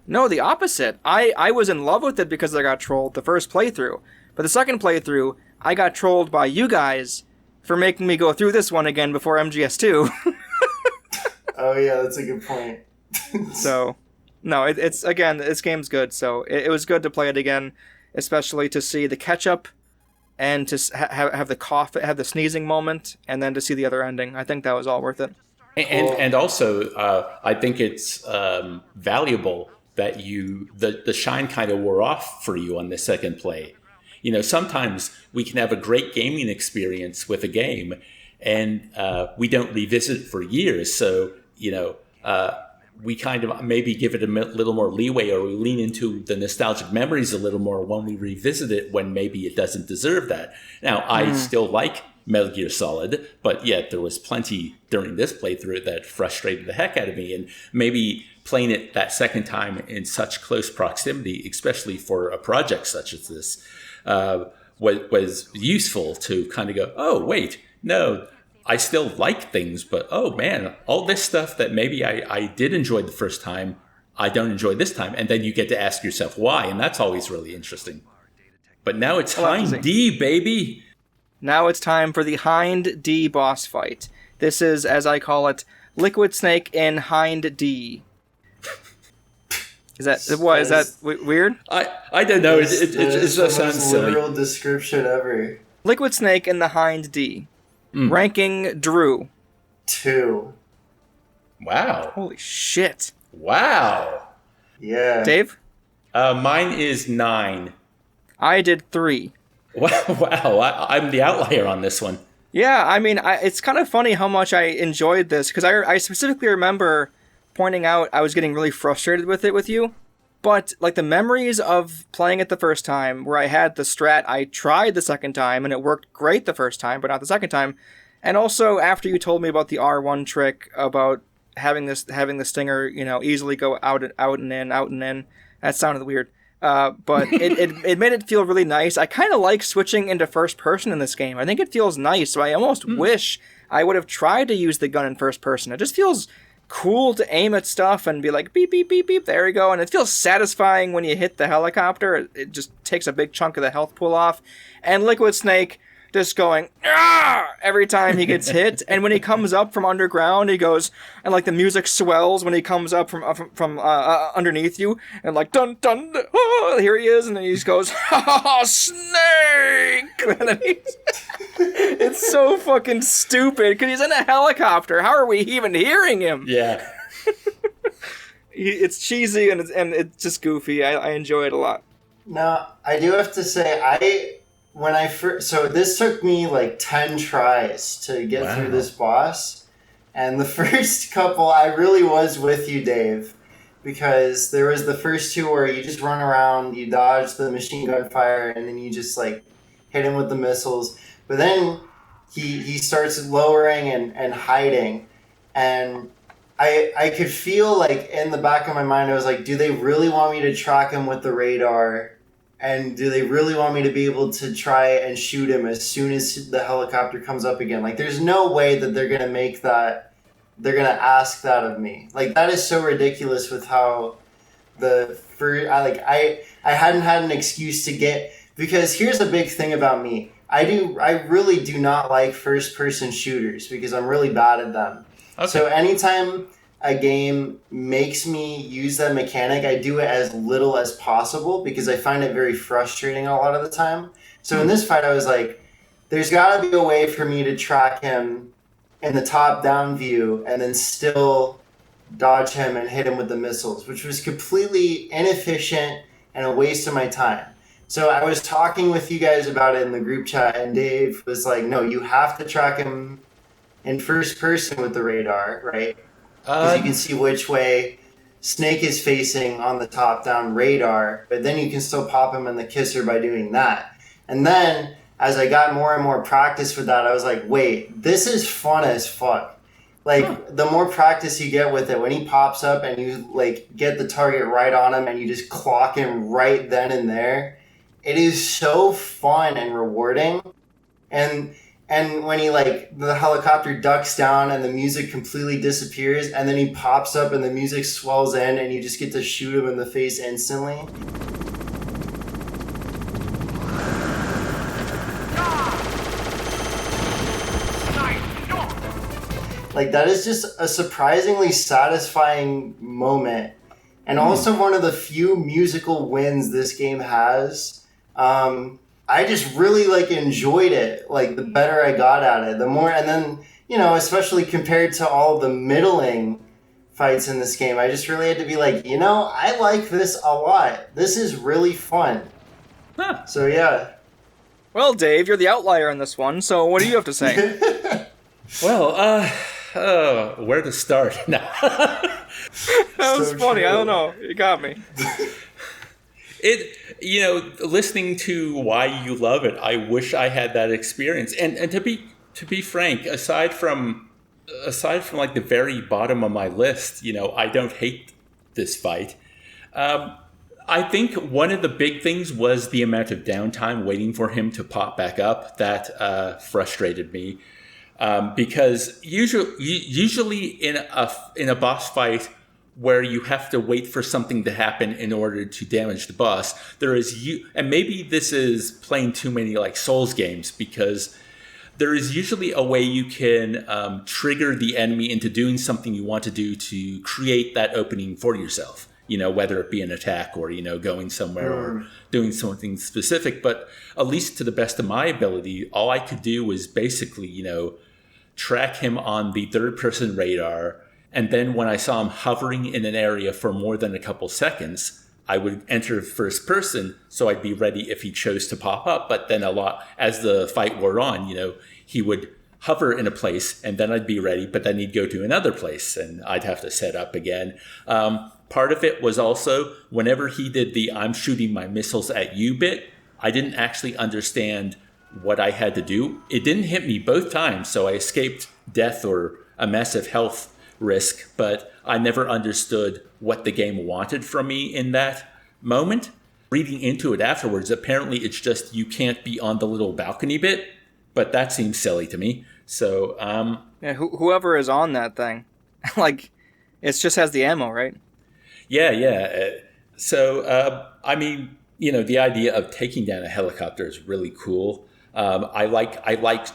No, the opposite. I was in love with it because I got trolled the first playthrough. But the second playthrough, I got trolled by you guys for making me go through this one again before MGS2. Oh, yeah, that's a good point. So, no, it's again, this game's good, so it was good to play it again. Especially to see the catch-up and to have the cough, have the sneezing moment, and then to see the other ending. I think that was all worth it. And also, I think it's valuable that the shine kind of wore off for you on the second play. Sometimes we can have a great gaming experience with a game, and we don't revisit it for years. So, we kind of maybe give it a little more leeway, or we lean into the nostalgic memories a little more when we revisit it when maybe it doesn't deserve that. Now, I still like Metal Gear Solid, but yet there was plenty during this playthrough that frustrated the heck out of me. And maybe playing it that second time in such close proximity, especially for a project such as this, was useful to kind of go, oh, wait, no, I still like things, but oh man, all this stuff that maybe I did enjoy the first time, I don't enjoy this time. And then you get to ask yourself why, and that's always really interesting. But now it's Hind D, baby! Now it's time for the Hind D boss fight. This is, as I call it, Liquid Snake in Hind D. Is that weird? I don't know. It just sounds silly. Literal description ever. Liquid Snake in the Hind D. Ranking Drew. 2. Wow. Holy shit. Wow. Yeah. Dave? Mine is 9. I did 3. Wow. I'm the outlier on this one. Yeah, I mean, it's kind of funny how much I enjoyed this, because I specifically remember pointing out I was getting really frustrated with it with you. But, like, the memories of playing it the first time, where I had the strat I tried the second time, and it worked great the first time, but not the second time. And also, after you told me about the R1 trick, about having the stinger, easily go out and in. That sounded weird. But it made it feel really nice. I kind of like switching into first person in this game. I think it feels nice, so I almost wish I would have tried to use the gun in first person. It just feels cool to aim at stuff and be like, beep, beep, beep, beep, there you go. And it feels satisfying when you hit the helicopter. It just takes a big chunk of the health pool off. And Liquid Snake just going, ah, every time he gets hit. And when he comes up from underground, he goes, and like the music swells when he comes up from underneath you, and like, dun, dun, dun, oh, here he is. And then he just goes, ha, Snake! And then it's so fucking stupid, because he's in a helicopter. How are we even hearing him? Yeah. It's cheesy, and it's just goofy. I enjoy it a lot. No, I do have to say, when I first, so this took me like 10 tries to get through this boss, and the first couple I really was with you, Dave, because there was the first 2 where you just run around, you dodge the machine gun fire, and then you just like hit him with the missiles. But then he starts lowering and hiding, and I could feel like in the back of my mind I was like, do they really want me to track him with the radar? And do they really want me to be able to try and shoot him as soon as the helicopter comes up again? Like, there's no way that they're going to make that, they're going to ask that of me. Like, that is so ridiculous with how I hadn't had an excuse to get, because here's the big thing about me. I really do not like first-person shooters because I'm really bad at them. Okay. So anytime a game makes me use that mechanic, I do it as little as possible because I find it very frustrating a lot of the time. So in this fight, I was like, there's got to be a way for me to track him in the top-down view and then still dodge him and hit him with the missiles, which was completely inefficient and a waste of my time. So I was talking with you guys about it in the group chat, and Dave was like, no, you have to track him in first person with the radar, right? Because you can see which way Snake is facing on the top-down radar, but then you can still pop him in the kisser by doing that. And then, as I got more and more practice with that, I was like, wait, this is fun as fuck. Like, the more practice you get with it, when he pops up and you, like, get the target right on him and you just clock him right then and there, it is so fun and rewarding. And when he, like, the helicopter ducks down and the music completely disappears, and then he pops up and the music swells in and you just get to shoot him in the face instantly. Like, that is just a surprisingly satisfying moment. And also one of the few musical wins this game has. I just really, like, enjoyed it. Like, the better I got at it, the more, and then, you know, especially compared to all the middling fights in this game, I just really had to be like, you know, I like this a lot. This is really fun. Huh. So, yeah. Well, Dave, you're the outlier in this one, so what do you have to say? Well, where to start? No. That was so funny. True. I don't know. You got me. Listening to why you love it, I wish I had that experience. And to be frank, aside from like the very bottom of my list, you know, I don't hate this fight. I think one of the big things was the amount of downtime waiting for him to pop back up. That frustrated me because usually in a boss fight, where you have to wait for something to happen in order to damage the boss, and maybe this is playing too many like Souls games, because there is usually a way you can trigger the enemy into doing something you want to do to create that opening for yourself, you know, whether it be an attack or, you know, going somewhere or doing something specific. But at least to the best of my ability, all I could do was basically, you know, track him on the third-person radar, and then when I saw him hovering in an area for more than a couple seconds, I would enter first person, so I'd be ready if he chose to pop up. But then as the fight wore on, he would hover in a place, and then I'd be ready, but then he'd go to another place, and I'd have to set up again. Part of it was also, whenever he did the "I'm shooting my missiles at you" bit, I didn't actually understand what I had to do. It didn't hit me both times, so I escaped death or a massive health risk, but I never understood what the game wanted from me in that moment. Reading into it afterwards, apparently it's just you can't be on the little balcony bit, but that seems silly to me. So, yeah, whoever is on that thing, like, it just has the ammo, right? Yeah. So, I mean, the idea of taking down a helicopter is really cool. I like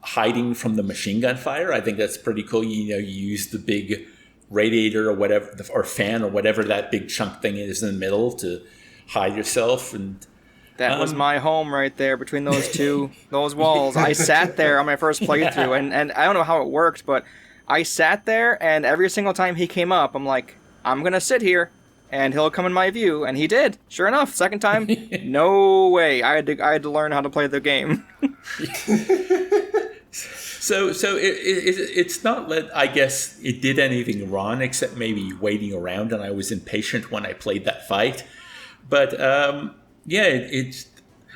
hiding from the machine gun fire. I think that's pretty cool. You use the big radiator or whatever, or fan or whatever that big chunk thing is in the middle to hide yourself. And that was my home right there between those walls. I sat there on my first playthrough, and I don't know how it worked, but I sat there, and every single time he came up, I'm like, I'm gonna sit here, and he'll come in my view, and he did. Sure enough, second time, no way. I had to learn how to play the game. So it's not that I guess it did anything wrong except maybe waiting around, and I was impatient when I played that fight. But it's,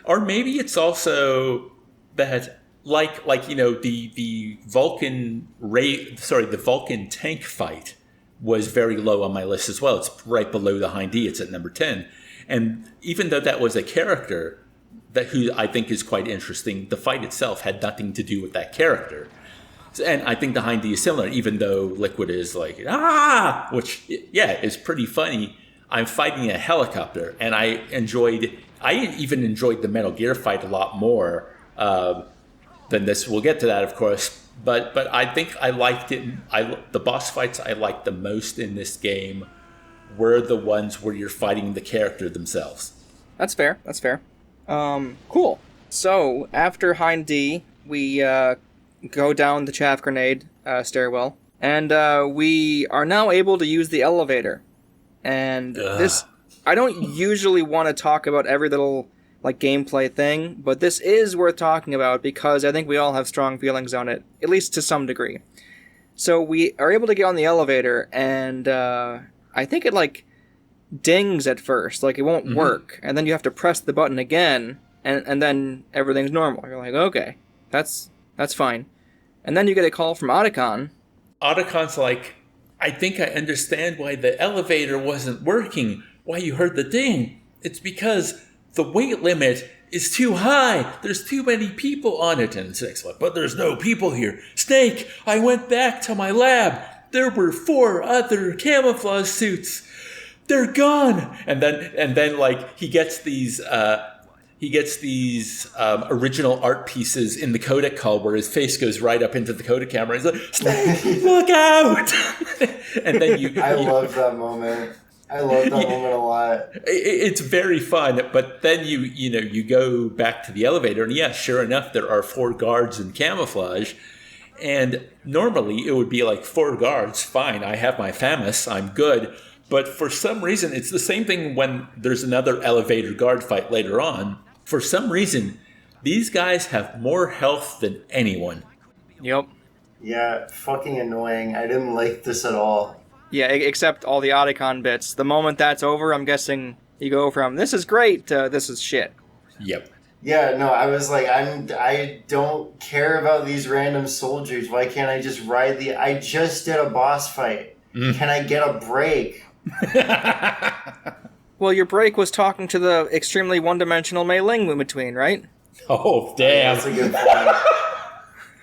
or maybe it's also that like the Vulcan the Vulcan tank fight was very low on my list as well. It's right below the Hind D. It's at number 10, and even though that was a character who I think is quite interesting, the fight itself had nothing to do with that character. And I think the Hind D is similar, even though Liquid is like, which, is pretty funny. I'm fighting a helicopter, and I even enjoyed the Metal Gear fight a lot more than this. We'll get to that, of course. But I think I liked it. The boss fights I liked the most in this game were the ones where you're fighting the character themselves. That's fair. Cool. So, after Hind D, we go down the chaff grenade stairwell, and we are now able to use the elevator. And this, I don't usually want to talk about every little gameplay thing, but this is worth talking about because I think we all have strong feelings on it, at least to some degree. So we are able to get on the elevator, and I think it dings at first, it won't work, and then you have to press the button again, and then everything's normal. You're like, okay, that's fine. And then you get a call from Otacon. Otacon's like, I think I understand why the elevator wasn't working, why you heard the ding. It's because the weight limit is too high. There's too many people on it. And Snake's like, but there's no people here. Snake, I went back to my lab. There were 4 other camouflage suits. They're gone. And then he gets these original art pieces in the codec call where his face goes right up into the codec camera. He's like, Snake, look out! And then I love that moment. I love that moment a lot. It's very fun, but then you go back to the elevator, and sure enough, there are 4 guards in camouflage. And normally it would be 4 guards, fine, I have my FAMAS, I'm good. But for some reason, it's the same thing when there's another elevator guard fight later on. For some reason, these guys have more health than anyone. Yep. Yeah, fucking annoying. I didn't like this at all. Yeah, except all the Otacon bits. The moment that's over, I'm guessing you go from, this is great, to this is shit. Yep. Yeah, no, I was like, I don't care about these random soldiers. Why can't I just ride I just did a boss fight. Can I get a break? Well, your break was talking to the extremely one-dimensional Mei Ling in between, right? Oh, damn. That's a good point.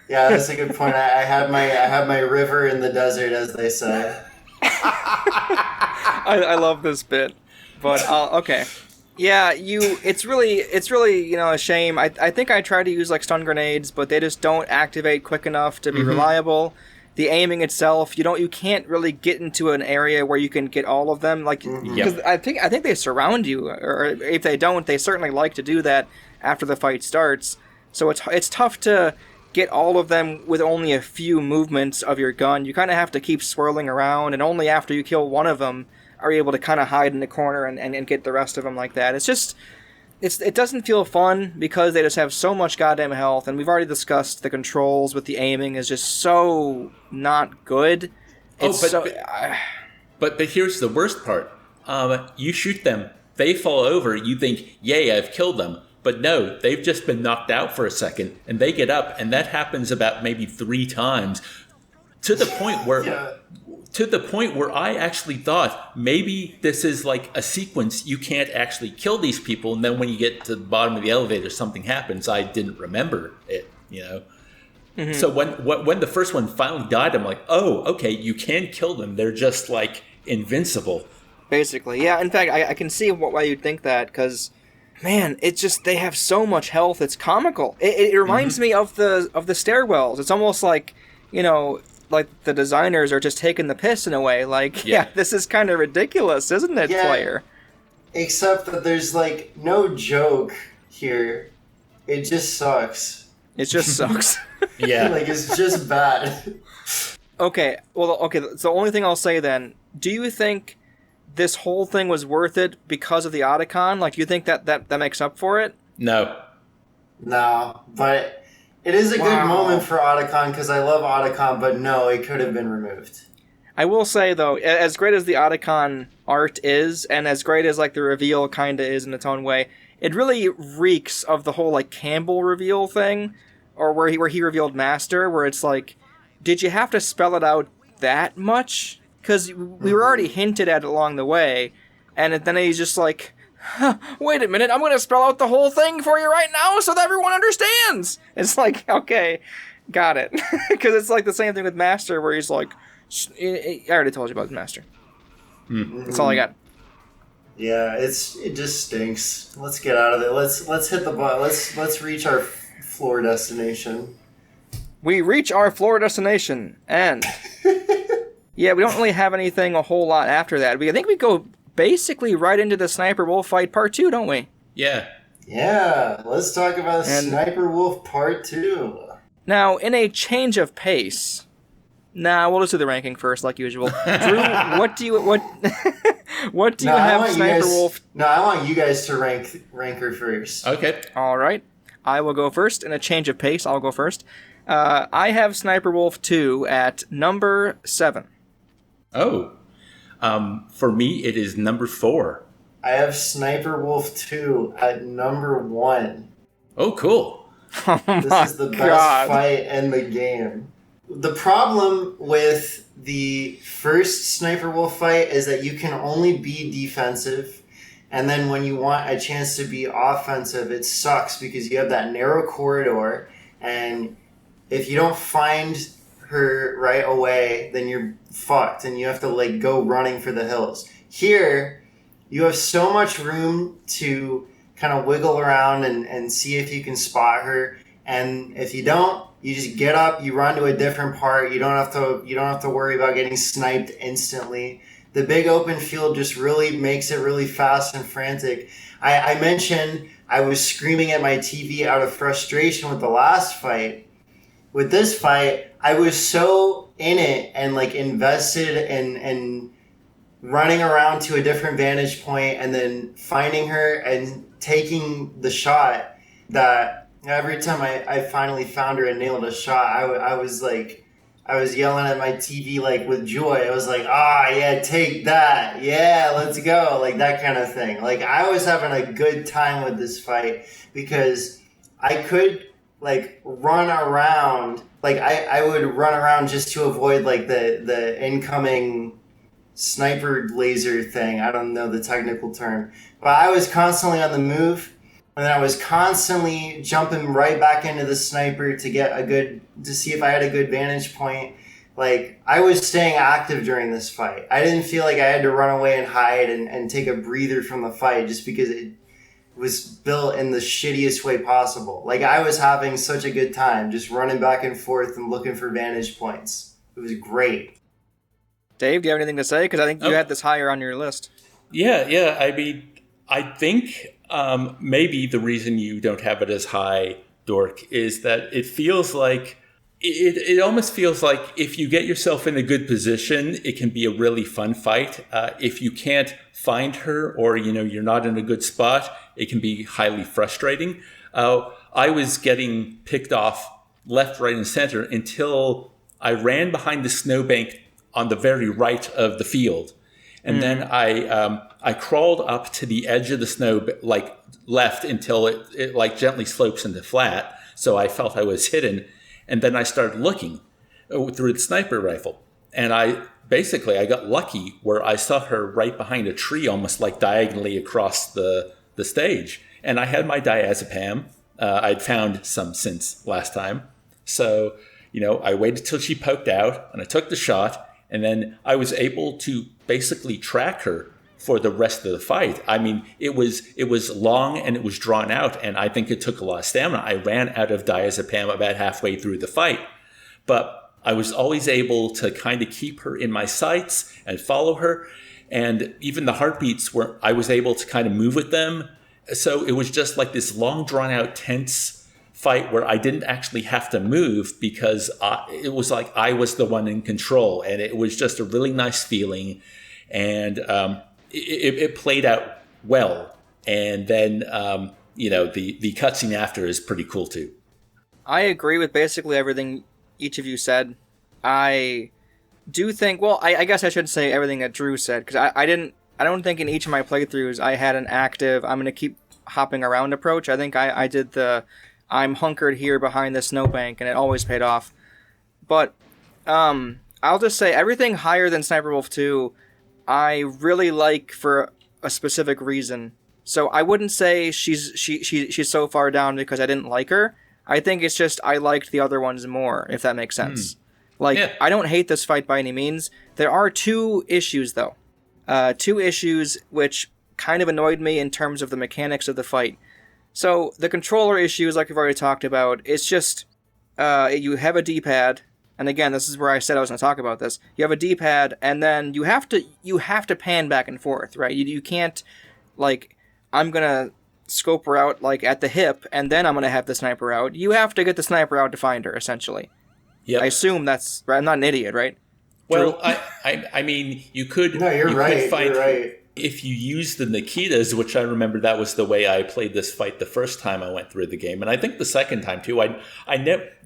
Yeah, that's a good point. I had my river in the desert, as they say. I love this bit, but okay. Yeah, it's really a shame. I think I tried to use stun grenades, but they just don't activate quick enough to be reliable. The aiming itself, you can't really get into an area where you can get all of them. Because I think they surround you, or if they don't, they certainly like to do that after the fight starts. So it's tough to get all of them with only a few movements of your gun. You kind of have to keep swirling around, and only after you kill one of them are you able to kind of hide in the corner and get the rest of them like that. It's just, it doesn't feel fun because they just have so much goddamn health, and we've already discussed the controls with the aiming is just so not good. But here's the worst part. You shoot them, they fall over, you think, yay, I've killed them. But no, they've just been knocked out for a second, and they get up, and that happens about maybe 3 times, to the point where I actually thought maybe this is like a sequence. You can't actually kill these people, and then when you get to the bottom of the elevator, something happens. I didn't remember it, you know. Mm-hmm. So when the first one finally died, I'm like, oh, okay, you can kill them. They're just like invincible. Basically, yeah. In fact, I can see why you'd think that, because, man, it's just, they have so much health. It's comical. It reminds me of the stairwells. It's almost like, you know, like the designers are just taking the piss in a way. Like, yeah this is kind of ridiculous, isn't it, player? Except that there's like no joke here. It just sucks. It just sucks. Yeah. Like, it's just bad. Okay, so the only thing I'll say then, do you think this whole thing was worth it because of the Otacon? Like, do you think that makes up for it? No. No, but it is a good moment for Otacon because I love Otacon, but no, it could have been removed. I will say, though, as great as the Otacon art is, and as great as, like, the reveal kind of is in its own way, it really reeks of the whole, like, Campbell reveal thing, or where he revealed Master, where it's like, did you have to spell it out that much? Because we were already hinted at it along the way, and then he's just like, wait a minute, I'm going to spell out the whole thing for you right now so that everyone understands. It's like, okay, got it. Because it's like the same thing with Master, where he's like, I already told you about Master. That's all I got. Yeah, it just stinks. Let's get out of it. Let's hit the button. Let's reach our floor destination. We reach our floor destination, and yeah, we don't really have anything a whole lot after that. I think we go basically right into the Sniper Wolf fight part 2, don't we? Yeah. Yeah, let's talk about Sniper Wolf part 2. Now, in a change of pace, we'll just do the ranking first, like usual. Drew, what do you have Sniper Wolf? No, I want you guys to rank her first. Okay. All right. I will go first. In a change of pace, I'll go first. I have Sniper Wolf 2 at number 7. Oh. For me, it is number 4. I have Sniper Wolf 2 at number 1. Oh, cool. This is the best fight in the game. The problem with the first Sniper Wolf fight is that you can only be defensive, and then when you want a chance to be offensive, it sucks because you have that narrow corridor, and if you don't find her right away, then you're fucked, and you have to like go running for the hills. Here, you have so much room to kind of wiggle around and see if you can spot her, and if you don't, you just get up, you run to a different part. You don't have to worry about getting sniped instantly. The big open field just really makes it really fast and frantic. I mentioned I was screaming at my TV out of frustration with the last fight. With this fight, I was so in it and like invested in running around to a different vantage point and then finding her and taking the shot that every time I finally found her and nailed a shot, I was yelling at my TV like with joy. I was like, yeah, take that. Yeah, let's go. Like that kind of thing. Like I was having a good time with this fight because I could like run around. Like I would run around just to avoid like the incoming sniper laser thing. I don't know the technical term. But I was constantly on the move. And then I was constantly jumping right back into the sniper to see if I had a good vantage point. Like, I was staying active during this fight. I didn't feel like I had to run away and hide and take a breather from the fight just because it was built in the shittiest way possible. Like, I was having such a good time just running back and forth and looking for vantage points. It was great. Dave, do you have anything to say? Because I think you had this higher on your list. Yeah. I mean, I think maybe the reason you don't have it as high Dork, is that it feels like it almost feels like if you get yourself in a good position, it can be a really fun fight. If you can't find her, or you're not in a good spot, it can be highly frustrating. I was getting picked off left, right, and center until I ran behind the snowbank on the very right of the field. And then I crawled up to the edge of the snow, like left, until it like gently slopes into flat. So I felt I was hidden. And then I started looking through the sniper rifle. And I got lucky where I saw her right behind a tree, almost like diagonally across the stage. And I had my diazepam. I'd found some since last time. So, I waited till she poked out and I took the shot. And then I was able to basically track her for the rest of the fight. I mean, it was long and it was drawn out, and I think it took a lot of stamina. I ran out of diazepam about halfway through the fight, but I was always able to kind of keep her in my sights and follow her. And even the heartbeats I was able to kind of move with them. So it was just like this long drawn out tense fight where I didn't actually have to move because it was like I was the one in control, and it was just a really nice feeling. And it played out well. And then, the cutscene after is pretty cool too. I agree with basically everything each of you said. I do think, I guess I should say everything that Drew said, because I don't think in each of my playthroughs I had an active, I'm going to keep hopping around approach. I think I did I'm hunkered here behind the snowbank, and it always paid off. But I'll just say everything higher than Sniper Wolf 2, I really like for a specific reason. So I wouldn't say she's so far down because I didn't like her. I think it's just I liked the other ones more, if that makes sense. I don't hate this fight by any means. There are two issues, though. Two issues which kind of annoyed me in terms of the mechanics of the fight. So the controller issues, like we've already talked about, it's just you have a D-pad. And again, this is where I said I was going to talk about this. You have a D-pad, and then you have to pan back and forth, right? You can't, I'm going to scope her out, at the hip, and then I'm going to have the sniper out. You have to get the sniper out to find her, essentially. Yeah. I assume that's right. I'm not an idiot, right? Well, I mean, you could... No, you're right. You're right. If you use the Nikitas, which I remember that was the way I played this fight the first time I went through the game, and I think the second time too.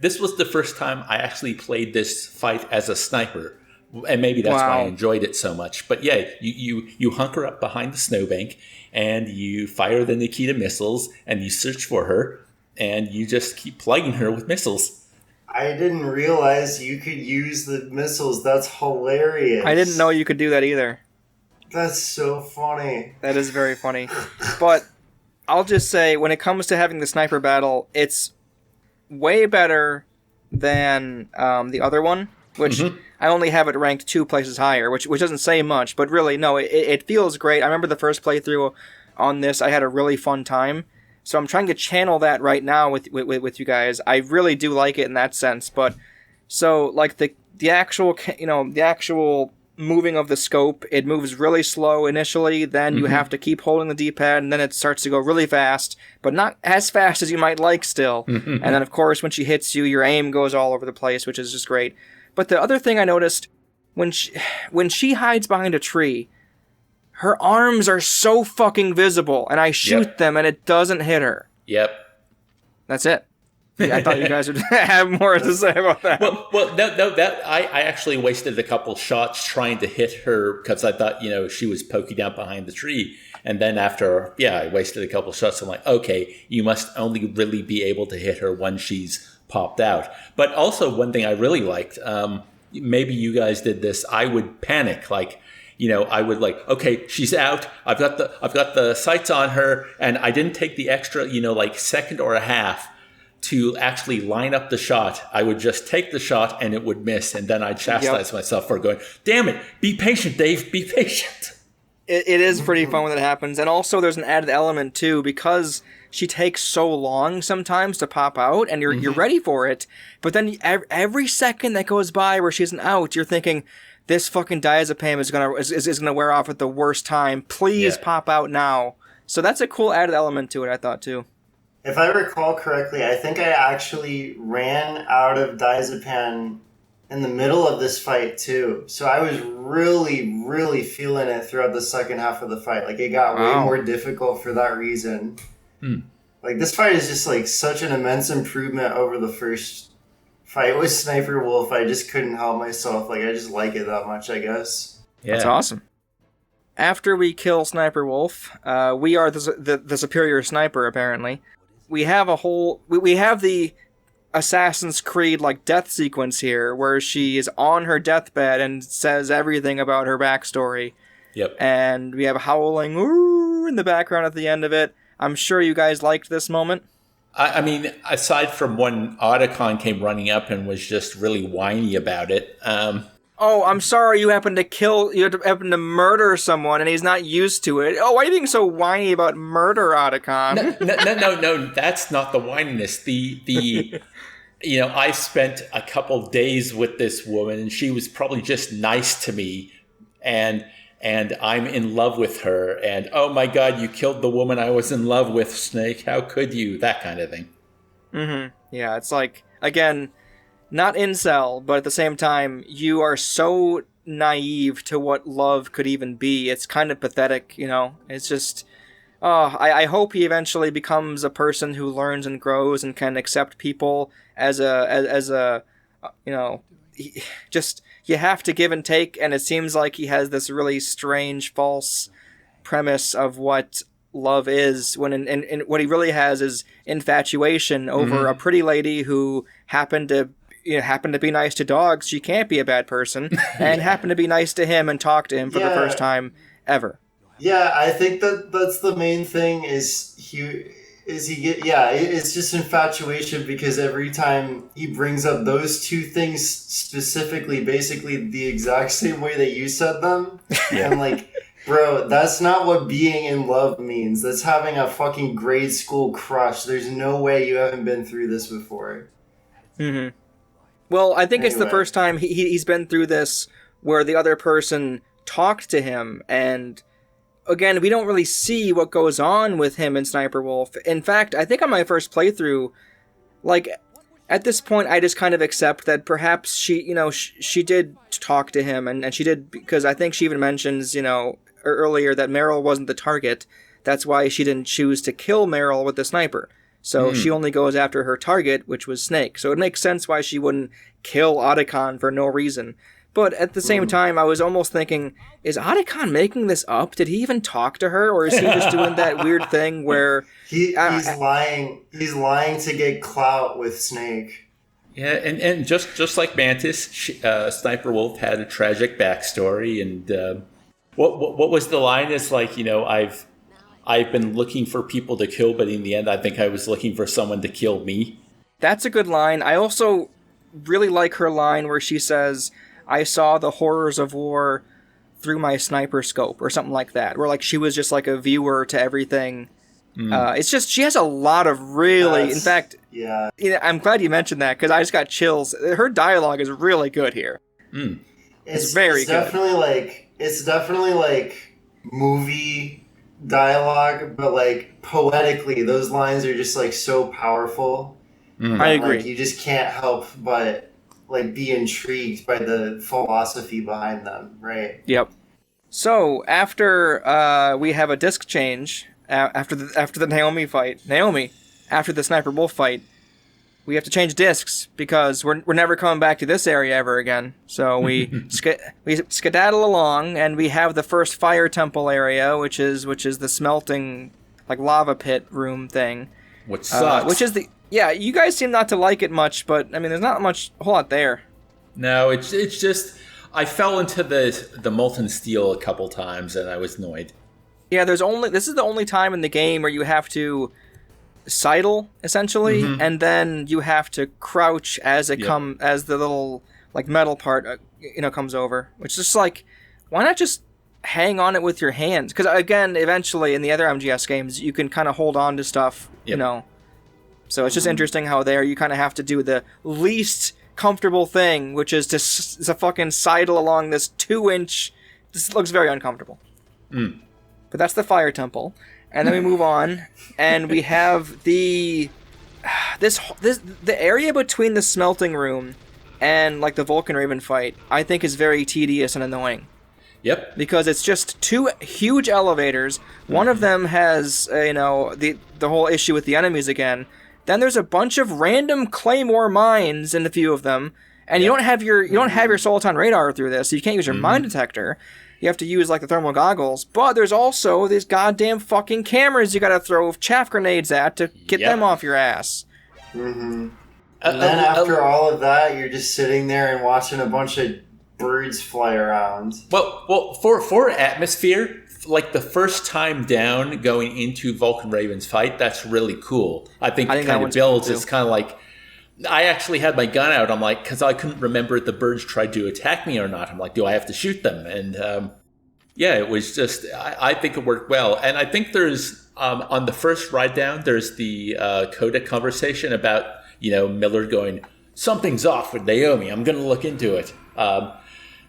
This was the first time I actually played this fight as a sniper, and maybe that's why I enjoyed it so much. But yeah, you hunker up behind the snowbank, and you fire the Nikita missiles, and you search for her, and you just keep plugging her with missiles. I didn't realize you could use the missiles. That's hilarious. I didn't know you could do that either. That's so funny. That is very funny. But I'll just say, when it comes to having the sniper battle, it's way better than the other one, which I only have it ranked 2 places higher, which doesn't say much, but really, no, it feels great. I remember the first playthrough on this, I had a really fun time. So I'm trying to channel that right now with you guys. I really do like it in that sense, but so the actual moving of the scope, it moves really slow initially, then you have to keep holding the D-pad, and then it starts to go really fast, but not as fast as you might like still. And then, of course, when she hits you, your aim goes all over the place, which is just great. But the other thing I noticed, when she hides behind a tree, her arms are so fucking visible, and I shoot them, and it doesn't hit her. Yep. That's it. Yeah, I thought you guys would have more to say about that. Well, that I actually wasted a couple shots trying to hit her because I thought, she was poking out behind the tree. And then after, I wasted a couple shots. I'm like, okay, you must only really be able to hit her when she's popped out. But also one thing I really liked, maybe you guys did this, I would panic, I would okay, she's out. I've got the sights on her, and I didn't take the extra, second or a half to actually line up the shot. I would just take the shot and it would miss, and then I'd chastise myself for going, damn it, be patient, Dave, be patient. It is pretty fun when that happens, and also there's an added element too, because she takes so long sometimes to pop out, and you're ready for it, but then every second that goes by where she isn't out, you're thinking, this fucking diazepam is gonna wear off at the worst time. Please pop out now. So that's a cool added element to it, I thought too. If I recall correctly, I think I actually ran out of diazepam in the middle of this fight too. So I was really, really feeling it throughout the second half of the fight. Like, it got way more difficult for that reason. Like, this fight is just like such an immense improvement over the first fight with Sniper Wolf. I just couldn't help myself. Like, I just like it that much, I guess. Yeah. That's awesome. After we kill Sniper Wolf, we are the superior sniper, apparently. We have we have the Assassin's Creed like death sequence here, where she is on her deathbed and says everything about her backstory. Yep. And we have howling "Ooh" in the background at the end of it. I'm sure you guys liked this moment. I mean, aside from when Otacon came running up and was just really whiny about it. Oh, I'm sorry you happened to murder someone and he's not used to it. Oh, why are you being so whiny about murder, Otacon? No, that's not the whininess. I spent a couple days with this woman and she was probably just nice to me and I'm in love with her and oh my god, you killed the woman I was in love with, Snake. How could you? That kind of thing. Mm-hmm. Yeah, it's like, again, not incel, but at the same time, you are so naive to what love could even be. It's kind of pathetic, you know? It's just... I hope he eventually becomes a person who learns and grows and can accept people as a just, you have to give and take, and it seems like he has this really strange, false premise of what love is, when in what he really has is infatuation over a pretty lady who happened to be nice to dogs. She can't be a bad person, and happened to be nice to him and talk to him for the first time ever. Yeah, I think that's the main thing it's just infatuation, because every time he brings up those two things specifically, basically the exact same way that you said them, I'm like, bro, that's not what being in love means. That's having a fucking grade school crush. There's no way you haven't been through this before. Mm-hmm. Well, I think it's the first time he's been through this where the other person talked to him, and again, we don't really see what goes on with him and Sniper Wolf. In fact, I think on my first playthrough, like, at this point, I just kind of accept that perhaps she did talk to him, and she did, because I think she even mentions, earlier that Meryl wasn't the target. That's why she didn't choose to kill Meryl with the sniper. So she only goes after her target, which was Snake. So it makes sense why she wouldn't kill Otacon for no reason. But at the same time, I was almost thinking, is Otacon making this up? Did he even talk to her? Or is he just doing that weird thing where... He's lying. He's lying to get clout with Snake. Yeah, and just like Mantis, Sniper Wolf had a tragic backstory. And what was the line? Is like, I've been looking for people to kill, but in the end, I think I was looking for someone to kill me. That's a good line. I also really like her line where she says, I saw the horrors of war through my sniper scope, or something like that, where like she was just like a viewer to everything. It's just, she has a lot of really, in fact, I'm glad you mentioned that, because I just got chills. Her dialogue is really good here. It's very good. It's definitely like movie dialogue, but like poetically, those lines are just like so powerful. I agree. Like, you just can't help but like be intrigued by the philosophy behind them, right? Yep. So after we have a disc change after the Naomi after the Sniper Wolf fight, we have to change discs because we're never coming back to this area ever again. So we skedaddle along, and we have the first fire temple area, which is the smelting like lava pit room thing, which sucks. Which is you guys seem not to like it much, but I mean, there's not a whole lot there. No, it's just I fell into the molten steel a couple times, and I was annoyed. Yeah, this is the only time in the game where you have to sidle essentially, and then you have to crouch as it as the little like metal part comes over, which is just like, why not just hang on it with your hands? Because again, eventually in the other MGS games, you can kind of hold on to stuff, So it's just interesting how there you kind of have to do the least comfortable thing, which is to fucking sidle along this 2-inch. This looks very uncomfortable. But that's the fire temple. And then we move on, and we have the area between the smelting room and like the Vulcan Raven fight. I think is very tedious and annoying. Yep. Because it's just two huge elevators. One of them has the whole issue with the enemies again. Then there's a bunch of random claymore mines in a few of them, and you don't have your Soliton radar through this, so you can't use your mine detector. You have to use like the thermal goggles. But there's also these goddamn fucking cameras you gotta throw chaff grenades at to get them off your ass. Mm-hmm. And then after all of that, you're just sitting there and watching a bunch of birds fly around. Well, for atmosphere, like the first time down going into Vulcan Raven's fight, that's really cool. I think it kind of builds. Cool, it's kind of like I actually had my gun out. I'm like, because I couldn't remember if the birds tried to attack me or not. I'm like, do I have to shoot them? And it was just I think it worked well. And I think there's on the first ride down, there's the codec conversation about Millard going, something's off with Naomi. I'm going to look into it.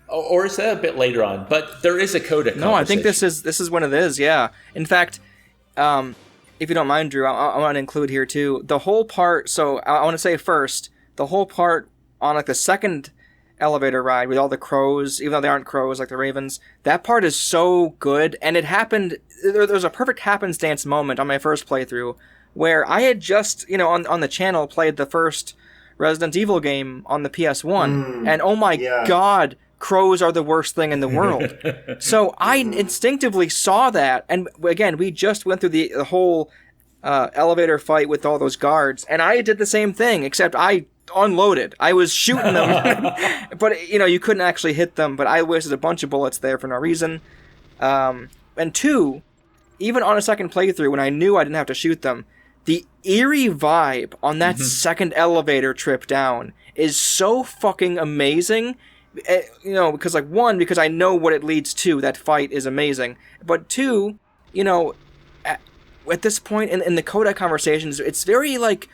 Or is that a bit later on? But there is a codec conversation. No, I think this is when it is, yeah. In fact, if you don't mind, Drew, I want to include here, too, the whole part, so I want to say first, the whole part on, like, the second elevator ride with all the crows, even though they aren't crows, like the ravens, that part is so good, and it happened, there's a perfect happenstance moment on my first playthrough, where I had just, on the channel, played the first Resident Evil game on the PS1, and oh my god, crows are the worst thing in the world. So I instinctively saw that, and again, we just went through the whole elevator fight with all those guards, and I did the same thing, except I unloaded. I was shooting them, but you couldn't actually hit them, but I wasted a bunch of bullets there for no reason. And two, even on a second playthrough, when I knew I didn't have to shoot them, the eerie vibe on that second elevator trip down is so fucking amazing. Because because I know what it leads to. That fight is amazing. But two, at this point in the codec conversations, it's very like,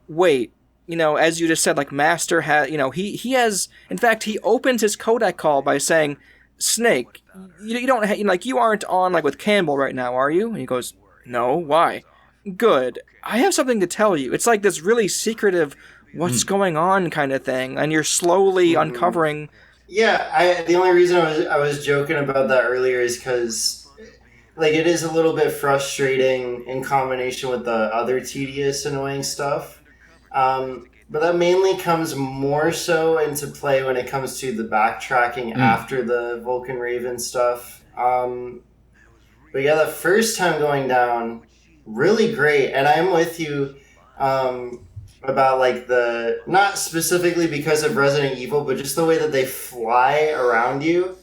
wait, as you just said, like Master has, he has, in fact, he opens his codec call by saying, Snake, you don't you aren't on like with Campbell right now, are you? And he goes, no, why? Good. I have something to tell you. It's like this really secretive, what's going on kind of thing, and you're slowly uncovering. Yeah, the only reason I was joking about that earlier is because like it is a little bit frustrating in combination with the other tedious, annoying stuff. But that mainly comes more so into play when it comes to the backtracking after the Vulcan Raven stuff. But yeah, the first time going down, really great, and I'm with you. About like the, not specifically because of Resident Evil, but just the way that they fly around you.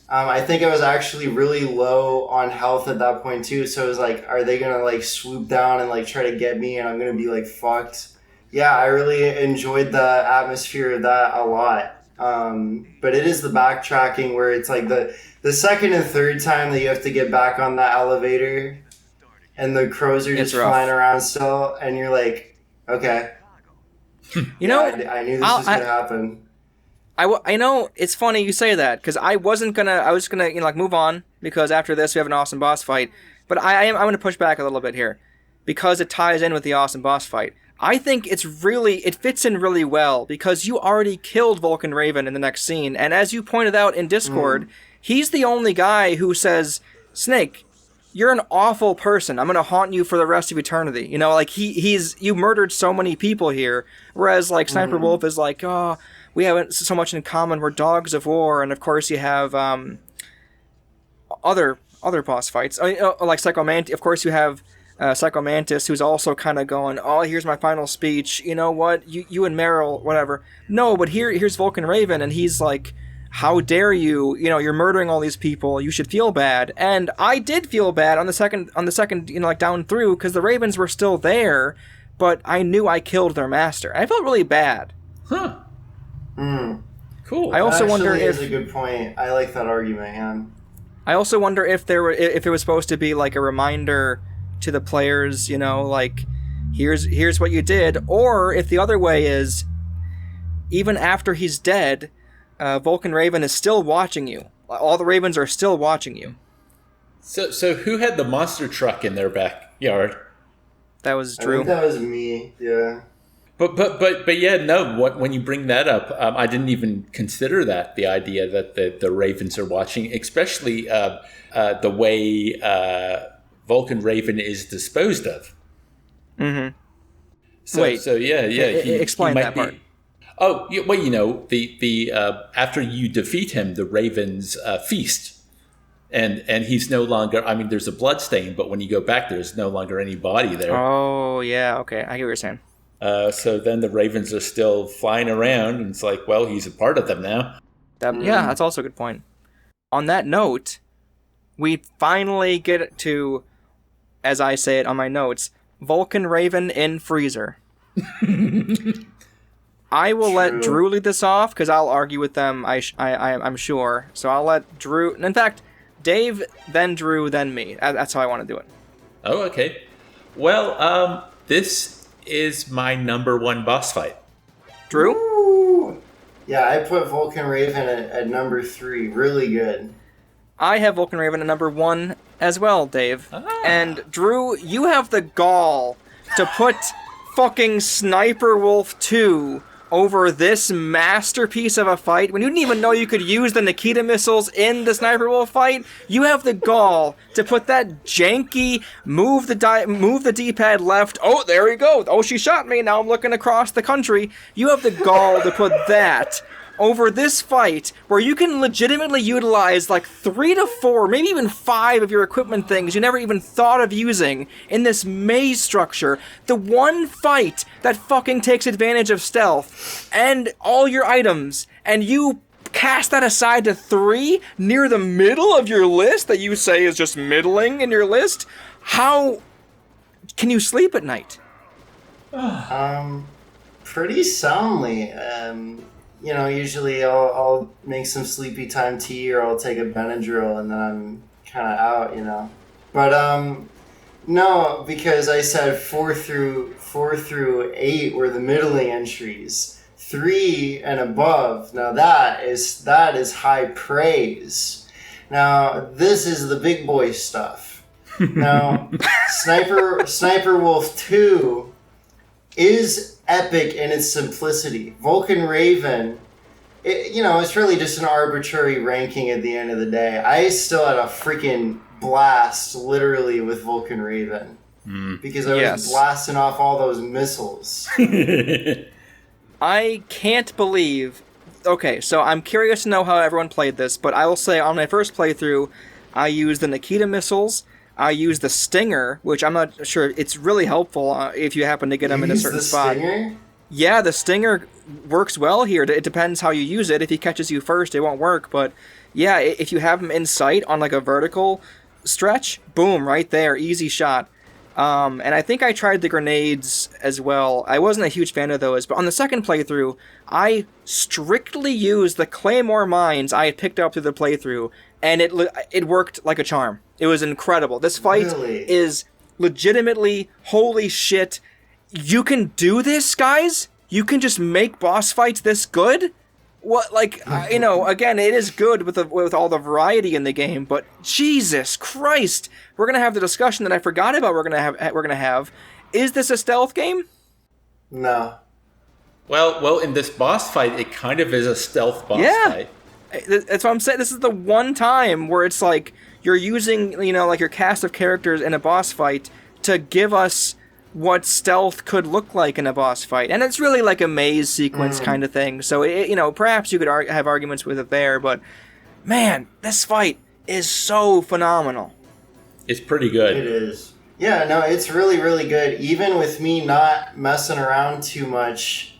I think I was actually really low on health at that point too, so it was like, are they gonna like swoop down and like try to get me and I'm gonna be like fucked? Yeah, I really enjoyed the atmosphere of that a lot. But it is the backtracking where it's like the second and third time that you have to get back on that elevator and the crows are just flying around still, and you're like, okay. I knew this was going to happen. I know it's funny you say that, because I was gonna move on, because after this we have an awesome boss fight, but I'm going to push back a little bit here, because it ties in with the awesome boss fight. I think it fits in really well, because you already killed Vulcan Raven in the next scene, and as you pointed out in Discord, he's the only guy who says, Snake, you're an awful person. I'm going to haunt you for the rest of eternity. You murdered so many people here. Whereas, like, Sniper Wolf is like, oh, we have so much in common. We're dogs of war. And, of course, you have other boss fights. Like Psychomantis. Of course, you have Psychomantis, who's also kind of going, oh, here's my final speech. You know what? You and Meryl, whatever. No, but here's Vulcan Raven, and he's like, how dare you? You're murdering all these people. You should feel bad. And I did feel bad on the second, down through, because the Ravens were still there, but I knew I killed their master. I felt really bad. Huh. Cool. I also wonder if is a good point. I like that argument, yeah. I also wonder if it was supposed to be like a reminder to the players, like, here's what you did, or if the other way is, even after he's dead, Vulcan Raven is still watching you. All the Ravens are still watching you. So who had the monster truck in their backyard? That was I Drew. think that was me. Yeah. But yeah, no. When you bring that up, I didn't even consider that, the idea that the Ravens are watching, especially the way Vulcan Raven is disposed of. Mm-hmm. So, Wait. So yeah. Explain he that part. Oh, yeah, well, the after you defeat him, the Ravens feast, and he's no longer. I mean, there's a blood stain, but when you go back, there's no longer any body there. Oh yeah, okay, I get what you're saying. So then the Ravens are still flying around, and it's like, well, he's a part of them now. Yeah, that's also a good point. On that note, we finally get to, as I say it on my notes, Vulcan Raven in freezer. I will let Drew lead this off, because I'll argue with them, I'm sure. So I'll let Drew... In fact, Dave, then Drew, then me. That's how I want to do it. Oh, okay. Well, this is my number one boss fight. Drew? Ooh. Yeah, I put Vulcan Raven at number 3. Really good. I have Vulcan Raven at number 1 as well, Dave. And Drew, you have the gall to put fucking Sniper Wolf 2 over this masterpiece of a fight when you didn't even know you could use the Nikita missiles in the Sniper Wolf fight. You have the gall to put that janky move the D-pad left. Oh, there we go. Oh, she shot me. Now I'm looking across the country. You have the gall to put that over this fight where you can legitimately utilize like 3 to 4, maybe even 5 of your equipment things you never even thought of using in this maze structure. The one fight that fucking takes advantage of stealth and all your items, and you cast that aside to 3 near the middle of your list that you say is just middling in your list. How can you sleep at night? Pretty soundly. Usually I'll make some sleepy time tea, or I'll take a Benadryl, and then I'm kind of out, But no, because I said 4 through 8 were the middling entries. 3 and above. Now that is high praise. Now this is the big boy stuff. Now Sniper Wolf 2 is epic in its simplicity. Vulcan Raven, it's really just an arbitrary ranking at the end of the day. I still had a freaking blast, literally, with Vulcan Raven. Because I was blasting off all those missiles. I can't believe... Okay, so I'm curious to know how everyone played this, but I will say on my first playthrough, I used the Nikita missiles. I use the Stinger, which I'm not sure, it's really helpful if you happen to get them in a certain spot. Stinger? Yeah, the Stinger works well here. It depends how you use it. If he catches you first, it won't work. But yeah, if you have him in sight on like a vertical stretch, boom, right there, easy shot. And I think I tried the grenades as well. I wasn't a huge fan of those, but on the second playthrough, I strictly used the Claymore mines I had picked up through the playthrough, and it worked like a charm. It was incredible. This fight is legitimately, holy shit. You can do this, guys? You can just make boss fights this good? What, again, it is good with all the variety in the game, but Jesus Christ, we're gonna have the discussion that I forgot about. We're gonna have. Is this a stealth game? No. Well, in this boss fight, it kind of is a stealth boss fight. That's what I'm saying. This is the one time where it's like you're using, your cast of characters in a boss fight to give us what stealth could look like in a boss fight. And it's really like a maze sequence kind of thing. So, perhaps you could have arguments with it there, but man, this fight is so phenomenal. It's pretty good. It is. Yeah, no, it's really, really good. Even with me not messing around too much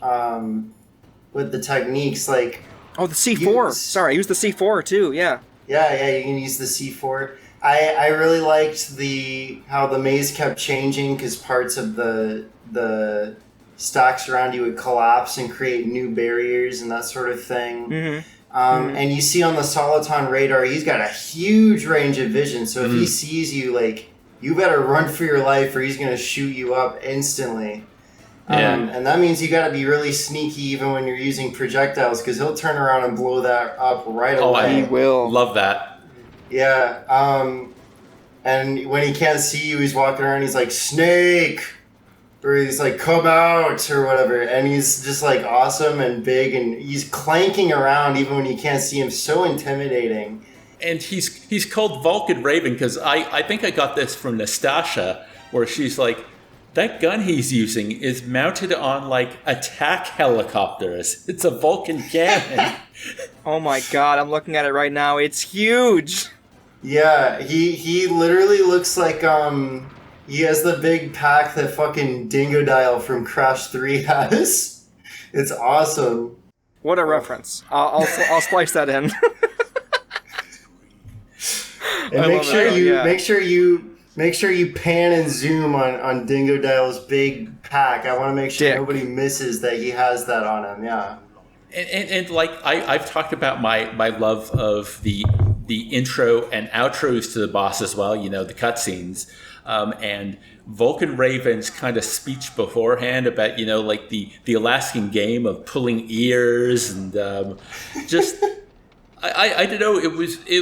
with the techniques, like... Oh, the C4. Sorry, I used the C4 too, yeah. Yeah, you can use the C4. I really liked how the maze kept changing, because parts of the stacks around you would collapse and create new barriers and that sort of thing. Mm-hmm. And you see on the Soliton radar, he's got a huge range of vision, so if he sees you, you better run for your life or he's going to shoot you up instantly. And that means you got to be really sneaky even when you're using projectiles, because he'll turn around and blow that up right away. He will. Love that. Yeah. And when he can't see you, he's walking around, he's like, Snake! Or he's like, come out, or whatever. And he's just like awesome and big, and he's clanking around even when you can't see him. So intimidating. And he's called Vulcan Raven because I think I got this from Nastasha, where she's like, that gun he's using is mounted on like attack helicopters. It's a Vulcan cannon. Oh my god, I'm looking at it right now. It's huge. Yeah, he literally looks like he has the big pack that fucking Dingodile from Crash 3 has. It's awesome. What a reference. I'll splice that in. And make sure you pan and zoom on Dingodile's big pack. I want to make sure nobody misses that he has that on him. Yeah. And like I've talked about my love of the intro and outros to the boss as well. You know, the cutscenes, and Vulcan Raven's kind of speech beforehand about, you know, like the Alaskan game of pulling ears and just I don't know. It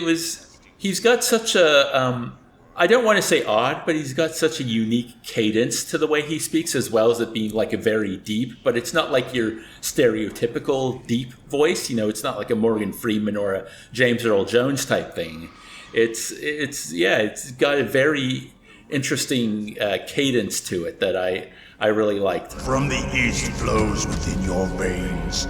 was. He's got such a, I don't want to say odd, but he's got such a unique cadence to the way he speaks, as well as it being like a very deep, but it's not like your stereotypical deep voice. You know, it's not like a Morgan Freeman or a James Earl Jones type thing. It's got a very interesting cadence to it that I really liked. From the east flows within your veins.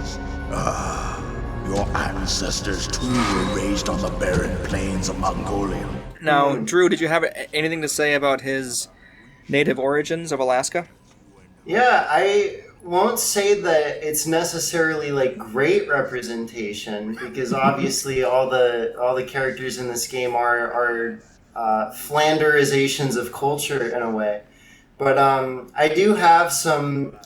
Your ancestors too were raised on the barren plains of Mongolia. Now, Drew, did you have anything to say about his native origins of Alaska? Yeah, I won't say that it's necessarily like great representation, because obviously all the characters in this game are Flanderizations of culture in a way. But I do have some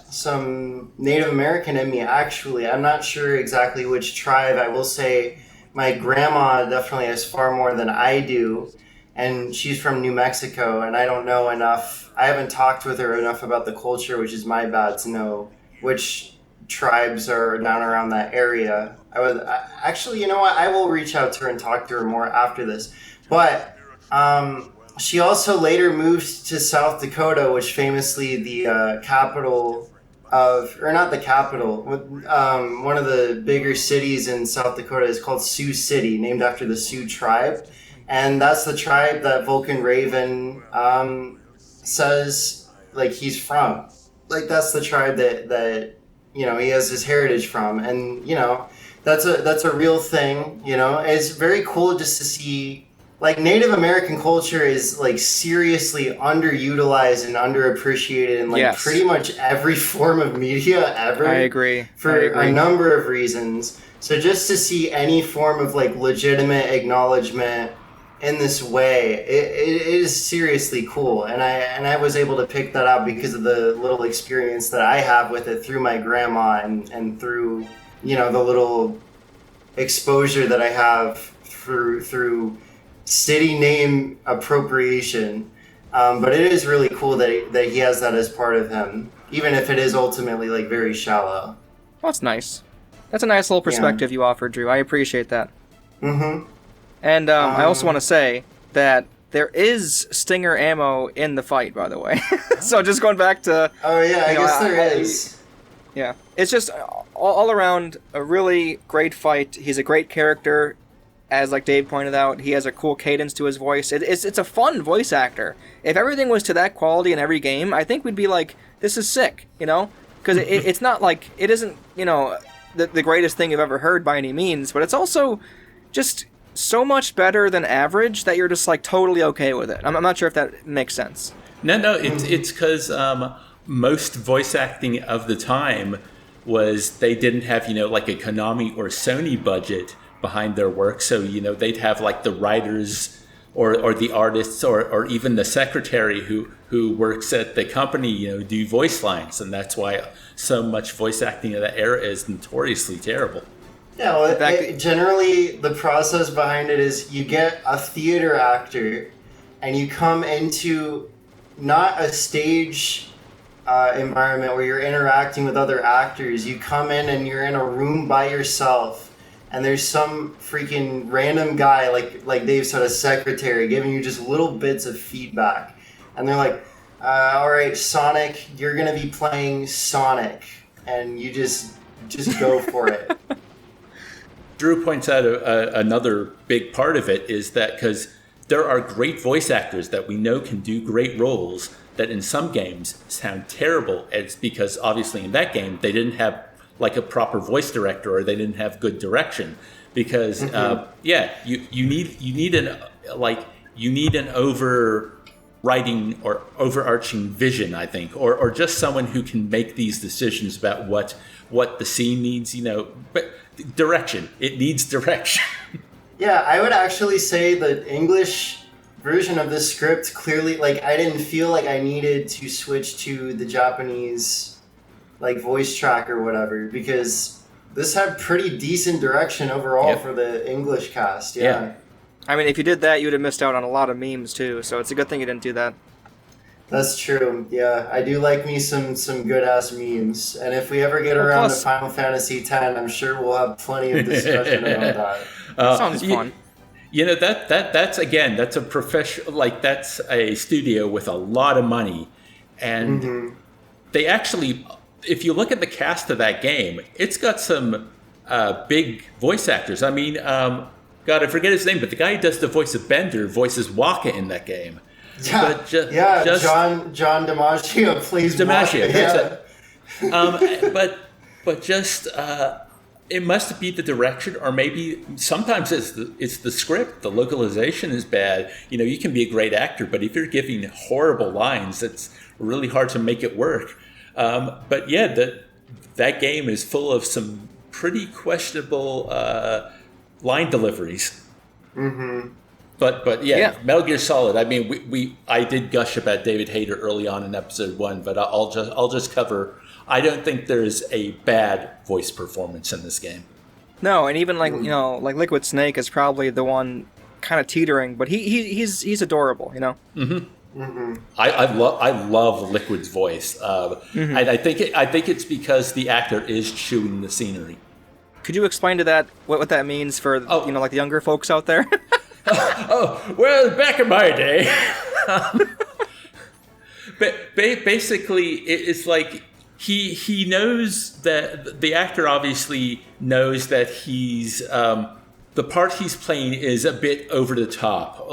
Native American in me, actually. I'm not sure exactly which tribe. I will say my grandma definitely has far more than I do, and she's from New Mexico, and I don't know enough. I haven't talked with her enough about the culture, which is my bad, to know which tribes are down around that area. Actually, you know what? I will reach out to her and talk to her more after this. But she also later moved to South Dakota, which famously the capital of, or not the capital, one of the bigger cities in South Dakota is called Sioux City, named after the Sioux tribe. And that's the tribe that Vulcan Raven says, like, he's from. Like, that's the tribe that you know, he has his heritage from. And, you know, that's a real thing, you know. It's very cool just to see. Like, Native American culture is, like, seriously underutilized and underappreciated in, like, pretty much every form of media ever. I agree. For a number of reasons. So just to see any form of, like, legitimate acknowledgement in this way, it is seriously cool. And I was able to pick that up because of the little experience that I have with it through my grandma and through, you know, the little exposure that I have through city name appropriation, but it is really cool that he has that as part of him, even if it is ultimately like very shallow. Well, that's nice. That's a nice little perspective you offered, Drew. I appreciate that. Mm-hmm. And I also want to say that there is Stinger ammo in the fight, by the way. So just going back to... Oh yeah, I guess there is. Yeah. It's just all around a really great fight. He's a great character. As like Dave pointed out, he has a cool cadence to his voice. It's a fun voice actor. If everything was to that quality in every game, I think we'd be like, this is sick, you know? Because it's not like, it isn't, you know, the greatest thing you've ever heard by any means, but it's also just so much better than average that you're just like totally okay with it. I'm not sure if that makes sense. No, it's because most voice acting of the time was they didn't have, you know, like a Konami or Sony budget behind their work, so you know they'd have like the writers or the artists or even the secretary who works at the company, you know, do voice lines, and that's why so much voice acting of that era is notoriously terrible. Yeah, well, generally the process behind it is you get a theater actor and you come into not a stage environment where you're interacting with other actors. You come in and you're in a room by yourself and there's some freaking random guy, like Dave said, a secretary, giving you just little bits of feedback. And they're like, all right, Sonic, you're going to be playing Sonic. And you just go for it. Drew points out another big part of it is that because there are great voice actors that we know can do great roles that in some games sound terrible. It's because obviously in that game they didn't have like a proper voice director or they didn't have good direction. Because you need an overriding or overarching vision, I think, or just someone who can make these decisions about what the scene needs, but direction. It needs direction. Yeah, I would actually say the English version of this script clearly, I didn't feel like I needed to switch to the Japanese, voice track or whatever, because this had pretty decent direction overall for the English cast. Yeah. I mean, if you did that, you would have missed out on a lot of memes, too, so it's a good thing you didn't do that. That's true. Yeah, I do like me some good-ass memes. And if we ever get around to Final Fantasy X, I'm sure we'll have plenty of discussion about that. Sounds fun. That's a professional, that's a studio with a lot of money. And they actually, if you look at the cast of that game, it's got some big voice actors. I mean, God, I forget his name, but the guy who does the voice of Bender voices Waka in that game. Yeah, John DiMaggio plays DiMaggio. Yeah. But it must be the direction, or maybe sometimes it's the script. The localization is bad. You can be a great actor, but if you're giving horrible lines, it's really hard to make it work. But yeah, that game is full of some pretty questionable line deliveries. Mm-hmm. But yeah, Metal Gear Solid. I mean, I did gush about David Hayter early on in episode 1, but I'll just cover. I don't think there's a bad voice performance in this game. No, and even Liquid Snake is probably the one kind of teetering, but he's adorable, Mm-hmm. Mm-hmm. I love Liquid's voice, and I think it's because the actor is chewing the scenery. Could you explain to that what that means for the younger folks out there? Well, back in my day, but basically, it's like he knows that the actor obviously knows that he's the part he's playing is a bit over the top.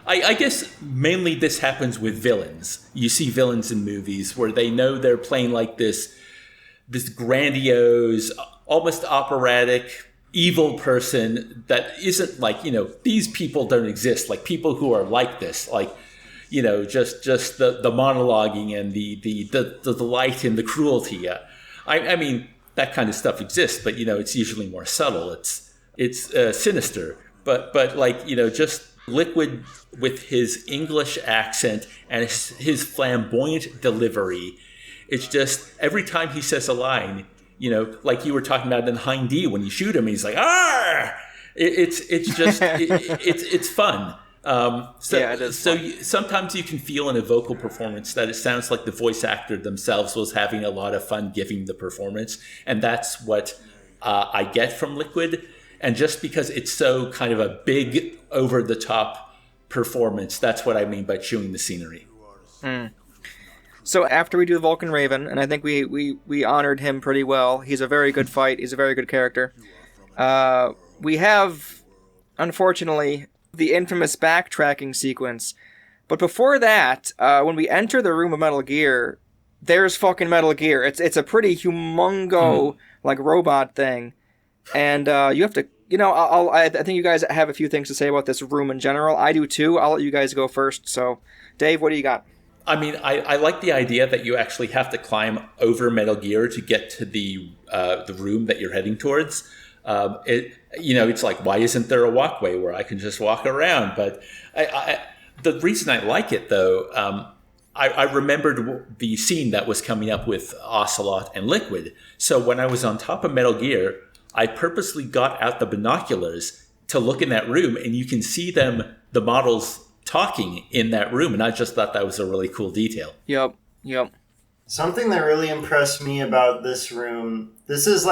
I guess mainly this happens with villains. You see villains in movies where they know they're playing like this grandiose, almost operatic, evil person that isn't these people don't exist, people who are like this, just the monologuing and the delight and the cruelty. I mean, that kind of stuff exists, but it's usually more subtle. It's sinister, but just Liquid with his English accent and his flamboyant delivery. It's just every time he says a line, like you were talking about in Hind D, when you shoot him, he's like, "Ah!" It's just it's fun. It is fun. Sometimes you can feel in a vocal performance that it sounds like the voice actor themselves was having a lot of fun giving the performance, and that's what I get from Liquid. And just because it's so kind of a big, over the top performance, that's what I mean by chewing the scenery. Mm. So after we do the Vulcan Raven, and I think we honored him pretty well. He's a very good fight. He's a very good character. We have, unfortunately, the infamous backtracking sequence. But before that, when we enter the room of Metal Gear, there's fucking Metal Gear. It's a pretty humongo robot thing, and you have to. I think you guys have a few things to say about this room in general. I do too. I'll let you guys go first. So, Dave, what do you got? I mean, I like the idea that you actually have to climb over Metal Gear to get to the room that you're heading towards. It's like, why isn't there a walkway where I can just walk around? But the reason I like it, though, I remembered the scene that was coming up with Ocelot and Liquid. So when I was on top of Metal Gear, I purposely got out the binoculars to look in that room, and you can see the models talking in that room, and I just thought that was a really cool detail. Yep. Something that really impressed me about this room, this is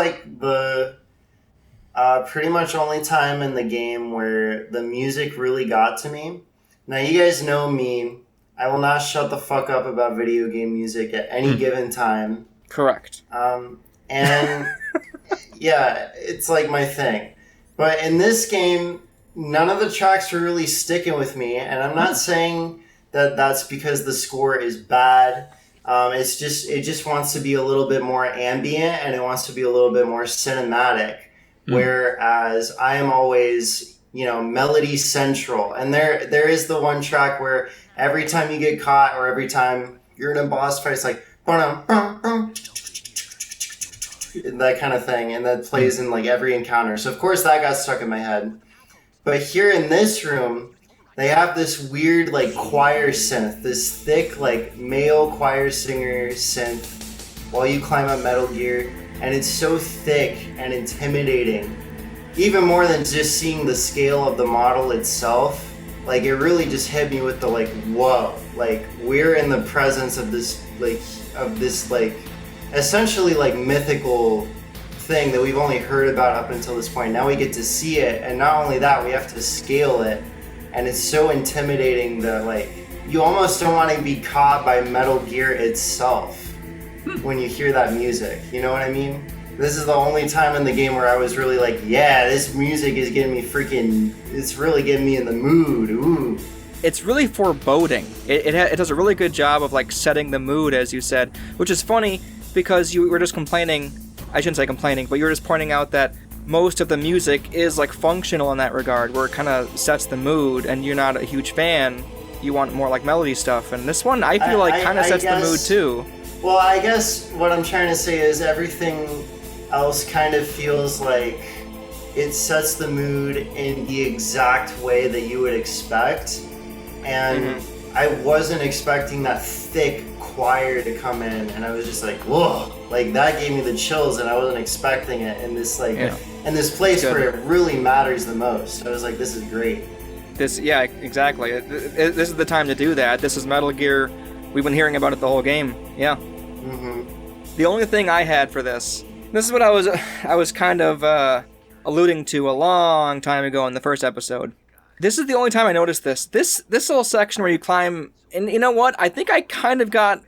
Pretty much only time in the game where the music really got to me. Now, you guys know me. I will not shut the fuck up about video game music at any given time. Correct. And yeah, it's like my thing. But in this game, none of the tracks are really sticking with me. And I'm not saying that that's because the score is bad. It just wants to be a little bit more ambient and it wants to be a little bit more cinematic. Whereas I am always, melody central. And there is the one track where every time you get caught or every time you're in a boss fight, it's like that kind of thing. And that plays in like every encounter. So of course that got stuck in my head. But here in this room, they have this weird like choir synth, this thick like male choir singer synth while you climb up Metal Gear. And it's so thick and intimidating. Even more than just seeing the scale of the model itself. Like, it really just hit me with the, like, whoa. Like, we're in the presence of this, essentially, like, mythical thing that we've only heard about up until this point. Now we get to see it, and not only that, we have to scale it. And it's so intimidating that, like, you almost don't want to be caught by Metal Gear itself. When you hear that music, you know what I mean? This is the only time in the game where I was really like, yeah, this music is getting me it's really getting me in the mood, ooh. It's really foreboding. It does a really good job of like setting the mood, as you said, which is funny because you were just complaining, I shouldn't say complaining, but you were just pointing out that most of the music is like functional in that regard, where it kind of sets the mood and you're not a huge fan, you want more like melody stuff, and this one I feel like kind of sets the mood too. Well, I guess what I'm trying to say is everything else kind of feels like it sets the mood in the exact way that you would expect. And I wasn't expecting that thick choir to come in, and I was just like, whoa, like that gave me the chills, and I wasn't expecting it in this in this place where it really matters the most. I was like, this is great. Yeah, exactly. This is the time to do that. This is Metal Gear. We've been hearing about it the whole game. Yeah. The only thing I had for this is what I was kind of alluding to a long time ago in the first episode. This is the only time I noticed this. This little section where you climb, and you know what? I think I kind of got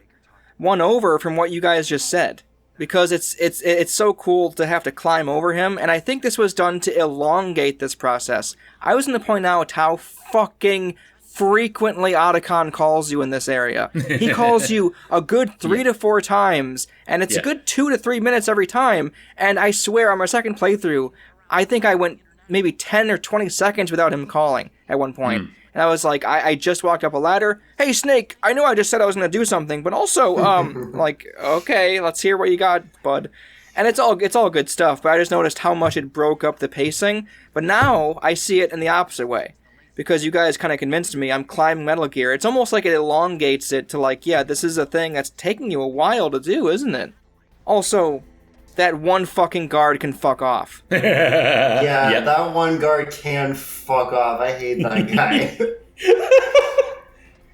one over from what you guys just said, because it's so cool to have to climb over him, and I think this was done to elongate this process. I was going to point out how fucking frequently Otacon calls you in this area. He calls you a good 3 to 4 times, and it's a good 2 to 3 minutes every time, and I swear on my second playthrough, I think I went maybe 10 or 20 seconds without him calling at one point. And I was like, I just walked up a ladder. Hey, Snake, I know I just said I was going to do something, but also, like, okay, let's hear what you got, bud. And it's all good stuff, but I just noticed how much it broke up the pacing. But now I see it in the opposite way, because you guys kind of convinced me I'm climbing Metal Gear. It's almost like it elongates it to like, yeah, this is a thing that's taking you a while to do, isn't it? Also, that one fucking guard can fuck off. Yeah, that one guard can fuck off. I hate that guy.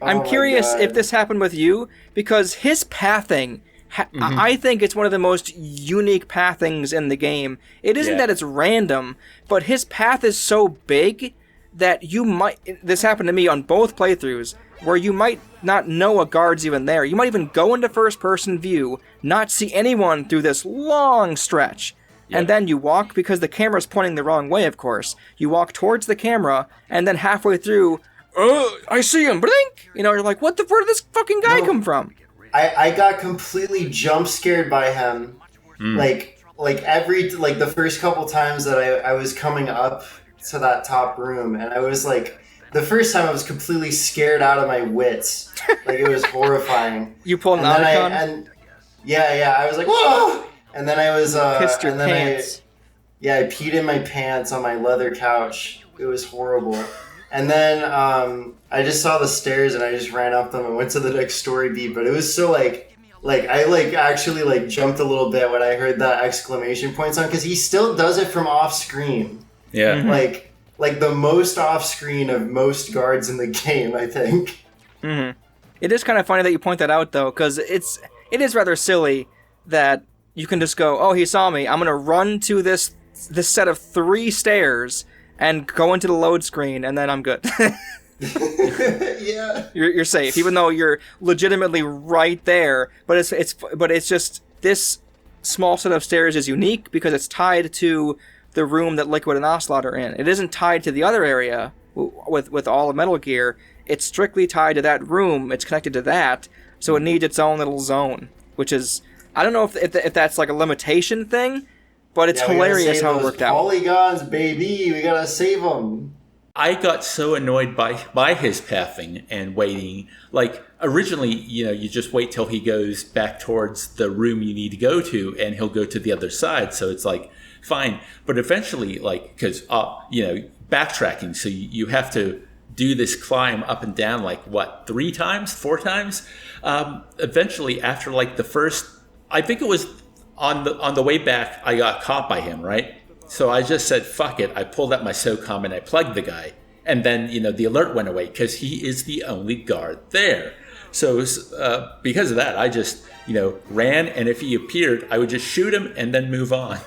I'm curious if this happened with you, because his pathing, I think it's one of the most unique pathings in the game. It isn't that it's random, but his path is so big that you might, this happened to me on both playthroughs, where you might not know a guard's even there. You might even go into first-person view, not see anyone through this long stretch, and then you walk, because the camera's pointing the wrong way, of course. You walk towards the camera, and then halfway through, I see him, blink! You know, you're like, where did this fucking guy come from? I got completely jump scared by him. Like the first couple times that I was coming up to that top room, and I was like, the first time I was completely scared out of my wits. Like, it was horrifying. You pulled an Otacon? Yeah, I was like, whoa! And then I was, pissed your pants. I peed in my pants on my leather couch. It was horrible. And then, I just saw the stairs and I just ran up them and went to the next story beat, but it was so I actually jumped a little bit when I heard that exclamation point sound, because he still does it from off screen. Yeah. Like the most off screen of most guards in the game, I think. It is kind of funny that you point that out, though, because it is rather silly that you can just go, oh, he saw me, I'm going to run to this this set of 3 stairs and go into the load screen, and then I'm good. Yeah. You're safe, even though you're legitimately right there. But it's just this small set of stairs is unique because it's tied to the room that Liquid and Ocelot are in. It isn't tied to the other area with all of Metal Gear. It's strictly tied to that room. It's connected to that, so it needs its own little zone, which is, I don't know if that's like a limitation thing, but it's hilarious how it worked out. Polygons, baby, we gotta save them. I got so annoyed by his pathing and waiting. Like, originally, you just wait till he goes back towards the room you need to go to, and he'll go to the other side. So it's like, fine. But eventually, like, because, backtracking, so you have to do this climb up and down, like, 3 times, 4 times? Eventually, after, like, the first, I think it was on the way back, I got caught by him, right? So I just said, fuck it. I pulled out my SOCOM and I plugged the guy. And then, the alert went away because he is the only guard there. So because of that, I just, ran. And if he appeared, I would just shoot him and then move on.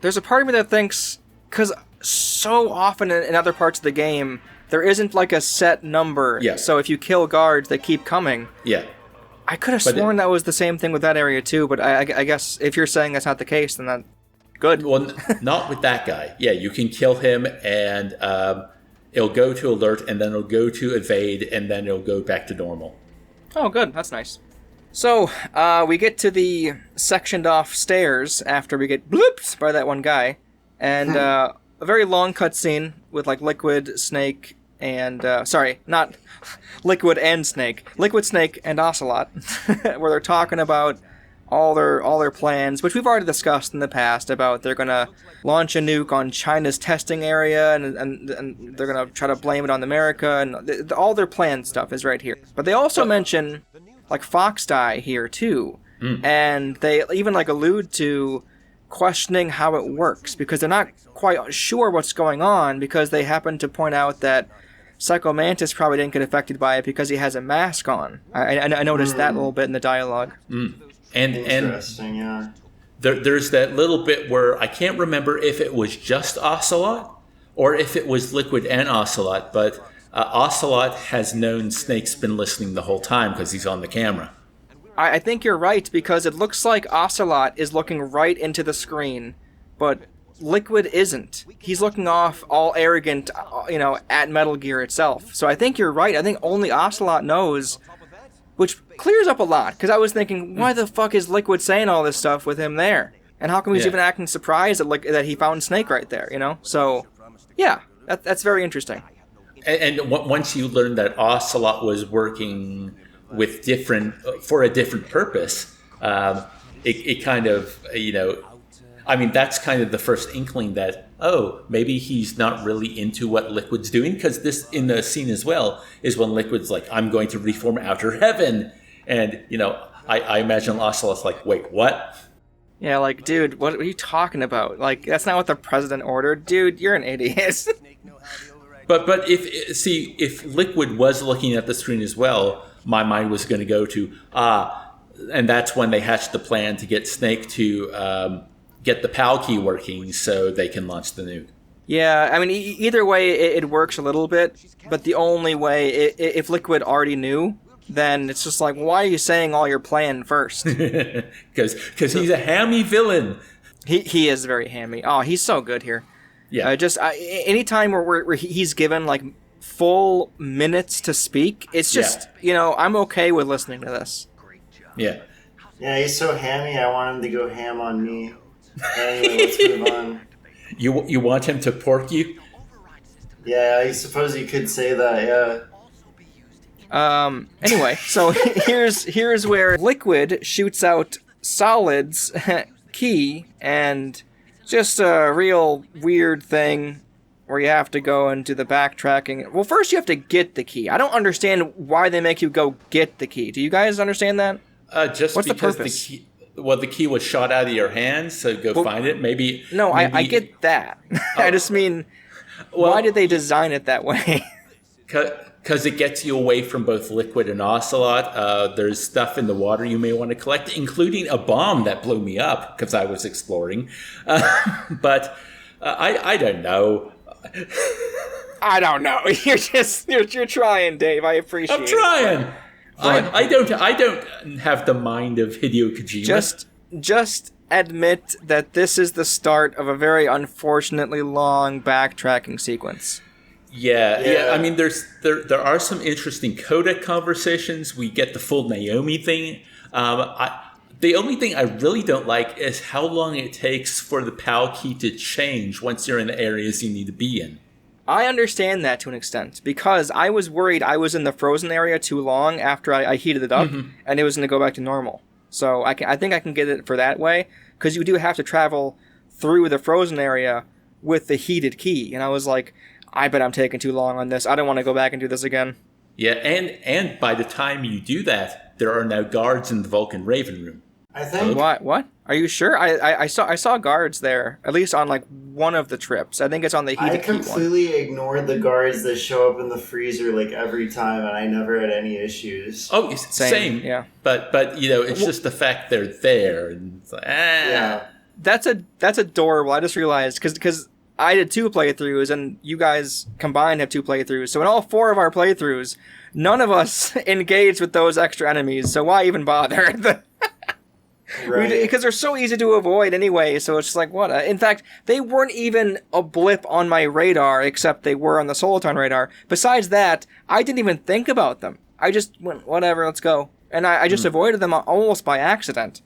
There's a part of me that thinks, because so often in other parts of the game, there isn't like a set number. Yeah. So if you kill guards, they keep coming. Yeah. I could have sworn that was the same thing with that area too, but I guess if you're saying that's not the case, then that's good. Well, not with that guy. Yeah, you can kill him, and it'll go to alert, and then it'll go to evade, and then it'll go back to normal. Oh, good. That's nice. So, we get to the sectioned off stairs after we get blooped by that one guy, and a very long cutscene with like Liquid, Snake, and sorry, not Liquid and Snake. Liquid, Snake, and Ocelot, where they're talking about all their plans, which we've already discussed in the past, about they're gonna launch a nuke on China's testing area, and they're gonna try to blame it on America, and all their planned stuff is right here. But they also mention like Fox Die here too, and they even like allude to questioning how it works because they're not quite sure what's going on, because they happen to point out that Psycho Mantis probably didn't get affected by it because he has a mask on. I noticed that a little bit in the dialogue. Interesting, yeah. There's that little bit where I can't remember if it was just Ocelot or if it was Liquid and Ocelot, but Ocelot has known Snake's been listening the whole time because he's on the camera. I think you're right, because it looks like Ocelot is looking right into the screen, but Liquid isn't. He's looking off all arrogant, at Metal Gear itself. So I think you're right. I think only Ocelot knows, which clears up a lot, because I was thinking, why the fuck is Liquid saying all this stuff with him there? And how come he's even acting surprised that he found Snake right there, So, yeah, that's very interesting. And once you learn that Ocelot was working with for a different purpose, it kind of, that's kind of the first inkling that, maybe he's not really into what Liquid's doing, because this, in the scene as well, is when Liquid's like, I'm going to reform Outer Heaven. And, I imagine Ocelot's like, wait, what? Yeah, like, dude, what are you talking about? Like, that's not what the president ordered. Dude, you're an idiot. But if Liquid was looking at the screen as well, my mind was going to go to, and that's when they hatched the plan to get Snake to get the PAL key working so they can launch the nuke. Yeah, I mean, either way, it works a little bit, but the only way, if Liquid already knew, then it's just like, why are you saying all your plan first? Because he's a hammy villain. He is very hammy. Oh, he's so good here. Yeah. Anytime where he's given like full minutes to speak, it's just, I'm okay with listening to this. Yeah. Yeah, he's so hammy, I want him to go ham on me. Anyway, let's move on. You want him to pork you? Yeah, I suppose you could say that, yeah. Anyway, so here's where Liquid shoots out Solid's key, and just a real weird thing where you have to go into the backtracking. Well, first you have to get the key. I don't understand why they make you go get the key. Do you guys understand that? Just what's because the purpose? The key was shot out of your hands, so go find it. Maybe. No, I get that. I just mean, why did they design it that way? Because it gets you away from both Liquid and Ocelot. There's stuff in the water you may want to collect, including a bomb that blew me up because I was exploring. But I don't know. I don't know. You're trying, Dave. I appreciate it. I'm trying. I don't have the mind of Hideo Kojima. Just admit that this is the start of a very unfortunately long backtracking sequence. Yeah. I mean, there are some interesting codec conversations. We get the full Naomi thing. The only thing I really don't like is how long it takes for the PAL key to change once you're in the areas you need to be in. I understand that to an extent, because I was worried I was in the frozen area too long after I heated it up, and it was going to go back to normal. So I think I can get it for that way, because you do have to travel through the frozen area with the heated key. And I was like, I bet I'm taking too long on this. I don't want to go back and do this again. Yeah, and by the time you do that, there are now guards in the Vulcan Raven room. I think. What? Are you sure? I saw guards there, at least on like one of the trips. I think it's on the heated key one. I completely ignored the guards that show up in the freezer like every time, and I never had any issues. Oh, same. Yeah. But it's just the fact they're there. And it's like, Yeah. That's adorable. I just realized because I did 2 playthroughs, and you guys combined have 2 playthroughs. So in all 4 of our playthroughs, none of us engaged with those extra enemies. So why even bother? Right. Because they're so easy to avoid anyway, so it's just like, what? In fact, they weren't even a blip on my radar, except they were on the Soliton radar. Besides that, I didn't even think about them. I just went, whatever, let's go. And I just avoided them almost by accident.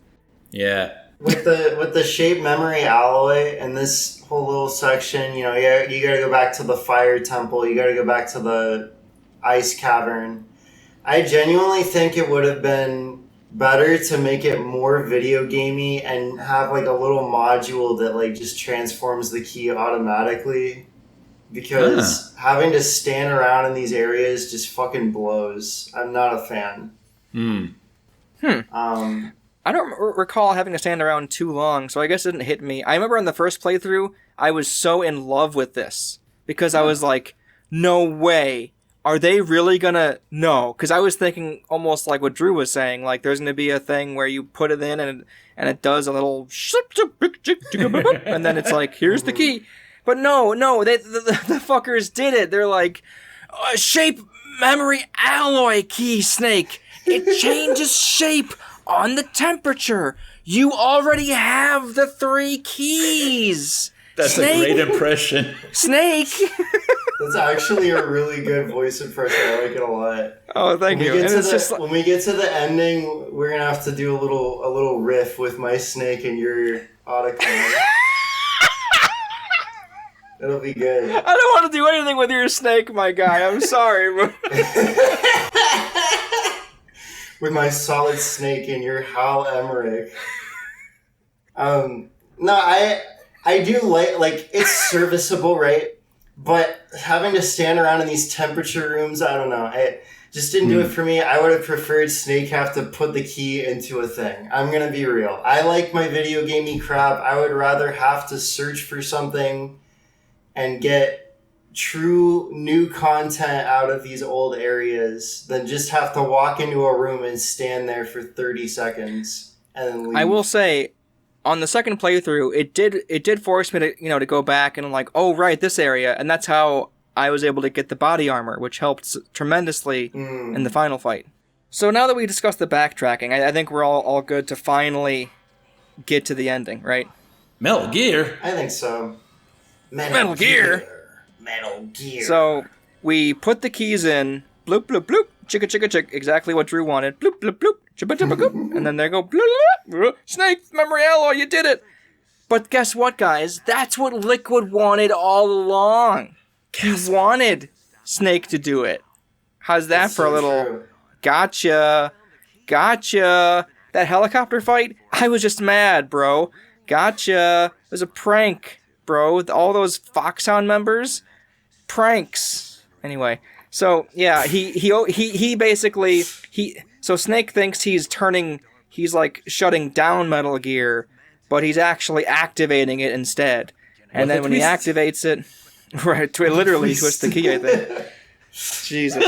Yeah. With the shape memory alloy and this whole little section, you gotta go back to the fire temple, you gotta go back to the ice cavern. I genuinely think it would have been better to make it more video gamey and have like a little module that like just transforms the key automatically, because having to stand around in these areas just fucking blows. I'm not a fan. I don't recall having to stand around too long, so I guess it didn't hit me. I remember on the first playthrough, I was so in love with this, because I was like, no way. Are they really gonna... No, because I was thinking almost like what Drew was saying, like there's gonna be a thing where you put it in and it does a little... and then it's like, here's the key. But no, the fuckers did it. They're like, shape memory alloy key, Snake. It changes shape on the temperature. You already have the 3 keys. That's Snake. a great impression. Snake. That's actually a really good voice impression. I like it a lot. Oh, thank you. When we get to the ending, we're gonna have to do a little riff with my Snake and your Otacon. It'll be good. I don't want to do anything with your Snake, my guy. I'm sorry. With my solid Snake and your Hal Emmerich. No, I do like it's serviceable, right? But having to stand around in these temperature rooms, I don't know. It just didn't do it for me. I would have preferred Snake have to put the key into a thing. I'm going to be real. I like my video gamey crap. I would rather have to search for something and get true new content out of these old areas than just have to walk into a room and stand there for 30 seconds and then leave. I will say, on the second playthrough, it did force me to go back and like, oh right, this area, and that's how I was able to get the body armor, which helped tremendously in the final fight. So now that we discussed the backtracking, I think we're all good to finally get to the ending, right? Metal Gear? I think so. Metal Gear. Metal Gear. So we put the keys in, bloop, bloop, bloop, chicka, chicka, chick, exactly what Drew wanted, bloop, bloop, bloop, chippa, chippa, goop, and then they go, bloop, bloop, bloop, Snake, memory alloy, you did it. But guess what, guys? That's what Liquid wanted all along. He wanted Snake to do it. How's that That's for a so little... true. Gotcha. That helicopter fight, I was just mad, bro. Gotcha. It was a prank, bro. All those Foxhound members, pranks. Anyway, so yeah, he basically so Snake thinks he's like shutting down Metal Gear, but he's actually activating it instead. And then when he activates it, right, to literally twist the key, I think. Jesus.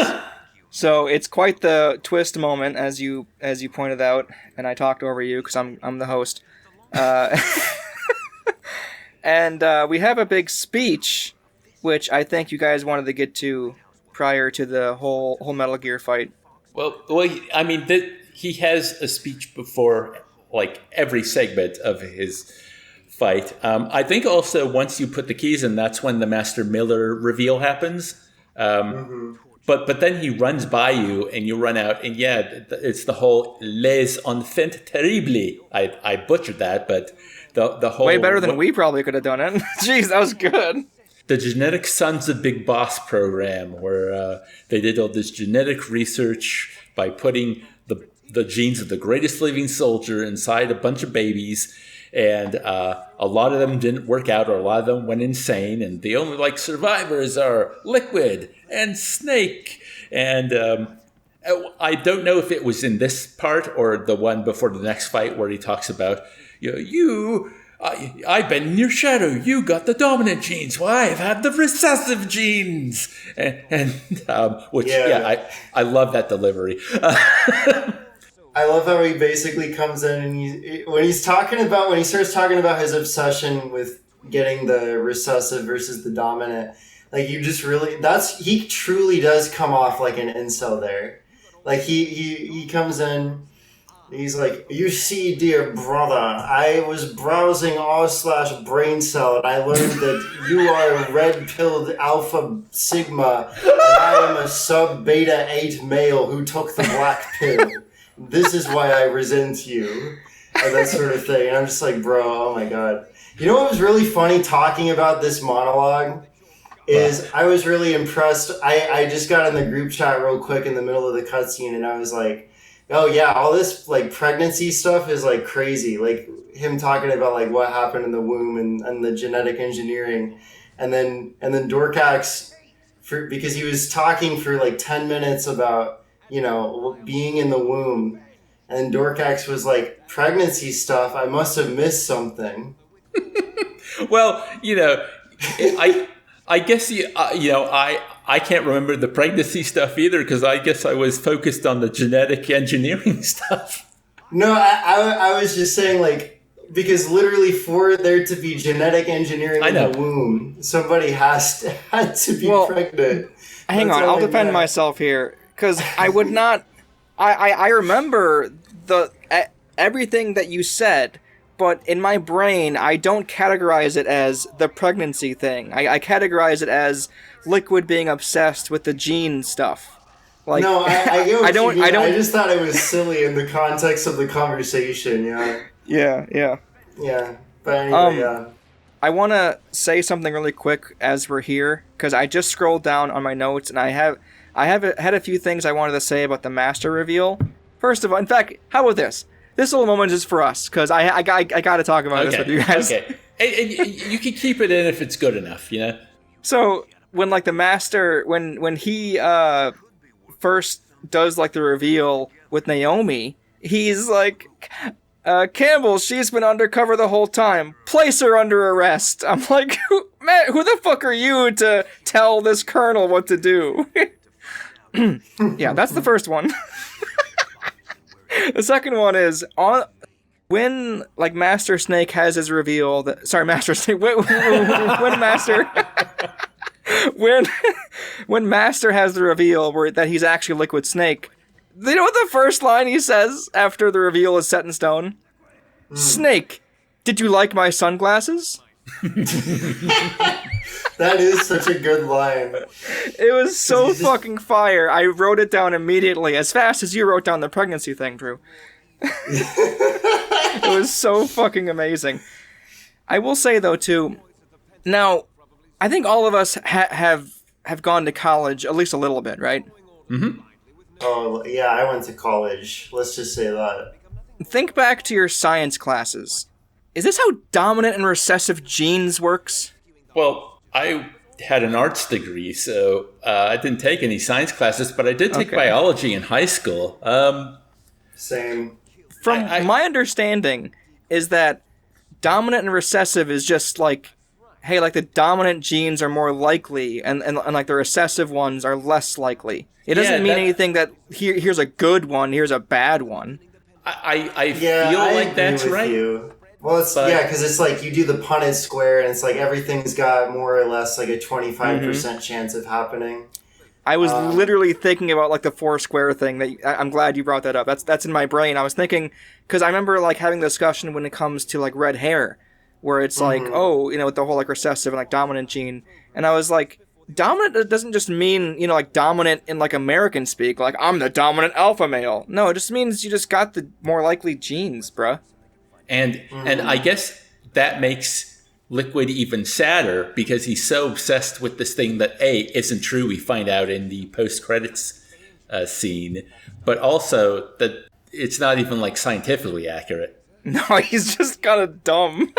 So it's quite the twist moment, as you pointed out, and I talked over you because I'm the host. And we have a big speech, which I think you guys wanted to get to prior to the whole Metal Gear fight. Well, I mean, he has a speech before, like, every segment of his fight. I think also once you put the keys in, that's when the Master Miller reveal happens. But then he runs by you and you run out, and it's the whole les enfants terribles. I butchered that, but the whole... Way better than we probably could have done it. Jeez, that was good. The Genetic Sons of Big Boss program, where they did all this genetic research by putting the genes of the greatest living soldier inside a bunch of babies, and a lot of them didn't work out, or a lot of them went insane, and the only survivors are Liquid and Snake. And I don't know if it was in this part or the one before the next fight where he talks about, I've been in your shadow. You got the dominant genes. Well, I've had the recessive genes. I love that delivery. I love how he basically comes in and when he starts talking about his obsession with getting the recessive versus the dominant, he truly does come off like an incel there. Like he comes in. He's like, you see, dear brother, I was browsing r/brain cell and I learned that you are a red-pilled alpha sigma and I am a sub-beta 8 male who took the black pill. This is why I resent you. And that sort of thing. And I'm just like, bro, oh my god. You know what was really funny talking about this monologue? Is I was really impressed. I just got in the group chat real quick in the middle of the cutscene and I was like, oh yeah, all this pregnancy stuff is crazy. Him talking about what happened in the womb and the genetic engineering, and then Dorkax, because he was talking for 10 minutes about being in the womb, and Dorkax was like, pregnancy stuff. I must have missed something. Well, I guess I can't remember the pregnancy stuff either because I guess I was focused on the genetic engineering stuff. No, I was just saying because literally for there to be genetic engineering in the womb, somebody had to be pregnant. Hang on, I'll defend myself here because I would not. I remember everything that you said. But in my brain, I don't categorize it as the pregnancy thing. I categorize it as Liquid being obsessed with the gene stuff. No, I get what you mean. I just thought it was silly in the context of the conversation. Yeah. Yeah. But anyway, I want to say something really quick as we're here because I just scrolled down on my notes and I have had a few things I wanted to say about the master reveal. First of all, in fact, how about this? This little moment is for us, because I got to talk about this with you guys. Okay. And you can keep it in if it's good enough, So, when, the Master, when he first does, the reveal with Naomi, he's like, Campbell, she's been undercover the whole time. Place her under arrest. I'm like, man, who the fuck are you to tell this colonel what to do? Yeah, that's the first one. The second one is when Master Snake has his reveal. Master Snake. When Master has the reveal that he's actually Liquid Snake. You know what the first line he says after the reveal is set in stone? Snake, did you like my sunglasses? That is such a good line. It was so fucking fire. I wrote it down immediately, as fast as you wrote down the pregnancy thing, Drew. It was so fucking amazing. I will say, though, too, now, I think all of us have gone to college at least a little bit, right? Mm-hmm. Oh, yeah, I went to college. Let's just say that. Think back to your science classes. Is this how dominant and recessive genes works? Well, I had an arts degree, so I didn't take any science classes, but I did take biology in high school. Same. From my understanding is that dominant and recessive is just hey, like the dominant genes are more likely, and like the recessive ones are less likely. It doesn't mean anything that here's a good one, here's a bad one. I feel like that's right. Well, because it's like you do the Punnett square, and it's like everything's got more or less like a 25% chance of happening. I was literally thinking about like the 4 square thing. I'm glad you brought that up. That's in my brain. I was thinking, because I remember like having the discussion when it comes to like red hair, where it's like, oh, you know, with the whole like recessive and like dominant gene, and I was like, dominant doesn't just mean, you know, like dominant in like American speak, like I'm the dominant alpha male. No, it just means you just got the more likely genes, bruh. And I guess that makes Liquid even sadder because he's so obsessed with this thing that isn't true. We find out in the post-credits scene, but also that it's not even like scientifically accurate. No, he's just kind of dumb.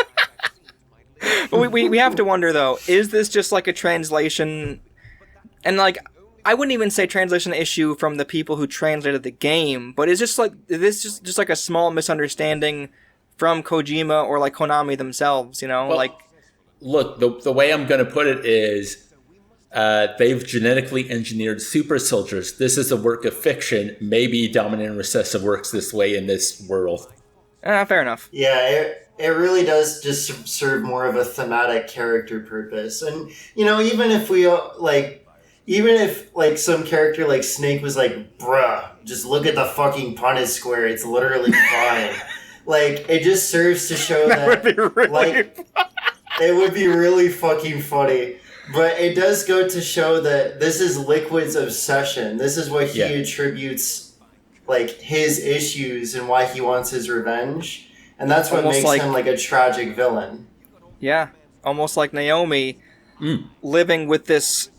But we have to wonder though, is this just like a translation? And like, I wouldn't even say translation issue from the people who translated the game, but is this just like a small misunderstanding from Kojima or like Konami themselves, you know? Well, look, the way I'm going to put it is they've genetically engineered super soldiers. This is a work of fiction. Maybe dominant and recessive works this way in this world. Fair enough. Yeah, it really does just serve more of a thematic character purpose. And, you know, even if some character like Snake was like, bruh, just look at the fucking Punnett square. It's literally fine. Like, it just serves to show that would be really like, it would be really fucking funny. But it does go to show that this is Liquid's obsession. This is what he attributes, like, his issues and why he wants his revenge. And that's what makes him, like, a tragic villain. Yeah, almost like Naomi living with this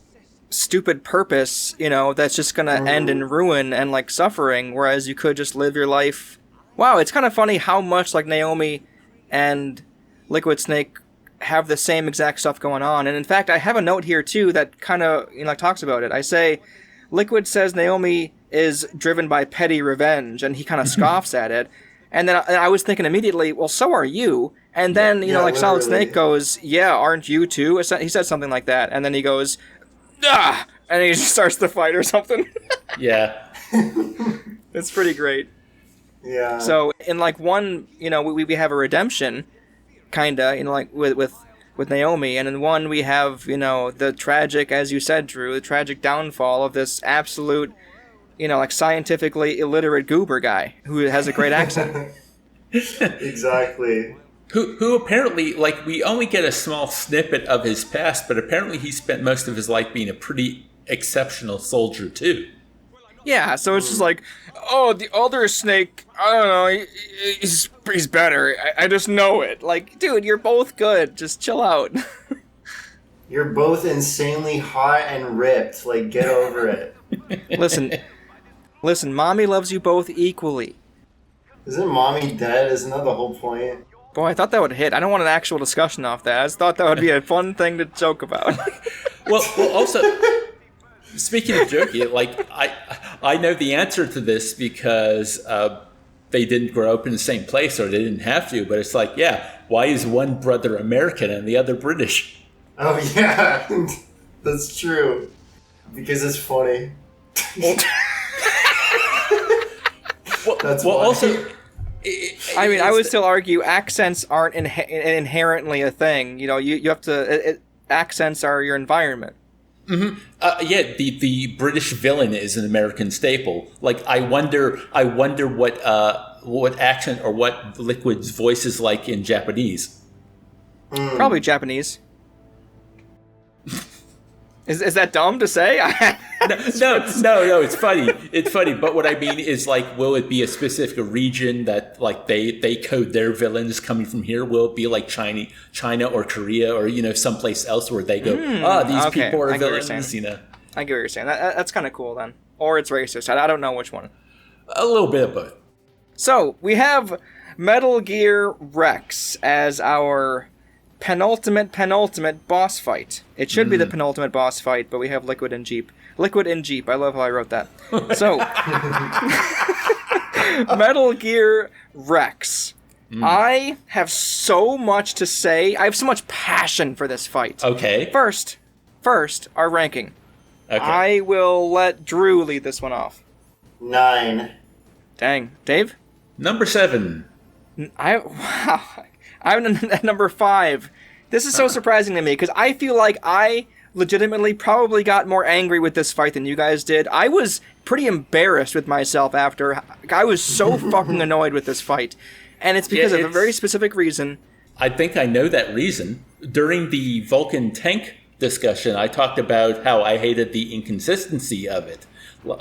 stupid purpose, you know, that's just gonna end in ruin and, like, suffering, whereas you could just live your life. Wow, it's kind of funny how much, like, Naomi and Liquid Snake have the same exact stuff going on. And in fact, I have a note here, too, that kind of, you know, like, talks about it. I say, Liquid says Naomi is driven by petty revenge, and he kind of scoffs at it. And then I was thinking immediately, well, so are you. And then, you know, like, literally. Solid Snake goes, yeah, aren't you, too? He said something like that. And then he goes, ah! And he just starts to fight or something. Yeah. It's pretty great. Yeah. So in like one, you know, we have a redemption, kinda, you know, like with Naomi, and in one we have, you know, the tragic, as you said, Drew, the tragic downfall of this absolute, you know, like scientifically illiterate goober guy who has a great accent. Exactly. Who apparently, like, we only get a small snippet of his past, but apparently he spent most of his life being a pretty exceptional soldier too. Yeah, so it's just like, oh, the other Snake, I don't know, he's better. I just know it. Like, dude, you're both good. Just chill out. You're both insanely hot and ripped. Like, get over it. Listen, Mommy loves you both equally. Isn't Mommy dead? Isn't that the whole point? Boy, I thought that would hit. I don't want an actual discussion off that. I just thought that would be a fun thing to joke about. Well, also... Speaking of joking, like, I know the answer to this because they didn't grow up in the same place or they didn't have to, but it's like, yeah, why is one brother American and the other British? Oh, yeah, that's true. Because it's funny. Also... I mean, I would still argue accents aren't inherently a thing. You know, you have to... accents are your environment. Mm-hmm. Yeah, the British villain is an American staple. Like, I wonder what accent or what Liquid's voice is like in Japanese. Probably Japanese. Is that dumb to say? No, it's funny. It's funny, but what I mean is, like, will it be a specific region that, like, they code their villains coming from here? Will it be like China or Korea or, you know, someplace else where they go, these people are villains, you know? I get what you're saying. That's kind of cool then. Or it's racist. I don't know which one. A little bit of both. So we have Metal Gear Rex as our penultimate boss fight. It should be the penultimate boss fight, but we have Liquid and Jeep. Liquid and Jeep. I love how I wrote that. So, Metal Gear Rex. I have so much to say. I have so much passion for this fight. Okay. First, our ranking. Okay. I will let Drew lead this one off. 9. Dang. Dave? Number 7. I'm at number 5. This is so surprising to me, because I feel like I legitimately probably got more angry with this fight than you guys did. I was pretty embarrassed with myself after. I was so fucking annoyed with this fight. And it's because of a very specific reason. I think I know that reason. During the Vulcan tank discussion, I talked about how I hated the inconsistency of it.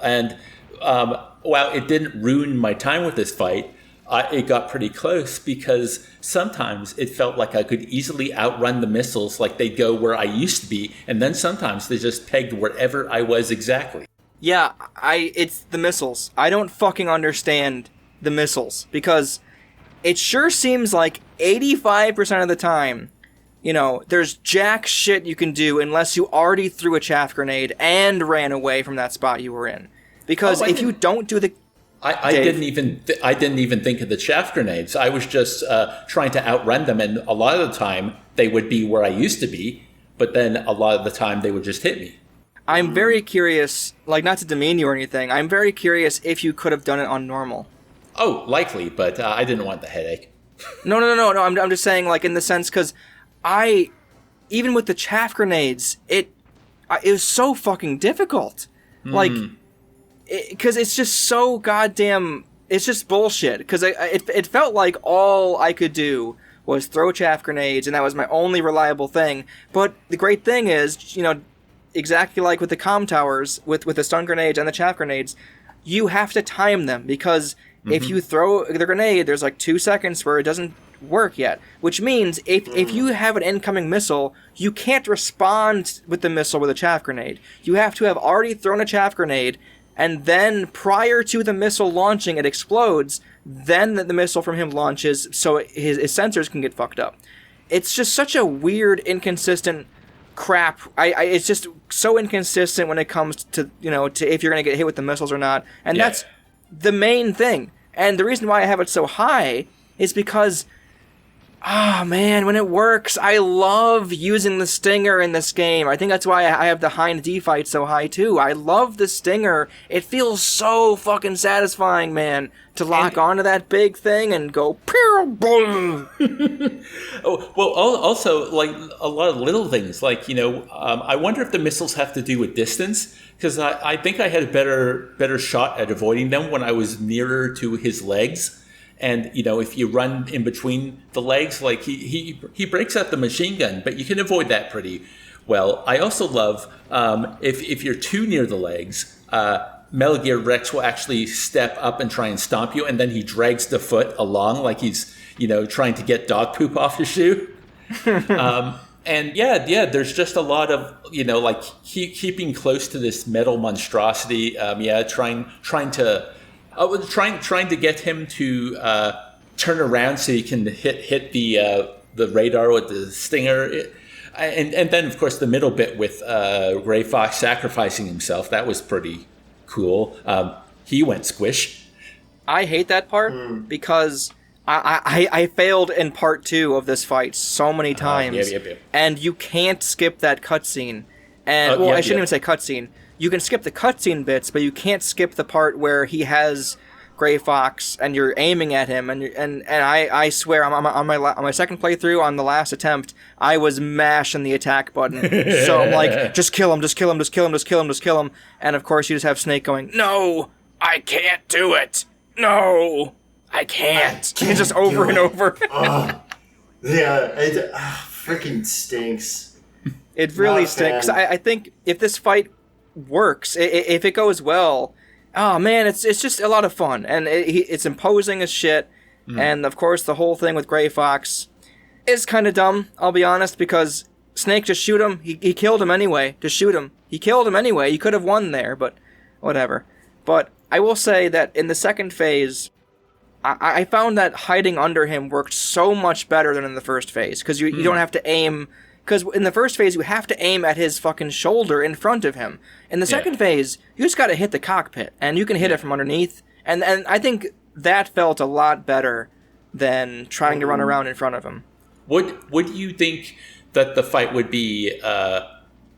And while it didn't ruin my time with this fight, it got pretty close because sometimes it felt like I could easily outrun the missiles, like they'd go where I used to be, and then sometimes they just pegged wherever I was exactly. Yeah, it's the missiles. I don't fucking understand the missiles, because it sure seems like 85% of the time, there's jack shit you can do unless you already threw a chaff grenade and ran away from that spot you were in. Because if you don't do the... I didn't even think of the chaff grenades. I was just trying to outrun them, and a lot of the time they would be where I used to be, but then a lot of the time they would just hit me. I'm very curious, not to demean you or anything, I'm very curious if you could have done it on normal. Oh, likely, but I didn't want the headache. No, I'm just saying, in the sense, because even with the chaff grenades, it was so fucking difficult. Because it's just so goddamn... It's just bullshit. Because it felt like all I could do was throw chaff grenades, and that was my only reliable thing. But the great thing is, exactly like with the comm towers, with the stun grenades and the chaff grenades, you have to time them. Because if you throw the grenade, there's 2 seconds where it doesn't work yet. Which means if you have an incoming missile, you can't respond with the missile with a chaff grenade. You have to have already thrown a chaff grenade, and then prior to the missile launching, it explodes, then the missile from him launches, so his sensors can get fucked up. It's just such a weird, inconsistent crap. It's just so inconsistent when it comes to, to if you're going to get hit with the missiles or not. And that's the main thing. And the reason why I have it so high is because... man, when it works, I love using the Stinger in this game. I think that's why I have the Hind D fight so high, too. I love the Stinger. It feels so fucking satisfying, man, to lock onto that big thing and go, boom. Also, a lot of little things, I wonder if the missiles have to do with distance, because I think I had a better shot at avoiding them when I was nearer to his legs. And, if you run in between the legs, he breaks out the machine gun, but you can avoid that pretty well. I also love, if you're too near the legs, Metal Gear Rex will actually step up and try and stomp you, and then he drags the foot along like he's, trying to get dog poop off your shoe. And there's just a lot of, keeping close to this metal monstrosity. Trying to get him to turn around so he can hit the radar with the Stinger, and then of course the middle bit with Gray Fox sacrificing himself. That was pretty cool. He went squish. I hate that part because I failed in part 2 of this fight so many times, and you can't skip that cutscene. And I shouldn't even say cutscene. You can skip the cutscene bits, but you can't skip the part where he has Gray Fox and you're aiming at him. And I swear, on my second playthrough, on the last attempt, I was mashing the attack button. So I'm like, just kill him, just kill him, just kill him, just kill him, just kill him. And of course, you just have Snake going, "No, I can't do it. No, I can't." It's just over and over. It freaking stinks. It really stinks. I think if this fight works, if it goes well, oh man, it's just a lot of fun, and it's imposing as shit. And of course the whole thing with Gray Fox is kind of dumb, I'll be honest, because Snake, just shoot him. He killed him anyway. Just shoot him. He killed him anyway. You could have won there, but whatever. But I will say that in the second phase, I found that hiding under him worked so much better than in the first phase, because you don't have to aim. Because in the first phase, you have to aim at his fucking shoulder in front of him. In the second phase, you just got to hit the cockpit, and you can hit it from underneath. And I think that felt a lot better than trying to run around in front of him. Would you think that the fight would be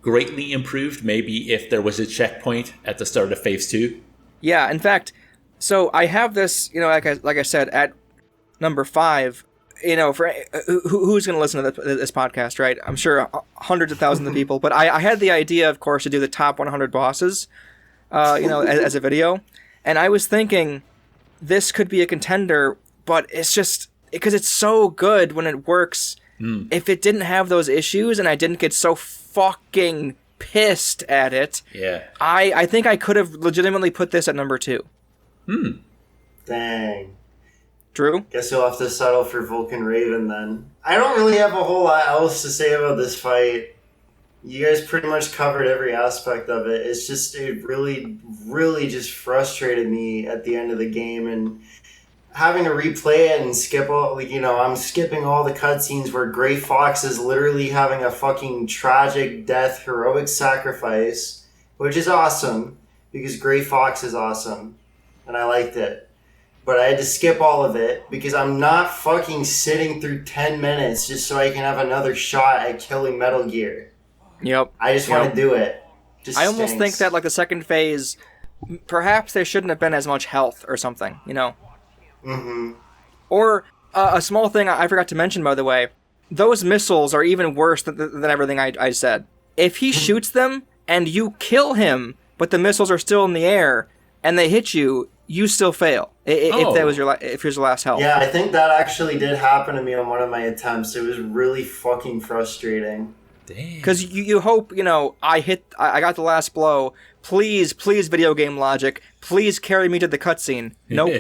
greatly improved, maybe if there was a checkpoint at the start of Phase 2? Yeah, in fact, so I have this, like I said, at number 5, for who's going to listen to this podcast, right? I'm sure hundreds of thousands of people, but I had the idea, of course, to do the top 100 bosses, as a video, and I was thinking this could be a contender, but it's just, because it's so good when it works. If it didn't have those issues and I didn't get so fucking pissed at it, I think I could have legitimately put this at number 2. Dang. Drew? Guess you'll have to settle for Vulcan Raven then. I don't really have a whole lot else to say about this fight. You guys pretty much covered every aspect of it. It's just, it really, really just frustrated me at the end of the game, and having to replay it and skip all, I'm skipping all the cutscenes where Gray Fox is literally having a fucking tragic death, heroic sacrifice, which is awesome, because Gray Fox is awesome, and I liked it. But I had to skip all of it, because I'm not fucking sitting through 10 minutes just so I can have another shot at killing Metal Gear. Yep. I just want to do it. I almost think that, like, the second phase, perhaps there shouldn't have been as much health or something, Mm-hmm. Or a small thing I forgot to mention, by the way, those missiles are even worse than everything I said. If he shoots them and you kill him, but the missiles are still in the air and they hit you, you still fail. If that was if here's your last health. Yeah, I think that actually did happen to me on one of my attempts. It was really fucking frustrating. Damn. Because you hope, I got the last blow. Please, video game logic, please carry me to the cutscene. Nope.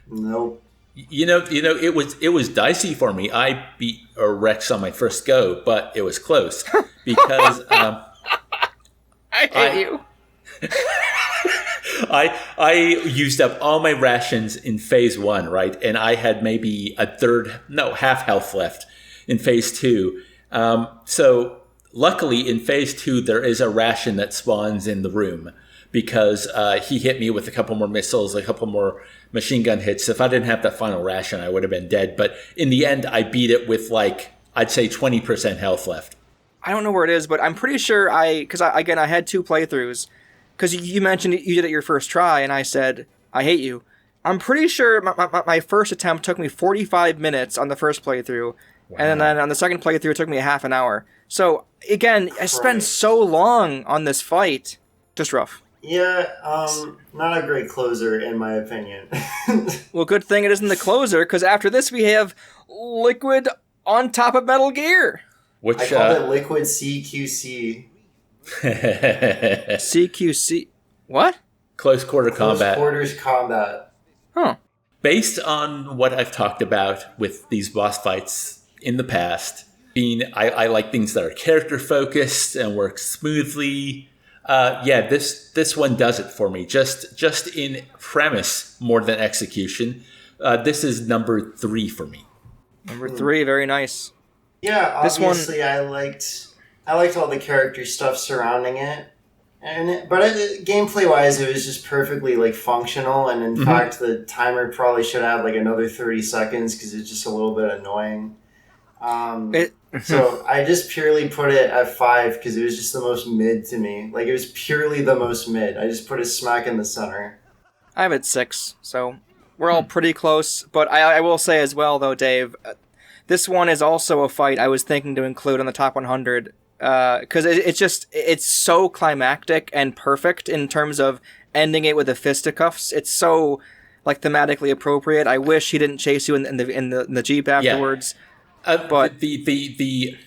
Nope. It was dicey for me. I beat Rex on my first go, but it was close because I hate you. I used up all my rations in Phase 1, right? And I had maybe half health left in Phase 2. So luckily in Phase 2, there is a ration that spawns in the room, because he hit me with a couple more missiles, a couple more machine gun hits. If I didn't have that final ration, I would have been dead. But in the end, I beat it with, I'd say 20% health left. I don't know where it is, but I'm pretty sure I had 2 playthroughs. Because you mentioned you did it your first try, and I said, I hate you. I'm pretty sure my first attempt took me 45 minutes on the first playthrough, and then on the second playthrough, it took me a half an hour. So, again, I spent so long on this fight. Just rough. Yeah, not a great closer, in my opinion. Well, good thing it isn't the closer, because after this we have Liquid on top of Metal Gear. I called it Liquid CQC. CQC. What? Close quarters combat. Huh. Based on what I've talked about with these boss fights in the past, I like things that are character focused and work smoothly. This one does it for me. Just in premise more than execution. This is number 3 for me. Number 3, very nice. Yeah, obviously I liked all the character stuff surrounding it, but gameplay wise, it was just perfectly functional. And in fact, the timer probably should have another 30 seconds because it's just a little bit annoying. So I just purely put it at 5 because it was just the most mid to me. It was purely the most mid. I just put it smack in the center. I have it 6, so we're all pretty close. But I will say as well, though, Dave, this one is also a fight I was thinking to include on the top 100 because it's so climactic and perfect in terms of ending it with the fisticuffs. It's so thematically appropriate. I wish he didn't chase you in the Jeep afterwards. But the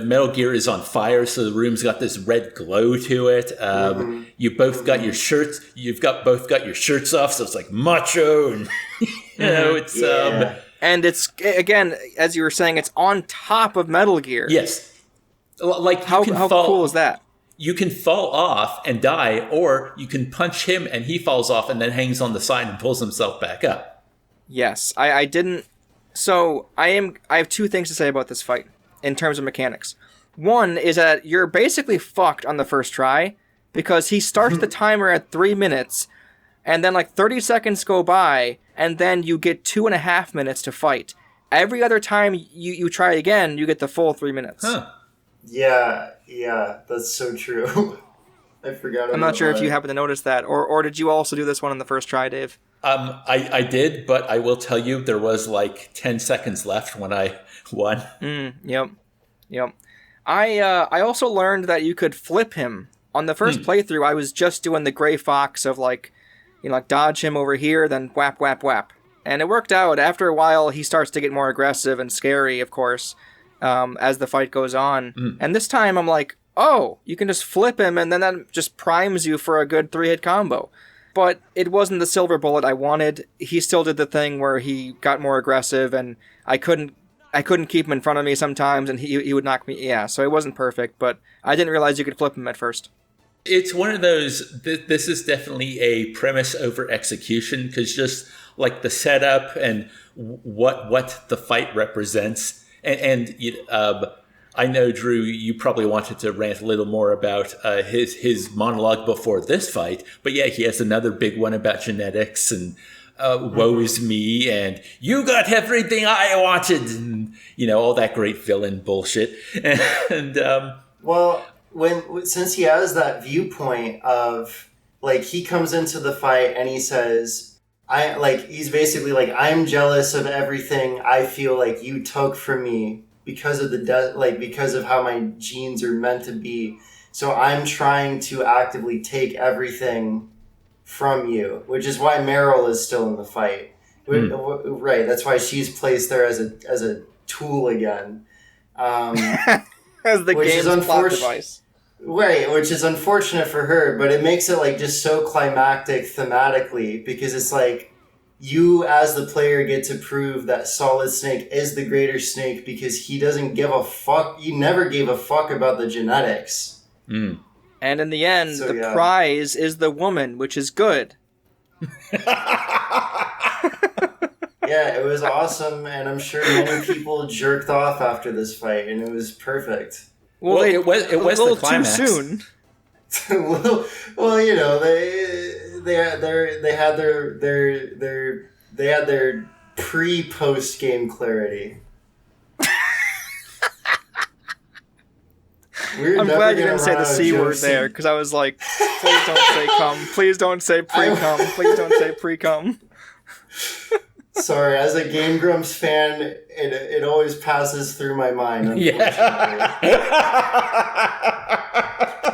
Metal Gear is on fire, so the room's got this red glow to it. You both got your shirts. Both got your shirts off, so it's macho, and it's and it's, again, as you were saying, it's on top of Metal Gear. Yes. How cool is that? You can fall off and die, or you can punch him and he falls off and then hangs on the side and pulls himself back up. Yes, I didn't. So I have 2 things to say about this fight in terms of mechanics. One is that you're basically fucked on the first try because he starts the timer at 3 minutes, and then like 30 seconds go by, and then you get 2.5 minutes to fight. Every other time you try again, you get the full 3 minutes. Huh. Yeah, that's so true. I forgot. I'm not sure if you happen to notice that, or did you also do this one on the first try, Dave? I did, but I will tell you there was like 10 seconds left when I won. Yep. I also learned that you could flip him. On the first playthrough, I was just doing the Gray Fox of like dodge him over here, then whap, whap, whap. And it worked out. After a while, he starts to get more aggressive and scary, of course, as the fight goes on. And this time, I'm like, oh, you can just flip him, and then that just primes you for a good 3-hit combo. But it wasn't the silver bullet I wanted. He still did the thing where he got more aggressive, and I couldn't keep him in front of me sometimes, and he would knock me. Yeah, so it wasn't perfect, but I didn't realize you could flip him at first. It's one of those, this is definitely a premise over execution, because just like the setup and what the fight represents. And I know, Drew, you probably wanted to rant a little more about his monologue before this fight. But yeah, he has another big one about genetics and woe is me and you got everything I wanted. And, all that great villain bullshit. And well, since he has that viewpoint of like he comes into the fight and he says, he's basically like, I'm jealous of everything I feel like you took from me because of because of how my genes are meant to be. So I'm trying to actively take everything from you, which is why Meryl is still in the fight. Right. That's why she's placed there as a tool again. As the game's plot device. Right, which is unfortunate for her, but it makes it like just so climactic thematically, because it's like you as the player get to prove that Solid Snake is the greater Snake because he doesn't give a fuck. He never gave a fuck about the genetics. And in the end, prize is the woman, which is good. Yeah, it was awesome, and I'm sure many people jerked off after this fight, and it was perfect. Well, it was a little the climax. too soon. well, they had their pre-post game clarity. I'm glad you didn't say the C word there, because I was like, please don't say cum, please don't say pre-cum, please don't say pre-cum. Sorry, as a Game Grumps fan, it always passes through my mind. Yeah.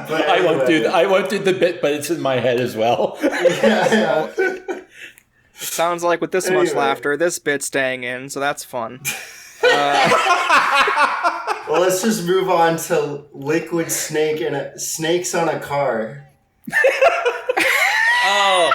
But anyway. I won't do the bit, but it's in my head as well. Yeah. Sounds like with this much laughter, this bit's staying in, so that's fun. Well, let's just move on to Liquid Snake and snakes on a car. Oh.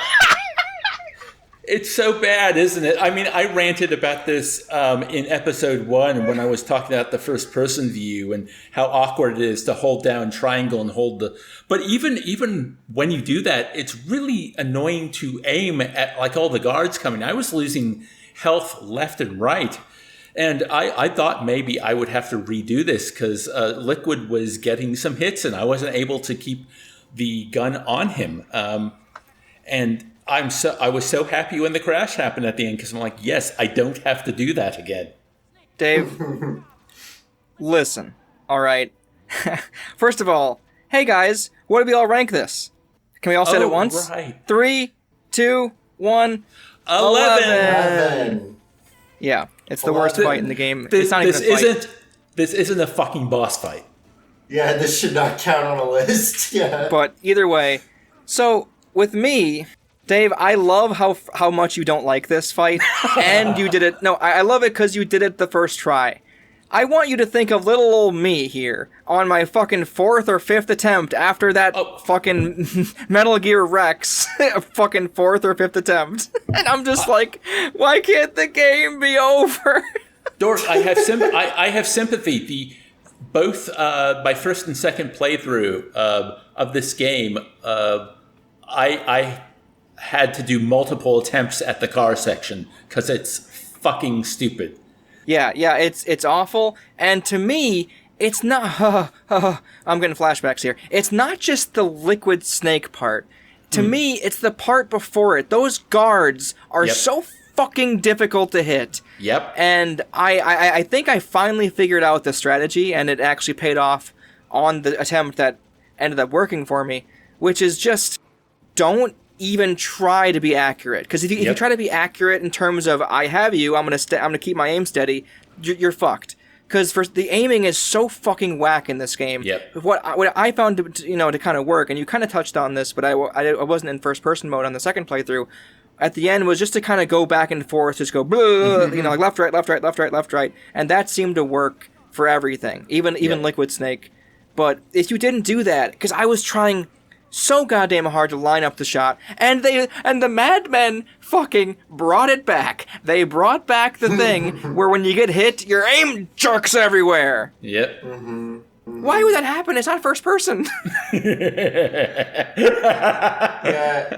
It's so bad, isn't it? I mean, I ranted about this in episode 1 when I was talking about the first-person view and how awkward it is to hold down triangle and hold the... But even when you do that, it's really annoying to aim at like all the guards coming. I was losing health left and right. And I thought maybe I would have to redo this because Liquid was getting some hits and I wasn't able to keep the gun on him. And I was so happy when the crash happened at the end because I'm like, yes, I don't have to do that again. Dave, listen, all right. First of all, hey guys, what do we all rank this? Can we all say it at once? Right. 3, 2, 1, 11. Yeah, it's the worst fight in the game. It's not even a fight. This isn't a fucking boss fight. Yeah, this should not count on a list. Yeah. But either way, so with me, Dave, I love how much you don't like this fight, and you did it. No, I love it because you did it the first try. I want you to think of little old me here on my fucking 4th or 5th attempt after that fucking Metal Gear Rex fucking 4th or 5th attempt, and I'm just like, why can't the game be over? Dork, I have sympathy. Both my first and second playthrough of this game, I had to do multiple attempts at the car section because it's fucking stupid. Yeah, it's awful. And to me, it's not... I'm getting flashbacks here. It's not just the Liquid Snake part. To me, it's the part before it. Those guards are Yep. so fucking difficult to hit. Yep. And I think I finally figured out the strategy, and it actually paid off on the attempt that ended up working for me, which is just don't even try to be accurate. Because if you try to be accurate in terms of I have you, I'm gonna keep my aim steady, you're fucked. Because the aiming is so fucking whack in this game. Yep. What I found to kind of work, and you kind of touched on this, but I wasn't in first person mode on the second playthrough. At the end was just to kind of go back and forth, just go blah, like left right, left right, left right, left right, and that seemed to work for everything, even Liquid Snake. But if you didn't do that, because I was trying so goddamn hard to line up the shot, and the madmen fucking brought it back. They brought back the thing where when you get hit, your aim jerks everywhere. Yep. Why would that happen? It's not first person. Yeah,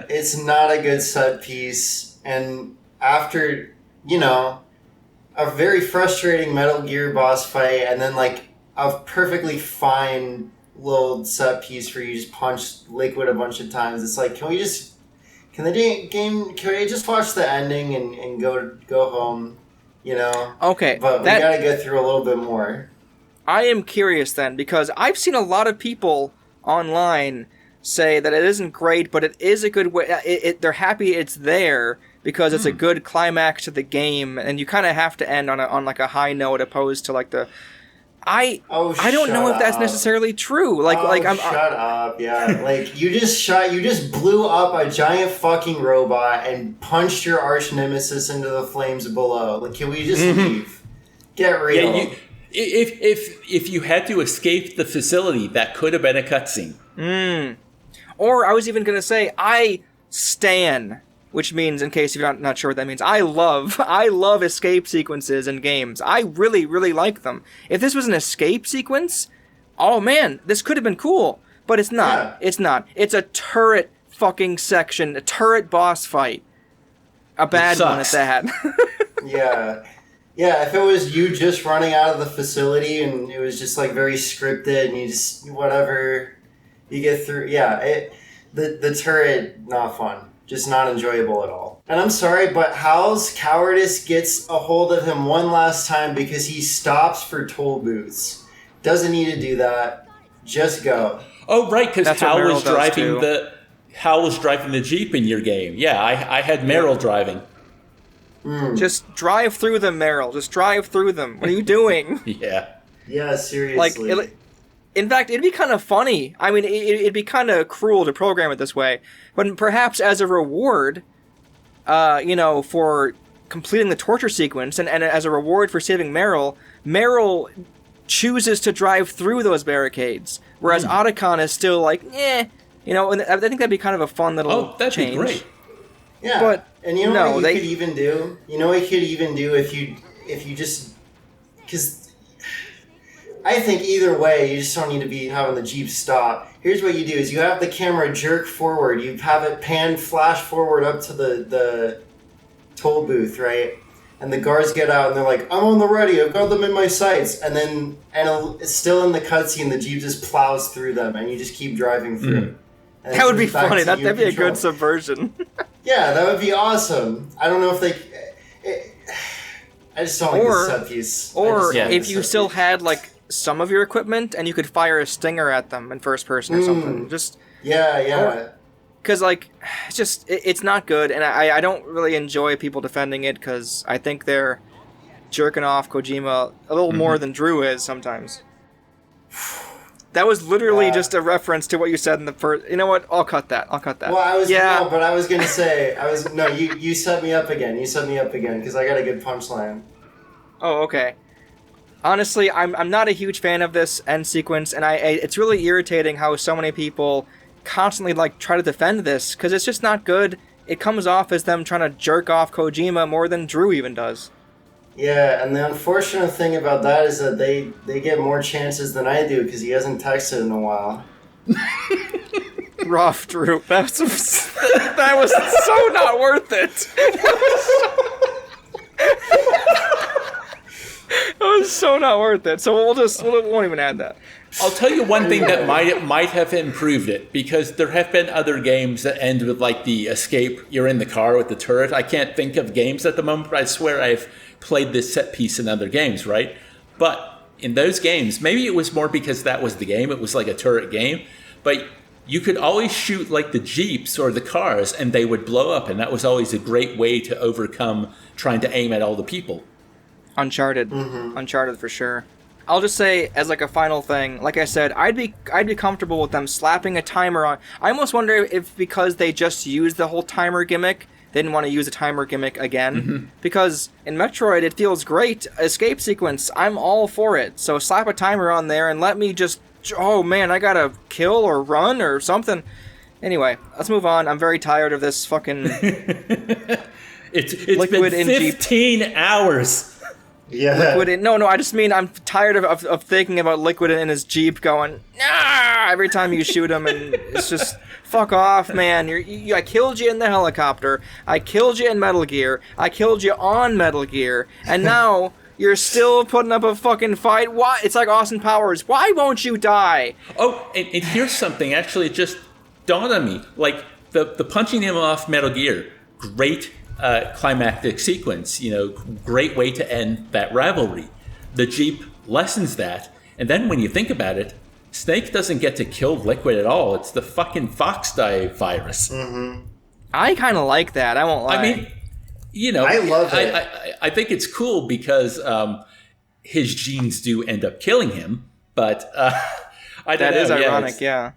it's not a good set piece. And after, a very frustrating Metal Gear boss fight, and then like a perfectly fine little set piece where you just punch Liquid a bunch of times, it's like, can we just watch the ending and go home, Okay. But we gotta go through a little bit more. I am curious then, because I've seen a lot of people online say that it isn't great, but it is a good way. They're happy it's there because it's a good climax to the game, and you kind of have to end on like a high note, opposed to like the. I don't know if that's necessarily true. Shut up! Yeah, like you just blew up a giant fucking robot and punched your arch nemesis into the flames below. Like, can we just leave? Get real. Yeah, if you had to escape the facility, that could have been a cutscene. Or I was even gonna say I stan, which means, in case you're not sure what that means, I love escape sequences in games. I really, really like them. If this was an escape sequence, oh man, this could have been cool. But it's not. Yeah. It's not. It's a turret fucking section, a turret boss fight. A bad one at that. Yeah. Yeah, if it was you just running out of the facility and it was just like very scripted and you just, whatever, you get through, the turret, not fun. Just not enjoyable at all. And I'm sorry, but Hal's cowardice gets a hold of him one last time because he stops for toll booths. Doesn't need to do that. Just go. Oh, right, because Hal was driving the Jeep in your game. Yeah, I had Meryl driving. Just drive through them, Meryl. Just drive through them. What are you doing? Yeah. Yeah, seriously. In fact, it'd be kind of funny. I mean, it'd be kind of cruel to program it this way. But perhaps as a reward, for completing the torture sequence, and as a reward for saving Meryl chooses to drive through those barricades, whereas Otacon is still like, and I think that'd be kind of a fun little that'd change. be great. Yeah, but and you know what you could even do? You know what you could even do if you just... Because I think either way, you just don't need to be having the Jeep stop. Here's what you do, is you have the camera jerk forward. You have it pan flash forward up to the toll booth, right? And the guards get out and they're like, I'm on the ready, I've got them in my sights. And it's still in the cutscene, the Jeep just plows through them and you just keep driving through. And that would be funny. That'd be a good subversion. Yeah, that would be awesome. I don't know if I just don't like the set piece. Or if you still had, like, some of your equipment and you could fire a stinger at them in first person or something. Just because it's not good, and I don't really enjoy people defending it because I think they're jerking off Kojima a little more than Drew is sometimes. That was literally just a reference to what you said in the first. You know what? I'll cut that. Well, I was gonna say you set me up again. You set me up again because I got a good punchline. Oh, okay. Honestly, I'm not a huge fan of this end sequence, and it's really irritating how so many people constantly try to defend this because it's just not good. It comes off as them trying to jerk off Kojima more than Drew even does. Yeah, and the unfortunate thing about that is that they get more chances than I do because he hasn't texted in a while. Rough, Drew. That was so not worth it. That was just so not worth it. So we won't even add that. I'll tell you one thing that might have improved it, because there have been other games that end with like the escape. You're in the car with the turret. I can't think of games at the moment, but I swear I've played this set piece in other games, right? But in those games, maybe it was more because that was the game. It was like a turret game, but you could always shoot like the Jeeps or the cars and they would blow up. And that was always a great way to overcome trying to aim at all the people. Uncharted. Uncharted for sure. I'll just say, as like a final thing, like I said, I'd be comfortable with them slapping a timer on. I almost wonder if because they just used the whole timer gimmick, they didn't want to use a timer gimmick again. Because in Metroid, it feels great. Escape sequence, I'm all for it. So slap a timer on there and let me just, oh man, I gotta kill or run or something. Anyway, let's move on. I'm very tired of this fucking It's Liquid been in 15 hours. Yeah. No, I just mean I'm tired of thinking about Liquid in his Jeep going, nah, every time you shoot him, and it's just, fuck off, man. I killed you in the helicopter, I killed you in Metal Gear, I killed you on Metal Gear, and now you're still putting up a fucking fight? Why? It's like Austin Powers. Why won't you die? Oh, and here's something, actually, it just dawned on me. Like, the punching him off Metal Gear, great climactic sequence, great way to end that rivalry. The Jeep lessens that, and then when you think about it, Snake doesn't get to kill Liquid at all. It's the fucking Fox Die virus. I kind of like that, I won't lie. I mean, I love it. I think it's cool because his genes do end up killing him, but I don't know. That is ironic, yeah.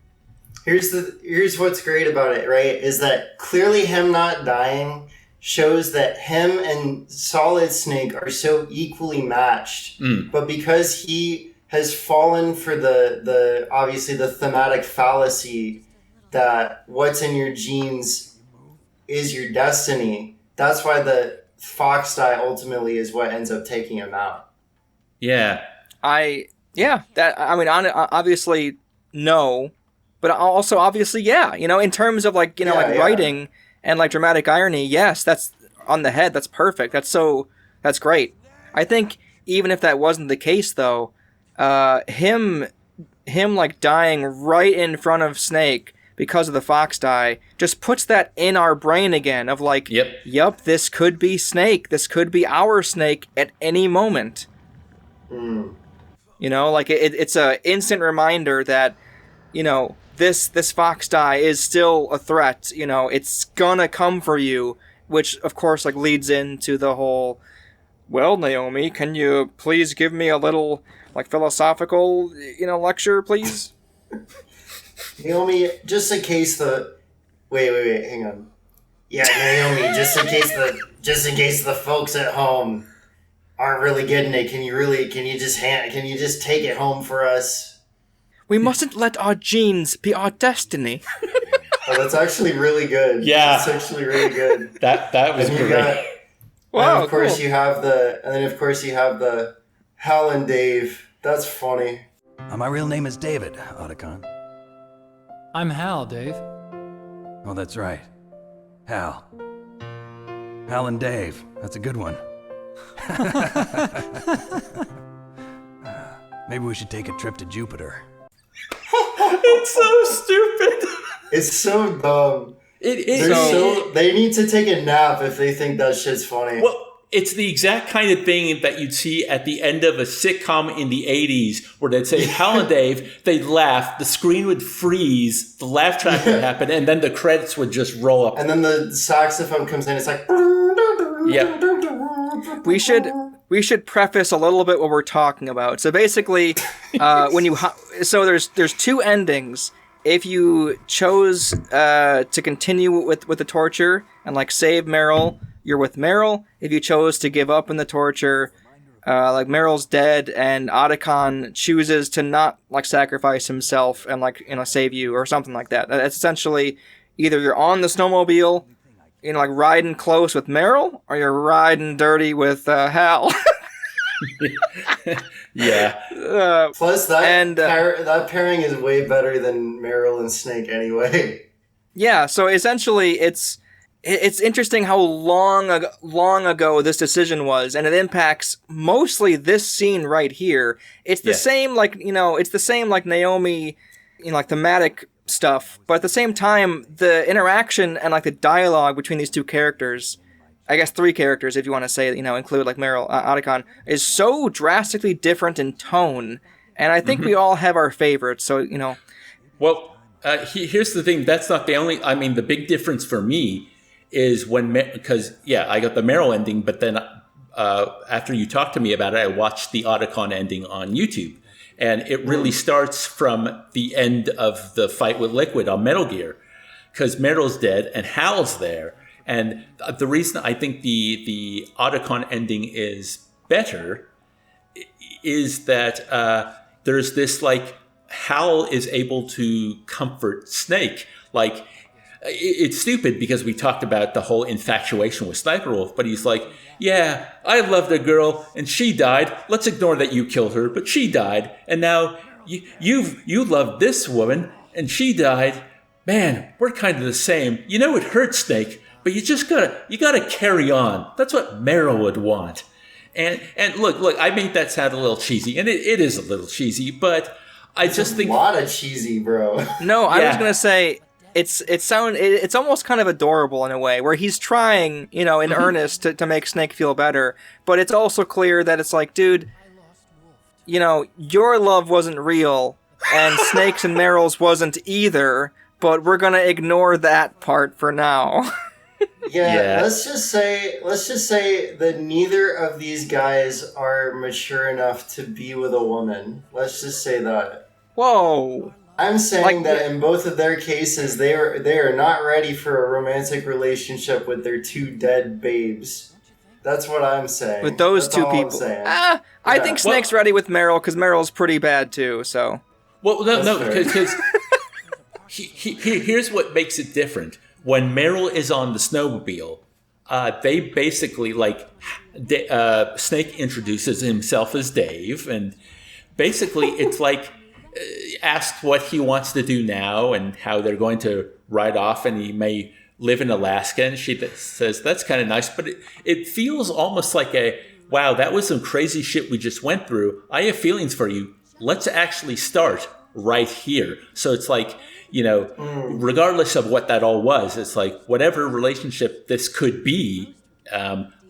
Here's what's great about it, right? Is that clearly him not dying shows that him and Solid Snake are so equally matched. But because he has fallen for the obviously the thematic fallacy that what's in your genes is your destiny, that's why the Fox Die ultimately is what ends up taking him out. Yeah. Obviously no, but also obviously yeah, in terms of like writing and like dramatic irony, yes, that's on the head, that's perfect, that's great. I think even if that wasn't the case though, him like dying right in front of Snake because of the Fox Die just puts that in our brain again of like, yep, this could be Snake, this could be our Snake at any moment. Like it's a instant reminder that this Fox Die is still a threat. It's gonna come for you, which of course like leads into the whole, well, Naomi, can you please give me a little like philosophical lecture, please? Naomi, just in case wait, hang on. Yeah, Naomi, just in case the folks at home aren't really getting it, can you just take it home for us? We mustn't let our genes be our destiny. Oh, that's actually really good. Yeah. That's actually really good. That was great. Wow, of course you have the Hal and Dave. That's funny. My real name is David, Otacon. I'm Hal, Dave. Oh, that's right. Hal. Hal and Dave. That's a good one. Maybe we should take a trip to Jupiter. It's so stupid. It's so dumb. It is. They need to take a nap if they think that shit's funny. Well, it's the exact kind of thing that you'd see at the end of a sitcom in the 80s where they'd say, Hal and Dave, they'd laugh, the screen would freeze, the laugh track would happen, and then the credits would just roll up. And then the saxophone comes in, it's like... Yep. We should preface a little bit what we're talking about. So basically, there's two endings. If you chose to continue with the torture and like save Meryl, you're with Meryl. If you chose to give up in the torture, like Meryl's dead and Otacon chooses to not like sacrifice himself and like save you or something like that. That's essentially either you're on the snowmobile, like riding close with Meryl, or you're riding dirty with Hal. Yeah. Plus that pairing is way better than Meryl and Snake anyway. Yeah, so essentially it's interesting how long ago this decision was, and it impacts mostly this scene right here. It's the same, like, it's the same like Naomi, like thematic stuff, but at the same time, the interaction and like the dialogue between these two characters, I guess 3 characters if you want to say, include like Meryl, Otacon, is so drastically different in tone, and I think we all have our favorites. So Well, here's the thing. That's not the only. I mean, the big difference for me is because I got the Meryl ending, but then after you talked to me about it, I watched the Otacon ending on YouTube. And it really starts from the end of the fight with Liquid on Metal Gear, because Meryl's dead and Hal's there. And the reason I think the Otacon ending is better is that there's this, like, Hal is able to comfort Snake. Like, it's stupid because we talked about the whole infatuation with Sniper Wolf, but he's like, yeah, I loved a girl and she died. Let's ignore that you killed her, but she died. And now you loved this woman and she died. Man, we're kind of the same. It hurts, Snake, but you gotta carry on. That's what Meryl would want. And look, I made that sound a little cheesy, and it is a little cheesy, but I just think a lot of cheesy, bro. No, I was gonna say it's almost kind of adorable in a way, where he's trying, in earnest to make Snake feel better, but it's also clear that it's like, dude, your love wasn't real, and Snake's and Meryl's wasn't either, but we're gonna ignore that part for now. Yeah, let's just say that neither of these guys are mature enough to be with a woman. Let's just say that. Whoa. I'm saying that in both of their cases, they are not ready for a romantic relationship with their 2 dead babes. That's what I'm saying. With those 2 people. I think Snake's ready with Meryl, because Meryl's pretty bad too, so. Well, no, because here's what makes it different. When Meryl is on the snowmobile, they basically, Snake introduces himself as Dave, and basically it's like, asked what he wants to do now and how they're going to ride off, and he may live in Alaska, and she says that's kind of nice, but it feels almost like wow, that was some crazy shit we just went through. I have feelings for you. Let's actually start right here. So it's like, regardless of what that all was, it's like, whatever relationship this could be,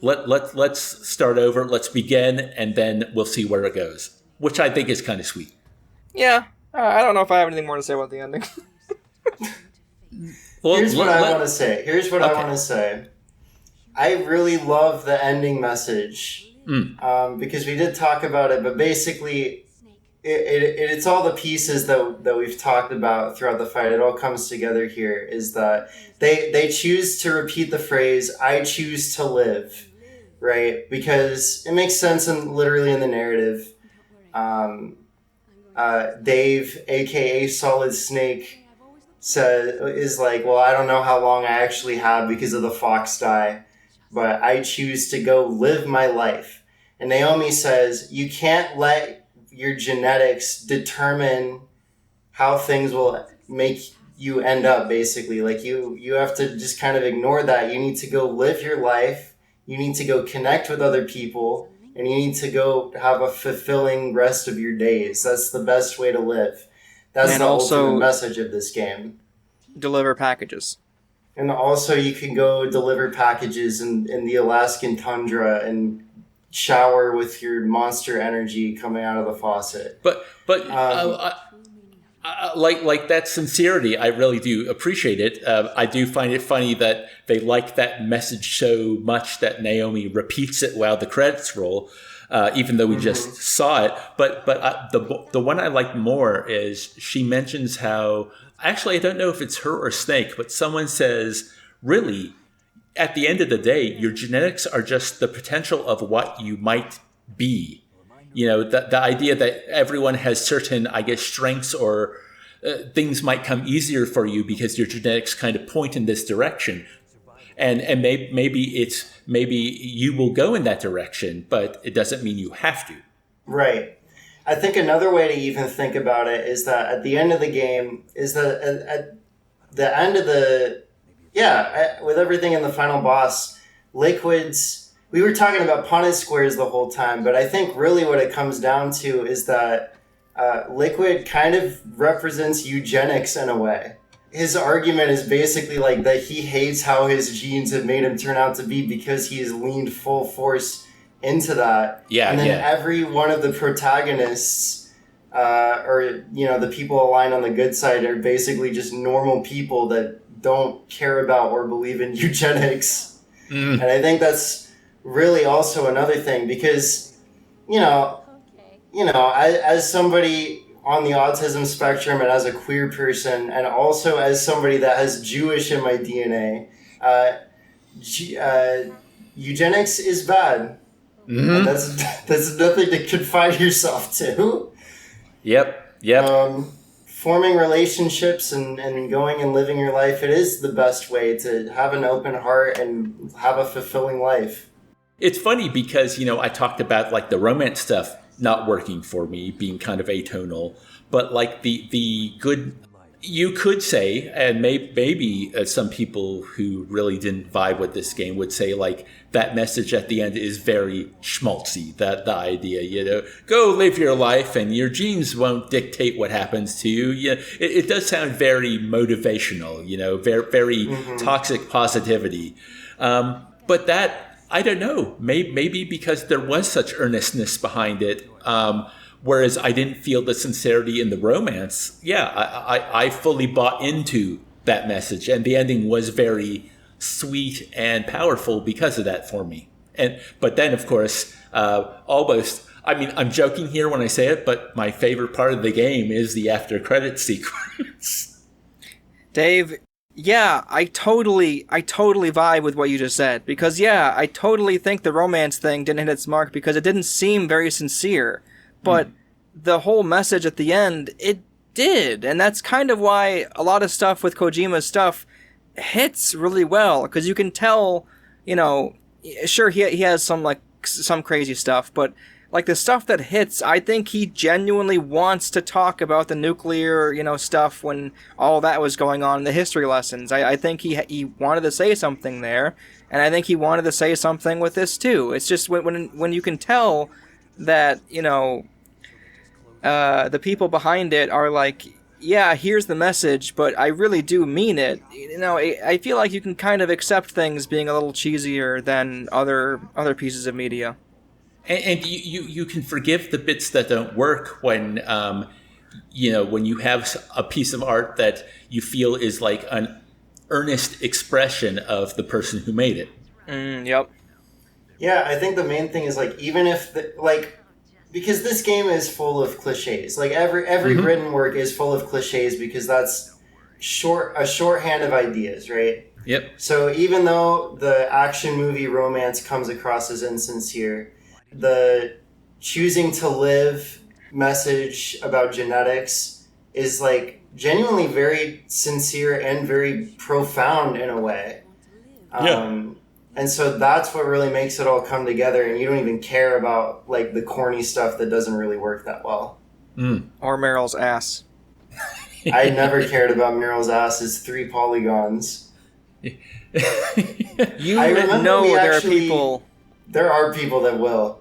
let's start over, let's begin, and then we'll see where it goes, which I think is kind of sweet. Yeah, I don't know if I have anything more to say about the ending. Here's what I want to say. I really love the ending message, because we did talk about it, but basically, it's all the pieces that we've talked about throughout the fight. It all comes together here. Is that they choose to repeat the phrase "I choose to live," right? Because it makes sense literally in the narrative. Dave, aka Solid Snake, is like, well, I don't know how long I actually have because of the fox die, but I choose to go live my life. And Naomi says, you can't let your genetics determine how things will make you end up, basically. Like, you have to just kind of ignore that. You need to go live your life. You need to go connect with other people. And you need to go have a fulfilling rest of your days. That's the best way to live. That's the ultimate message of this game. Deliver packages. And also you can go deliver packages in the Alaskan tundra and shower with your monster energy coming out of the faucet. But like that sincerity, I really do appreciate it. I do find it funny that they like that message so much that Naomi repeats it while the credits roll, even though we just saw it. But the one I like more is she mentions how, actually I don't know if it's her or Snake, but someone says, really, at the end of the day, your genetics are just the potential of what you might be. The idea that everyone has certain, I guess, strengths or things might come easier for you because your genetics kind of point in this direction. And maybe you will go in that direction, but it doesn't mean you have to. Right. I think another way to even think about it is that at the end of the game, with everything in the final boss, Liquid's. We were talking about Punnett squares the whole time, but I think really what it comes down to is that Liquid kind of represents eugenics in a way. His argument is basically like that he hates how his genes have made him turn out to be because he has leaned full force into that. Yeah, and then every one of the protagonists, or the people aligned on the good side, are basically just normal people that don't care about or believe in eugenics. And I think that's really also another thing because, as somebody on the autism spectrum and as a queer person, and also as somebody that has Jewish in my DNA, eugenics is bad. And that's nothing to confine yourself to. Yep. Forming relationships and going and living your life, it is the best way to have an open heart and have a fulfilling life. It's funny because, I talked about like the romance stuff not working for me, being kind of atonal, but like the good, you could say, and maybe some people who really didn't vibe with this game would say like that message at the end is very schmaltzy, that the idea, go live your life and your genes won't dictate what happens to you. It does sound very motivational, very toxic positivity. But that, I don't know, maybe because there was such earnestness behind it, whereas I didn't feel the sincerity in the romance. Yeah, I fully bought into that message, and the ending was very sweet and powerful because of that for me. But then, of course, I'm joking here when I say it, but my favorite part of the game is the after credit sequence. Dave, yeah, I totally vibe with what you just said. Because, yeah, I totally think the romance thing didn't hit its mark because it didn't seem very sincere. But the whole message at the end, it did. And that's kind of why a lot of stuff with Kojima's stuff hits really well. Because you can tell, sure, he has some crazy stuff, but like the stuff that hits, I think he genuinely wants to talk about the nuclear, stuff when all that was going on in the history lessons. I think he wanted to say something there, and I think he wanted to say something with this too. It's just when you can tell that, the people behind it are like, yeah, here's the message, but I really do mean it. I feel like you can kind of accept things being a little cheesier than other pieces of media. And you can forgive the bits that don't work when you have a piece of art that you feel is like an earnest expression of the person who made it. Yep. Yeah, I think the main thing is like even if because this game is full of cliches. Like every written work is full of cliches because that's a shorthand of ideas, right? Yep. So even though the action movie romance comes across as insincere, the choosing to live message about genetics is like genuinely very sincere and very profound in a way. And so that's what really makes it all come together, and you don't even care about like the corny stuff that doesn't really work that well. Or Meryl's ass. I never cared about Meryl's ass. It's 3 polygons. There are people that will.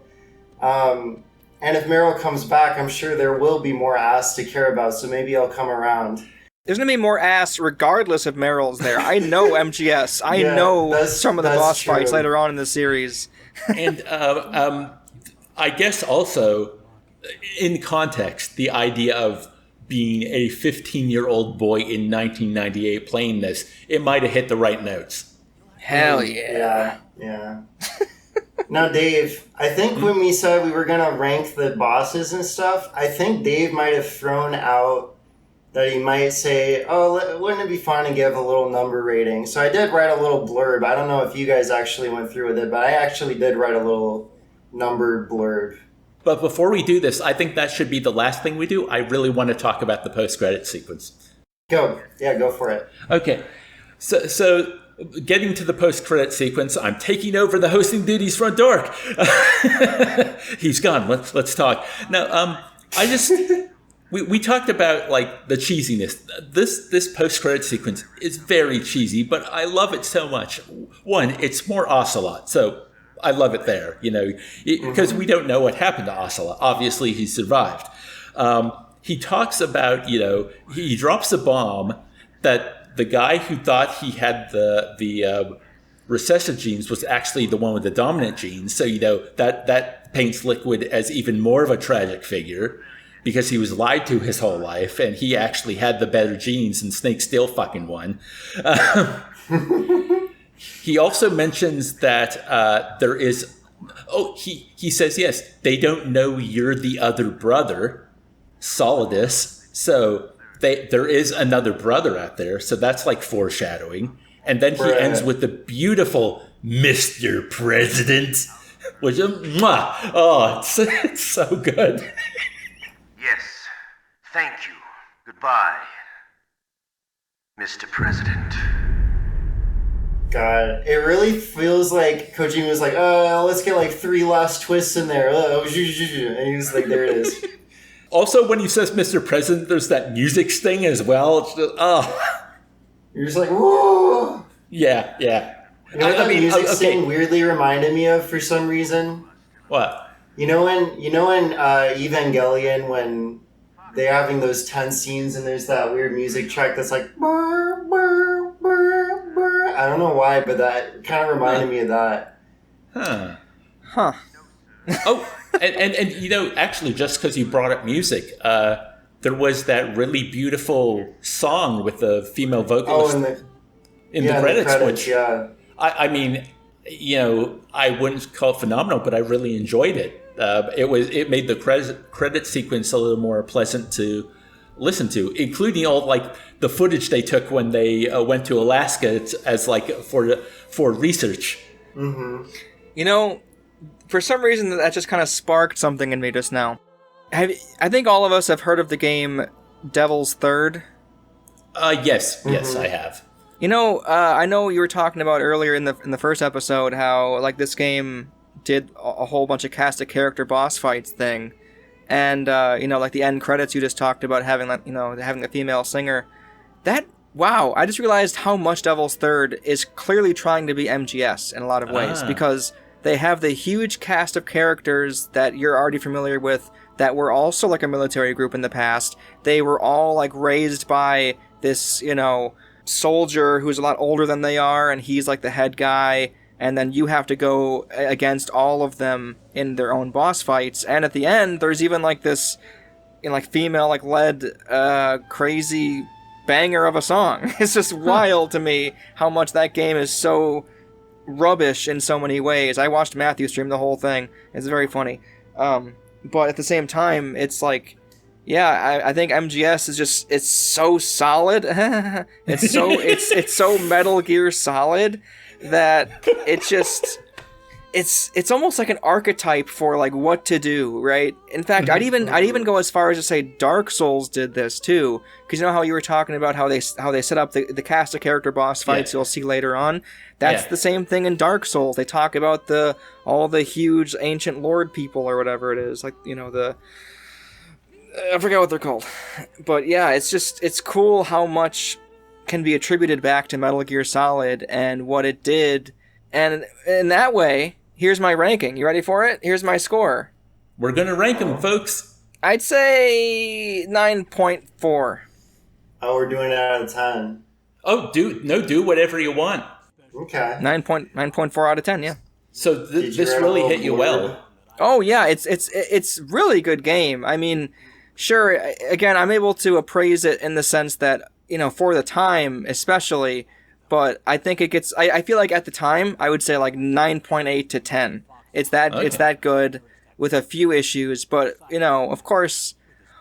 And if Meryl comes back, I'm sure there will be more ass to care about, so maybe I'll come around. There's going to be more ass regardless if Meryl's there. I know MGS. I know some of the boss fights later on in the series. And I guess also, in context, the idea of being a 15-year-old boy in 1998 playing this, it might have hit the right notes. Hell yeah. Yeah. Now, Dave, I think when we said we were going to rank the bosses and stuff, I think Dave might have thrown out that he might say, wouldn't it be fun to give a little number rating? So I did write a little blurb. I don't know if you guys actually went through with it, but I actually did write a little number blurb. But before we do this, I think that should be the last thing we do. I really want to talk about the post-credit sequence. Go for it. Okay. So getting to the post-credit sequence, I'm taking over the hosting duties from Dork. He's gone. Let's talk. Now, We talked about like the cheesiness. This post-credit sequence is very cheesy, but I love it so much. One, it's more Ocelot, so I love it there, because we don't know what happened to Ocelot. Obviously, he survived. He talks about, he drops a bomb that the guy who thought he had the recessive genes was actually the one with the dominant genes. So, that paints Liquid as even more of a tragic figure because he was lied to his whole life and he actually had the better genes and Snake still fucking won. He also mentions that there is... he says, yes, they don't know you're the other brother, Solidus. So there is another brother out there. So that's like foreshadowing. And then he ends with the beautiful Mr. President, which is, it's so good. Yes, thank you. Goodbye, Mr. President. God, it really feels like Kojima was like, let's get like 3 last twists in there. And he was like, there it is. Also, when he says Mr. President, there's that music sting as well. It's just, You're just like, whoa! Yeah. You know what that music sting weirdly reminded me of for some reason? What? You know when Evangelion, when they're having those tense scenes and there's that weird music track that's like, burr, burr, burr, burr. I don't know why, but that kind of reminded me of that. Huh. And actually, just because you brought up music, there was that really beautiful song with the female vocalist in the credits, which I mean, I wouldn't call it phenomenal, but I really enjoyed it. It made the credit sequence a little more pleasant to listen to, including all like the footage they took when they went to Alaska as like for research. Mm-hmm. For some reason that just kind of sparked something in me just now. I think all of us have heard of the game Devil's Third. Yes, I have. I know you were talking about earlier in the first episode how like this game did a whole bunch of cast of character boss fights thing, and like the end credits you just talked about having having the female singer. Wow, I just realized how much Devil's Third is clearly trying to be MGS in a lot of ways because they have the huge cast of characters that you're already familiar with that were also like a military group in the past. They were all like raised by this, soldier who's a lot older than they are, and he's like the head guy, and then you have to go against all of them in their own boss fights. And at the end, there's even like this, female like led crazy banger of a song. It's just wild to me how much that game is so rubbish in so many ways. I watched Matthew stream the whole thing. It's very funny. But at the same time, it's like, yeah, I think MGS is just, it's so solid. it's so Metal Gear Solid that it's almost like an archetype for like what to do, right? In fact, I'd even go as far as to say Dark Souls did this too, because how you were talking about how they set up the cast of character boss fights you'll see later on. That's the same thing in Dark Souls. They talk about all the huge ancient lord people or whatever it is, like I forget what they're called. But yeah, it's cool how much can be attributed back to Metal Gear Solid and what it did. And in that way, here's my ranking. You ready for it? Here's my score. We're going to rank them, folks. I'd say 9.4. Oh, we're doing it out of 10. Oh, do whatever you want. Okay. 9.4 out of 10, yeah. So this really hit you well. Oh yeah, it's really good game. I mean, sure, again, I'm able to appraise it in the sense that, for the time especially, but I think it gets, I feel like at the time, I would say like 9.8 to 10. It's that good with a few issues, but, of course,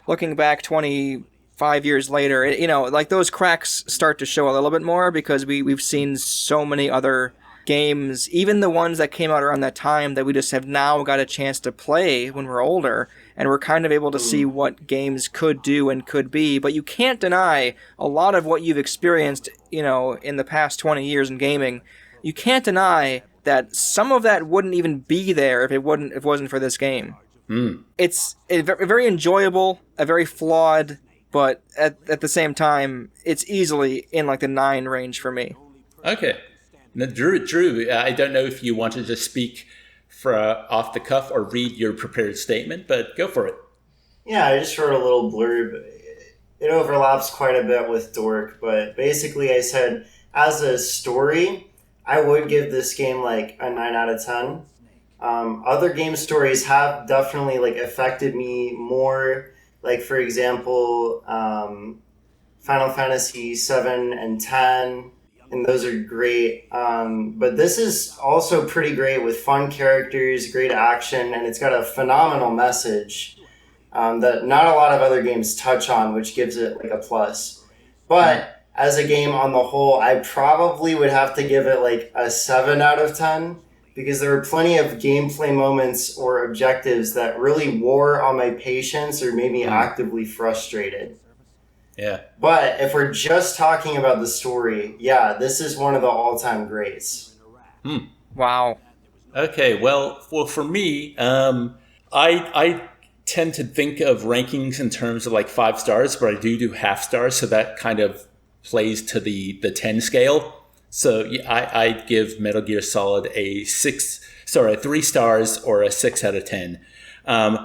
looking back 25 years later, like those cracks start to show a little bit more because we've seen so many other games, even the ones that came out around that time that we just have now got a chance to play when we're older, and we're kind of able to see what games could do and could be. But you can't deny a lot of what you've experienced, in the past 20 years in gaming. You can't deny that some of that wouldn't even be there if it wasn't for this game. It's very enjoyable, very flawed, but at the same time, it's easily in like the 9 range for me. Okay. Now, Drew, I don't know if you want to just speak off the cuff or read your prepared statement, but go for it. Yeah, I just wrote a little blurb. It overlaps quite a bit with Dork, but basically I said, as a story, I would give this game like a 9 out of 10. Other game stories have definitely like affected me more. Like, for example, Final Fantasy 7 and 10, and those are great. But this is also pretty great with fun characters, great action, and it's got a phenomenal message that not a lot of other games touch on, which gives it like a plus. But as a game on the whole, I probably would have to give it like a 7 out of 10, because there were plenty of gameplay moments or objectives that really wore on my patience or made me actively frustrated. Yeah. But if we're just talking about the story, yeah, this is one of the all-time greats. Wow. Okay, well, for me, I tend to think of rankings in terms of like 5 stars, but I do half stars, so that kind of plays to the 10 scale. So yeah, I'd give Metal Gear Solid a 3 stars or a 6 out of 10.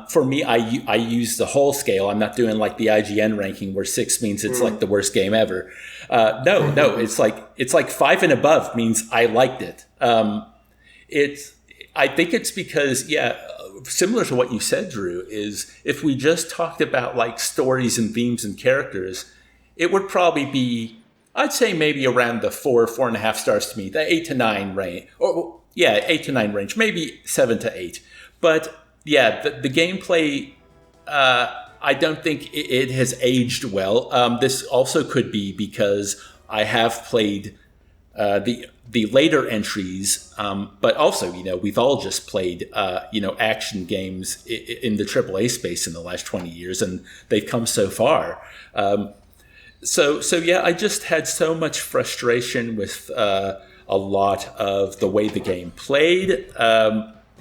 For me, I use the whole scale. I'm not doing like the IGN ranking where 6 means it's like the worst game ever. No, it's like 5 and above means I liked it. I think it's because, similar to what you said, Drew, is if we just talked about like stories and themes and characters, it would probably be, I'd say maybe around the 4.5 stars to me, the 8 to 9 range. 8 to 9 range, maybe 7 to 8. But yeah, the gameplay, I don't think it has aged well. This also could be because I have played the later entries, but also, we've all just played, action games in the AAA space in the last 20 years, and they've come so far. So yeah, I just had so much frustration with a lot of the way the game played.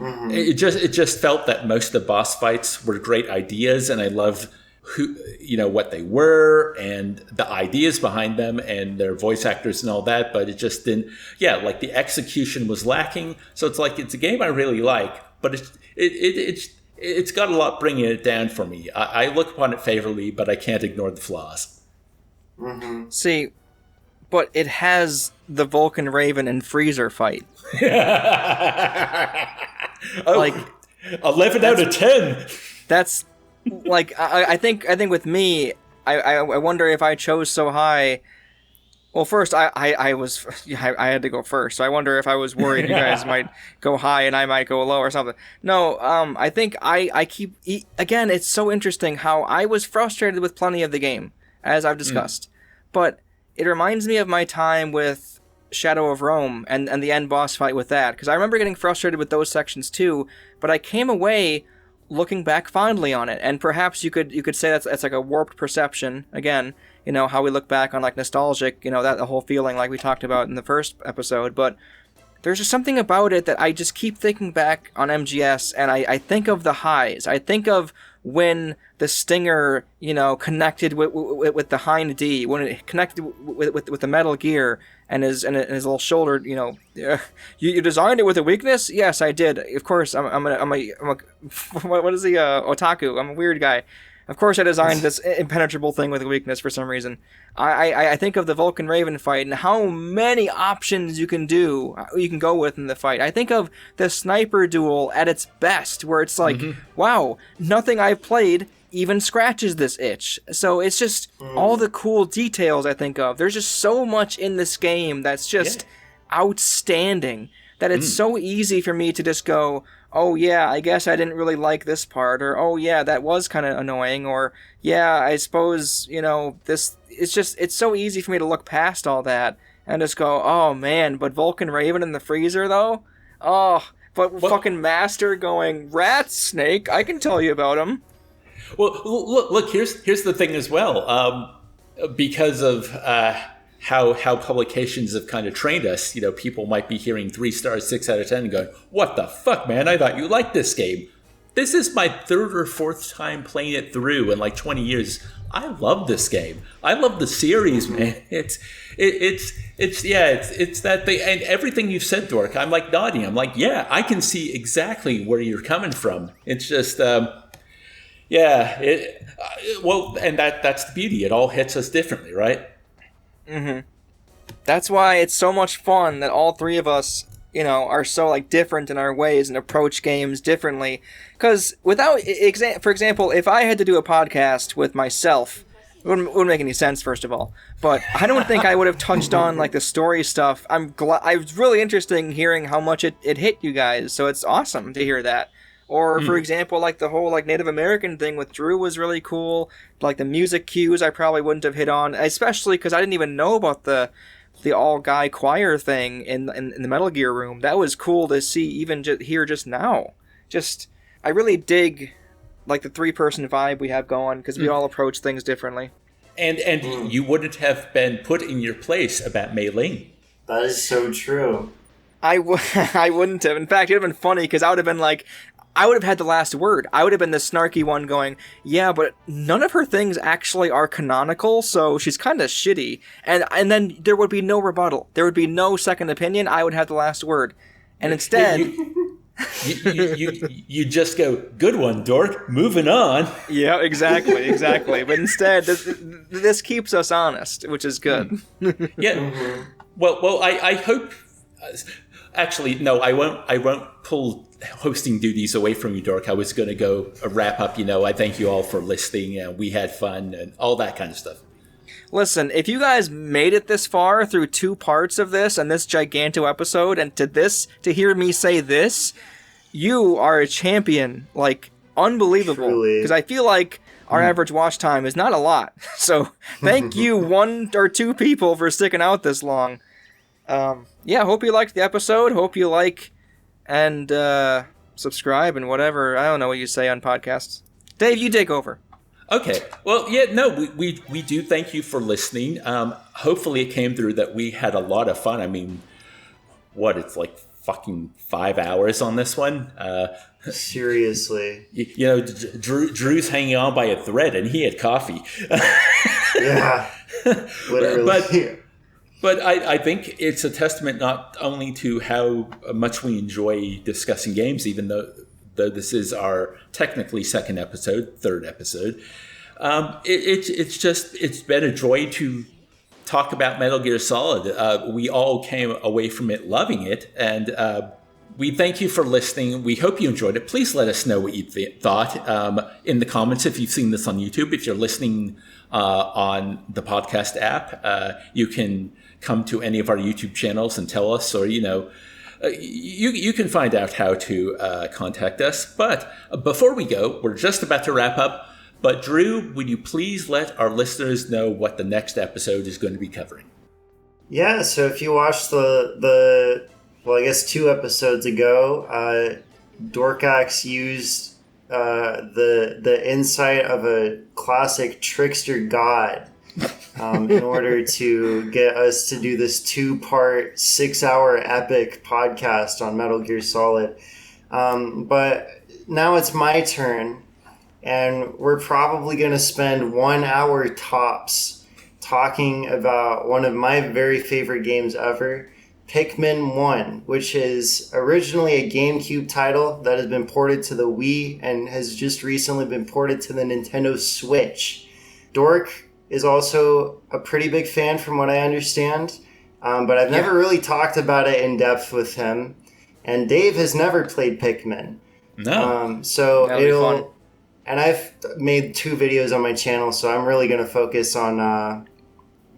It just felt that most of the boss fights were great ideas, and I loved what they were and the ideas behind them and their voice actors and all that, but it just didn't. Yeah, like the execution was lacking. So it's like it's a game I really like, but it's got a lot bringing it down for me. I look upon it favorably, but I can't ignore the flaws. See, but it has the Vulcan Raven and Freezer fight. Like 11 out of 10. That's like I think with me, I wonder if I chose so high. Well, first I had to go first, so I wonder if I was worried you guys might go high and I might go low or something. No, I think I keep again. It's so interesting how I was frustrated with plenty of the game, as I've discussed, but it reminds me of my time with Shadow of Rome and the end boss fight with that, because I remember getting frustrated with those sections too, but I came away looking back fondly on it, and perhaps you could say that's like a warped perception, again, how we look back on like nostalgic, that the whole feeling like we talked about in the first episode, but there's just something about it that I just keep thinking back on MGS, and I think of the highs. I think of when the Stinger, connected with the Hind D, when it connected with the Metal Gear and his little shoulder, you designed it with a weakness? Yes, I did. Of course, I'm a what is he, otaku? I'm a weird guy. Of course I designed this impenetrable thing with a weakness for some reason. I think of the Vulcan Raven fight and how many options you can go with in the fight. I think of the sniper duel at its best, where it's like, wow, nothing I've played even scratches this itch. So it's just all the cool details I think of. There's just so much in this game that's just outstanding, that it's so easy for me to just go, oh yeah, I guess I didn't really like this part, or oh yeah, that was kind of annoying, or yeah, I suppose, this, it's so easy for me to look past all that and just go, oh man, but Vulcan Raven and the Freezer though? Oh, but fucking Master going, rats, Snake, I can tell you about him. Well, look, here's the thing as well, because of how publications have kind of trained us, people might be hearing 3 stars, 6 out of 10 and going, what the fuck, man? I thought you liked this game. This is my third or fourth time playing it through in like 20 years. I love this game. I love the series, man. It's that thing, and everything you've said, Dork. I'm like nodding. I'm like, yeah, I can see exactly where you're coming from. It's just, well, and that's the beauty. It all hits us differently, right? Mm-hmm. That's why it's so much fun that all three of us, are so like different in our ways and approach games differently. Because for example, if I had to do a podcast with myself, it wouldn't make any sense, first of all. But I don't think I would have touched on like the story stuff. I was really interested in hearing how much it hit you guys. So it's awesome to hear that. Or, for example, like the whole like Native American thing with Drew was really cool. Like the music cues I probably wouldn't have hit on, especially because I didn't even know about the all-guy choir thing in the Metal Gear room. That was cool to see even here just now. I really dig like the three-person vibe we have going because we all approach things differently. And you wouldn't have been put in your place about Mei Ling. That is so true. I wouldn't have. In fact, it would have been funny because I would have been like, I would have had the last word. I would have been the snarky one going, yeah, but none of her things actually are canonical, so she's kind of shitty. And then there would be no rebuttal. There would be no second opinion. I would have the last word. And instead... You just go, good one, Dork, moving on. Yeah, exactly. But instead, this keeps us honest, which is good. Yeah. Well, I hope... Actually, no, I won't pull hosting duties away from you, Dork. I was going to go wrap up. I thank you all for listening. We had fun and all that kind of stuff. Listen, if you guys made it this far through 2 parts of this and this giganto episode, and to hear me say this, you are a champion, like, unbelievable. Because I feel like our average watch time is not a lot. So thank you 1 or 2 people for sticking out this long. Hope you liked the episode. Hope you like and subscribe and whatever. I don't know what you say on podcasts. Dave, you take over. Okay. Well, yeah, no, we do thank you for listening. Hopefully it came through that we had a lot of fun. I mean, it's like fucking 5 hours on this one. Seriously. Drew's hanging on by a thread and he had coffee. Yeah. Literally. But I think it's a testament not only to how much we enjoy discussing games, even though this is our technically third episode. It's been a joy to talk about Metal Gear Solid. We all came away from it loving it, and we thank you for listening. We hope you enjoyed it. Please let us know what you thought in the comments if you've seen this on YouTube. If you're listening on the podcast app, you can come to any of our YouTube channels and tell us, or you can find out how to contact us. But before we go, we're just about to wrap up. But Drew, would you please let our listeners know what the next episode is going to be covering? Yeah, so if you watched the 2 episodes ago, Dorkax used the insight of a classic trickster god in order to get us to do this 2-part 6-hour epic podcast on Metal Gear Solid. But now it's my turn, and we're probably going to spend 1 hour tops talking about one of my very favorite games ever, Pikmin 1, which is originally a GameCube title that has been ported to the Wii and has just recently been ported to the Nintendo Switch. Dork is also a pretty big fan from what I understand, but I've never really talked about it in depth with him. And Dave has never played Pikmin. No. So it'll... And I've made 2 videos on my channel, so I'm really going to focus on...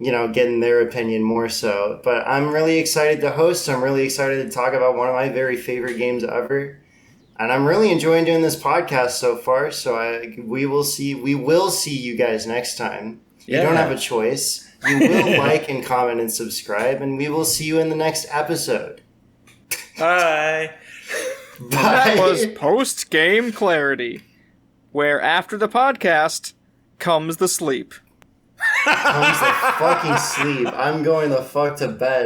getting their opinion more so. But I'm really excited to host. I'm really excited to talk about one of my very favorite games ever. And I'm really enjoying doing this podcast so far. So we will see you guys next time. You don't have a choice. You will like and comment and subscribe. And we will see you in the next episode. Bye. That was post-game clarity, where after the podcast comes the sleep. Comes the fucking sleep. I'm going the fuck to bed.